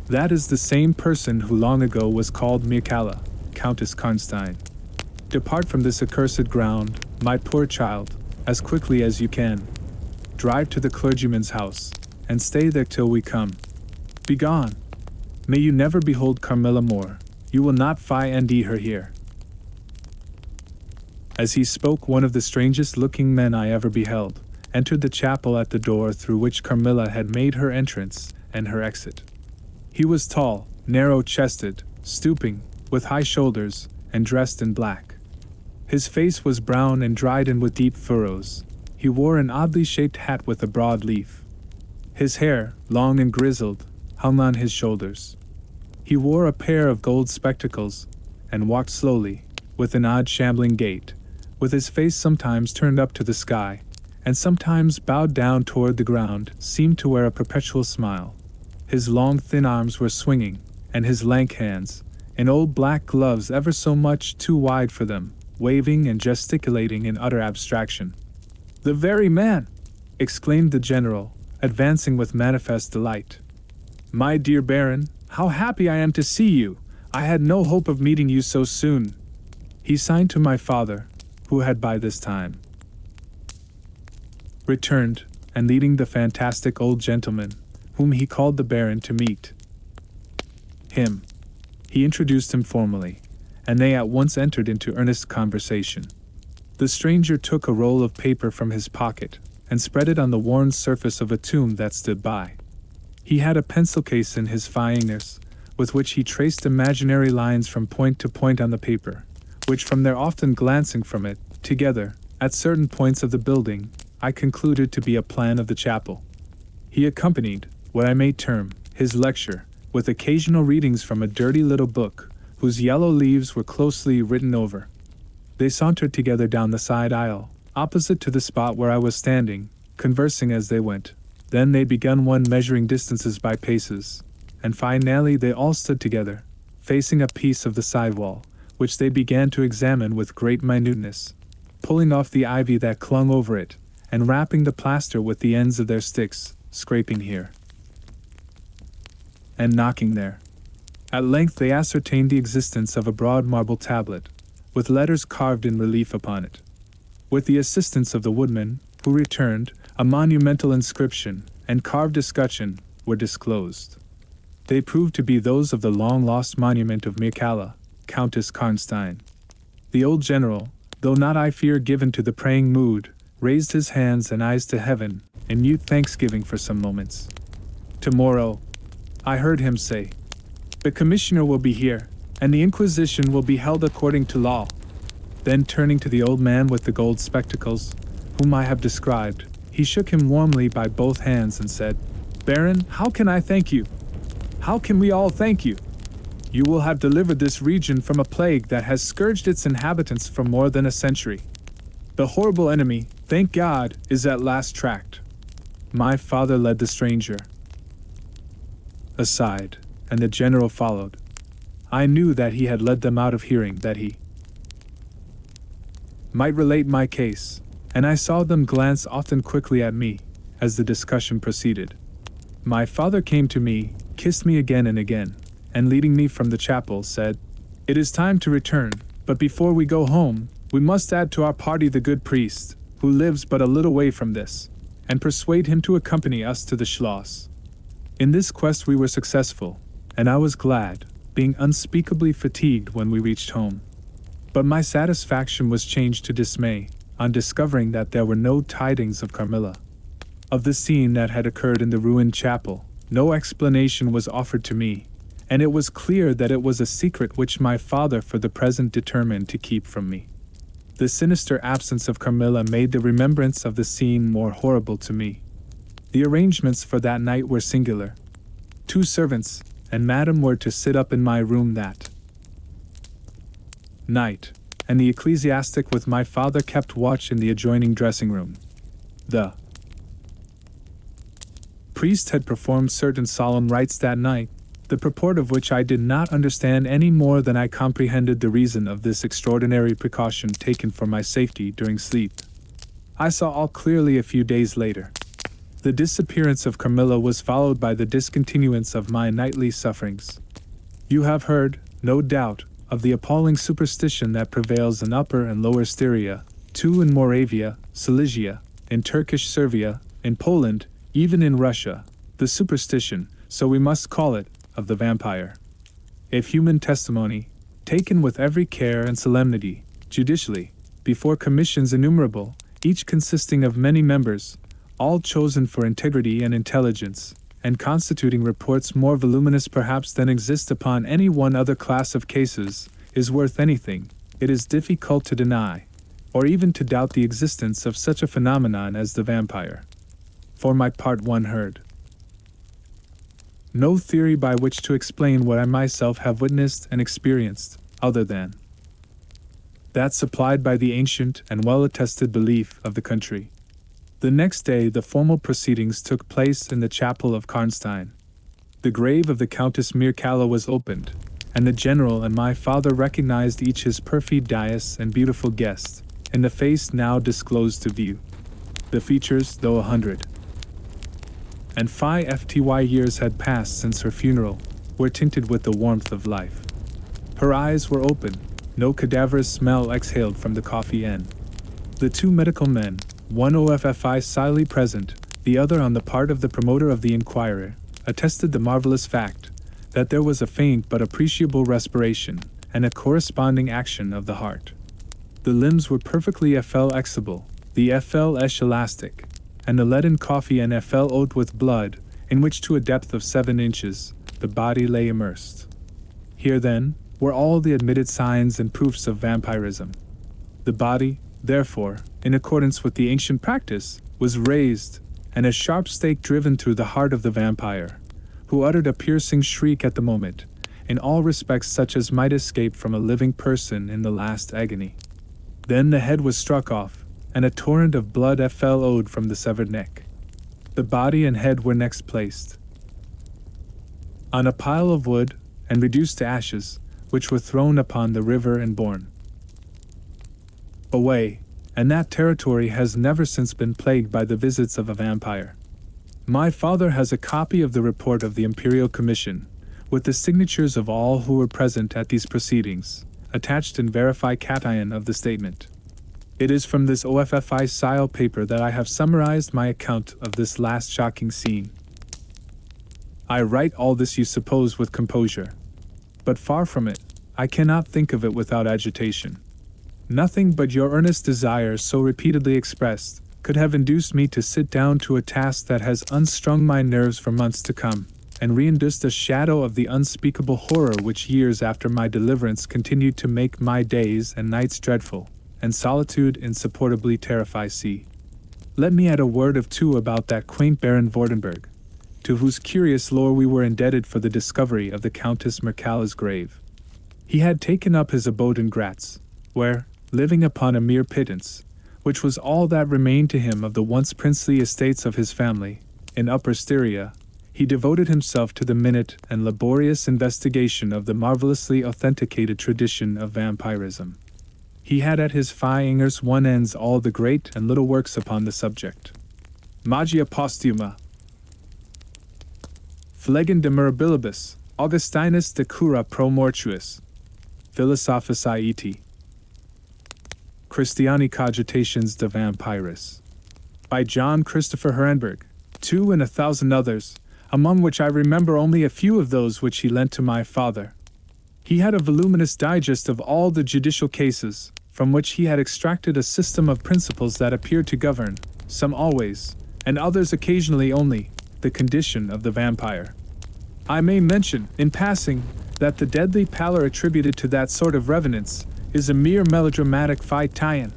That is the same person who long ago was called Mircalla, Countess Karnstein. Depart from this accursed ground, my poor child, as quickly as you can. Drive to the clergyman's house, and stay there till we come. Begone! May you never behold Carmilla more, you will not find her here." As he spoke, one of the strangest-looking men I ever beheld entered the chapel at the door through which Carmilla had made her entrance and her exit. He was tall, narrow-chested, stooping, with high shoulders, and dressed in black. His face was brown and dried in with deep furrows. He wore an oddly shaped hat with a broad leaf. His hair, long and grizzled, hung on his shoulders. He wore a pair of gold spectacles, and walked slowly, with an odd shambling gait, with his face sometimes turned up to the sky, and sometimes bowed down toward the ground, seemed to wear a perpetual smile. His long thin arms were swinging, and his lank hands, in old black gloves ever so much too wide for them, waving and gesticulating in utter abstraction. "The very man!" exclaimed the general, advancing with manifest delight. "My dear Baron, how happy I am to see you! I had no hope of meeting you so soon." He signed to my father, who had by this time returned, and leading the fantastic old gentleman, whom he called the Baron, to meet him, he introduced him formally, and they at once entered into earnest conversation. The stranger took a roll of paper from his pocket, and spread it on the worn surface of a tomb that stood by. He had a pencil case in his fingers, with which he traced imaginary lines from point to point on the paper, which from their often glancing from it, together, at certain points of the building, I concluded to be a plan of the chapel. He accompanied, what I may term, his lecture, with occasional readings from a dirty little book, whose yellow leaves were closely written over. They sauntered together down the side aisle, opposite to the spot where I was standing, conversing as they went. Then they began one measuring distances by paces, and finally they all stood together, facing a piece of the side wall, which they began to examine with great minuteness, pulling off the ivy that clung over it, and rapping the plaster with the ends of their sticks, scraping here and knocking there. At length they ascertained the existence of a broad marble tablet, with letters carved in relief upon it. With the assistance of the woodman, who returned, a monumental inscription and carved escutcheon were disclosed. They proved to be those of the long-lost monument of Mircalla, Countess Karnstein. The old general, though not I fear given to the praying mood, raised his hands and eyes to heaven, in mute thanksgiving for some moments. "Tomorrow," I heard him say, "the commissioner will be here, and the inquisition will be held according to law." Then turning to the old man with the gold spectacles, whom I have described, he shook him warmly by both hands and said, "Baron, how can I thank you? How can we all thank you? You will have delivered this region from a plague that has scourged its inhabitants for more than a century. The horrible enemy, thank God, is at last tracked." My father led the stranger aside, and the general followed. I knew that he had led them out of hearing, that he might relate my case, and I saw them glance often quickly at me, as the discussion proceeded. My father came to me, kissed me again and again, and leading me from the chapel said, "It is time to return, but before we go home, we must add to our party the good priest, who lives but a little way from this, and persuade him to accompany us to the Schloss." In this quest we were successful, and I was glad, being unspeakably fatigued when we reached home. But my satisfaction was changed to dismay, on discovering that there were no tidings of Carmilla. Of the scene that had occurred in the ruined chapel, no explanation was offered to me, and it was clear that it was a secret which my father for the present determined to keep from me. The sinister absence of Carmilla made the remembrance of the scene more horrible to me. The arrangements for that night were singular. 2 servants and Madame were to sit up in my room that night, and the ecclesiastic with my father kept watch in the adjoining dressing room. The priest had performed certain solemn rites that night, the purport of which I did not understand any more than I comprehended the reason of this extraordinary precaution taken for my safety during sleep. I saw all clearly a few days later. The disappearance of Carmilla was followed by the discontinuance of my nightly sufferings. You have heard, no doubt, of the appalling superstition that prevails in Upper and Lower Styria, too in Moravia, Silesia, in Turkish Servia, in Poland, even in Russia, the superstition, so we must call it, of the vampire. If human testimony, taken with every care and solemnity, judicially, before commissions innumerable, each consisting of many members, all chosen for integrity and intelligence, and constituting reports more voluminous perhaps than exist upon any one other class of cases, is worth anything, it is difficult to deny, or even to doubt the existence of such a phenomenon as the vampire. For my part, one heard no theory by which to explain what I myself have witnessed and experienced, other than that supplied by the ancient and well-attested belief of the country. The next day the formal proceedings took place in the chapel of Karnstein. The grave of the Countess Mircalla was opened, and the general and my father recognized each his perfidious and beautiful guest, in the face now disclosed to view. The features, though 105 years had passed since her funeral, were tinted with the warmth of life. Her eyes were open, no cadaverous smell exhaled from the coffee inn. The two medical men, one officily present, the other on the part of the promoter of the Inquirer, attested the marvelous fact that there was a faint but appreciable respiration, and a corresponding action of the heart. The limbs were perfectly flexible, the flesh elastic, and the leaden coffee and oat with blood, in which to a depth of 7 inches, the body lay immersed. Here then, were all the admitted signs and proofs of vampirism. The body, therefore, in accordance with the ancient practice, was raised, and a sharp stake driven through the heart of the vampire, who uttered a piercing shriek at the moment, in all respects such as might escape from a living person in the last agony. Then the head was struck off, and a torrent of blood flowed from the severed neck. The body and head were next placed on a pile of wood, and reduced to ashes, which were thrown upon the river and borne away, and that territory has never since been plagued by the visits of a vampire. My father has a copy of the report of the Imperial Commission, with the signatures of all who were present at these proceedings, attached in verification of the statement. It is from this official paper that I have summarized my account of this last shocking scene. I write all this, you suppose, with composure. But far from it, I cannot think of it without agitation. Nothing but your earnest desire, so repeatedly expressed, could have induced me to sit down to a task that has unstrung my nerves for months to come, and reinduced a shadow of the unspeakable horror which years after my deliverance continued to make my days and nights dreadful, and solitude insupportably terrify. Let me add a word or two about that quaint Baron Vordenberg, to whose curious lore we were indebted for the discovery of the Countess Mircalla's grave. He had taken up his abode in Graz, where, living upon a mere pittance, which was all that remained to him of the once princely estates of his family, in Upper Styria, he devoted himself to the minute and laborious investigation of the marvelously authenticated tradition of vampirism. He had at his fingers one ends all the great and little works upon the subject. Magia Postuma, Phlegon de Mirabilibus, Augustinus de Cura pro Mortuis, Philosophici et Christiani Cogitations de Vampiris, by John Christopher Herenberg, 2 and 1,000 others, among which I remember only a few of those which he lent to my father. He had a voluminous digest of all the judicial cases, from which he had extracted a system of principles that appeared to govern, some always, and others occasionally only, the condition of the vampire. I may mention, in passing, that the deadly pallor attributed to that sort of revenants is a mere melodramatic fiction.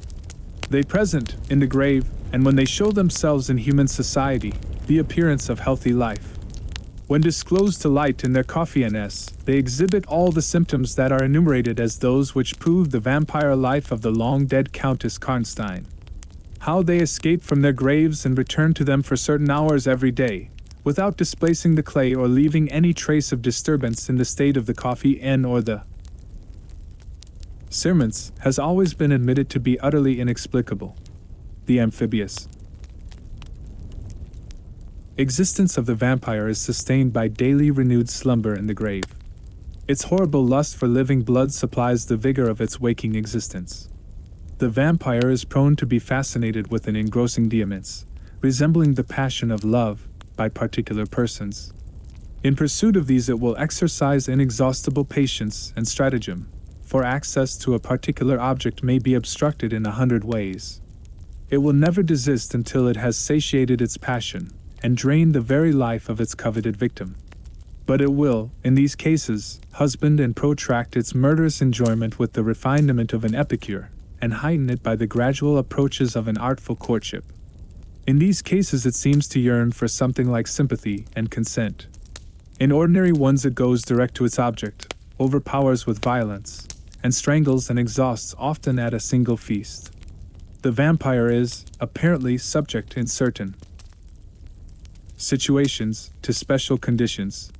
They present, in the grave, and when they show themselves in human society, the appearance of healthy life. When disclosed to light in their coffee-ins, they exhibit all the symptoms that are enumerated as those which prove the vampire life of the long-dead Countess Karnstein. How they escape from their graves and return to them for certain hours every day, without displacing the clay or leaving any trace of disturbance in the state of the coffee or the cerements, has always been admitted to be utterly inexplicable. The amphibious existence of the vampire is sustained by daily renewed slumber in the grave. Its horrible lust for living blood supplies the vigor of its waking existence. The vampire is prone to be fascinated with an engrossing vehemence, resembling the passion of love, by particular persons. In pursuit of these, it will exercise inexhaustible patience and stratagem, for access to a particular object may be obstructed in 100 ways. It will never desist until it has satiated its passion and drained the very life of its coveted victim. But it will, in these cases, husband and protract its murderous enjoyment with the refinement of an epicure, and heighten it by the gradual approaches of an artful courtship. In these cases it seems to yearn for something like sympathy and consent. In ordinary ones it goes direct to its object, overpowers with violence, and strangles and exhausts often at a single feast. The vampire is, apparently, subject in certain situations to special conditions.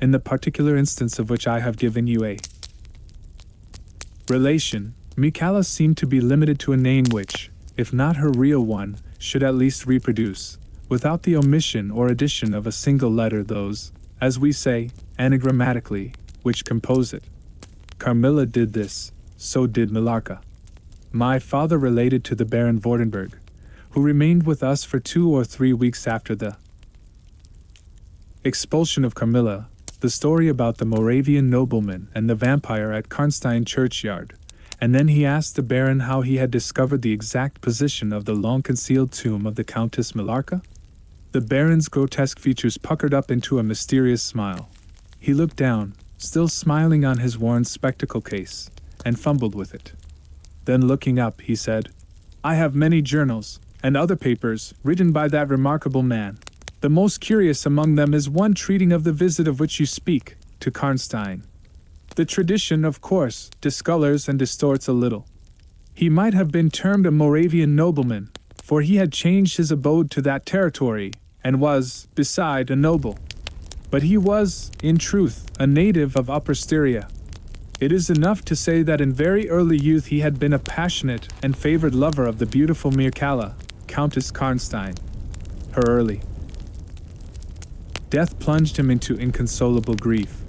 In the particular instance of which I have given you a relation, Mikala seemed to be limited to a name which, if not her real one, should at least reproduce, without the omission or addition of a single letter, those, as we say, anagrammatically, which compose it. Carmilla did this, so did Millarca. My father related to the Baron Vordenberg, who remained with us for 2 or 3 weeks after the expulsion of Carmilla, the story about the Moravian nobleman and the vampire at Karnstein churchyard, and then he asked the Baron how he had discovered the exact position of the long-concealed tomb of the Countess Millarca. The Baron's grotesque features puckered up into a mysterious smile. He looked down, still smiling on his worn spectacle case, and fumbled with it. Then looking up, he said, "I have many journals, and other papers, written by that remarkable man. The most curious among them is one treating of the visit of which you speak, to Karnstein. The tradition, of course, discolors and distorts a little. He might have been termed a Moravian nobleman, for he had changed his abode to that territory, and was, beside, a noble. But he was, in truth, a native of Upper Styria. It is enough to say that in very early youth he had been a passionate and favored lover of the beautiful Mircalla, Countess Karnstein. Her early death plunged him into inconsolable grief.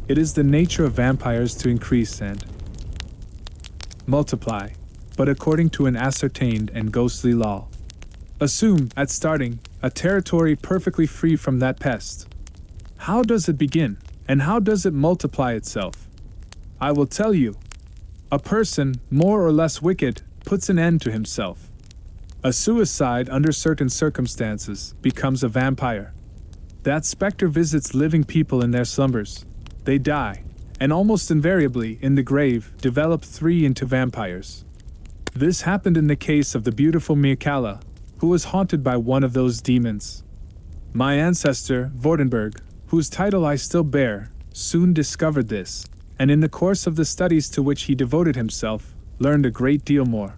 It is the nature of vampires to increase and multiply, but according to an ascertained and ghostly law. Assume, at starting, a territory perfectly free from that pest. How does it begin, and how does it multiply itself? I will tell you. A person, more or less wicked, puts an end to himself. A suicide, under certain circumstances, becomes a vampire. That specter visits living people in their slumbers. They die, and almost invariably, in the grave, develop 3 into vampires. This happened in the case of the beautiful Mircalla, who was haunted by one of those demons. My ancestor, Vordenberg, whose title I still bear, soon discovered this, and in the course of the studies to which he devoted himself, learned a great deal more.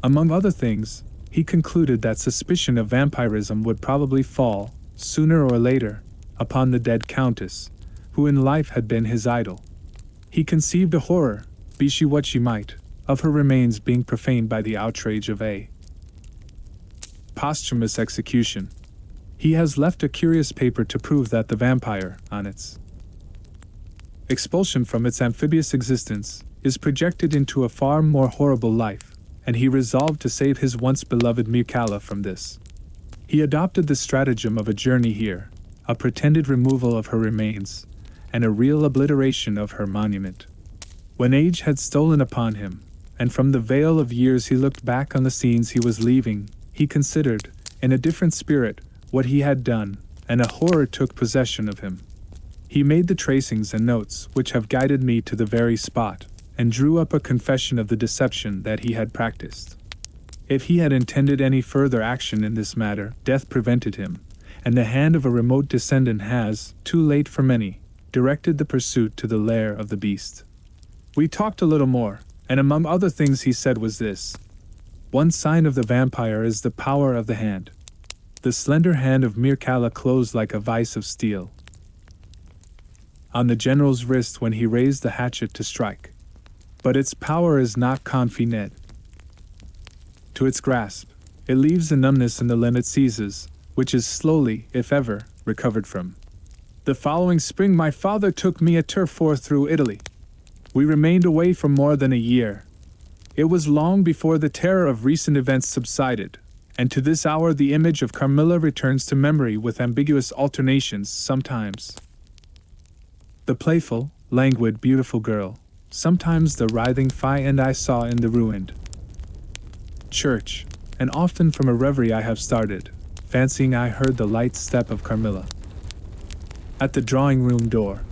Among other things, he concluded that suspicion of vampirism would probably fall, sooner or later, upon the dead countess, who in life had been his idol. He conceived a horror, be she what she might, of her remains being profaned by the outrage of a posthumous execution. He has left a curious paper to prove that the vampire, on its expulsion from its amphibious existence, is projected into a far more horrible life, and he resolved to save his once beloved Mircalla from this. He adopted the stratagem of a journey here, a pretended removal of her remains, and a real obliteration of her monument. When age had stolen upon him, and from the veil of years he looked back on the scenes he was leaving, he considered, in a different spirit, what he had done, and a horror took possession of him. He made the tracings and notes which have guided me to the very spot, and drew up a confession of the deception that he had practiced. If he had intended any further action in this matter, death prevented him, and the hand of a remote descendant has, too late for many, directed the pursuit to the lair of the beast. We talked a little more, and among other things he said was this: one sign of the vampire is the power of the hand. The slender hand of Mircalla closed like a vice of steel on the general's wrist when he raised the hatchet to strike. But its power is not confined to its grasp. It leaves a numbness in the limb it seizes, which is slowly, if ever, recovered from. The following spring my father took me a tour through Italy. We remained away for more than a year. It was long before the terror of recent events subsided, and to this hour the image of Carmilla returns to memory with ambiguous alternations sometimes. The playful, languid, beautiful girl, sometimes the writhing fiend I saw in the ruined church, and often from a reverie I have started, fancying I heard the light step of Carmilla at the drawing-room door.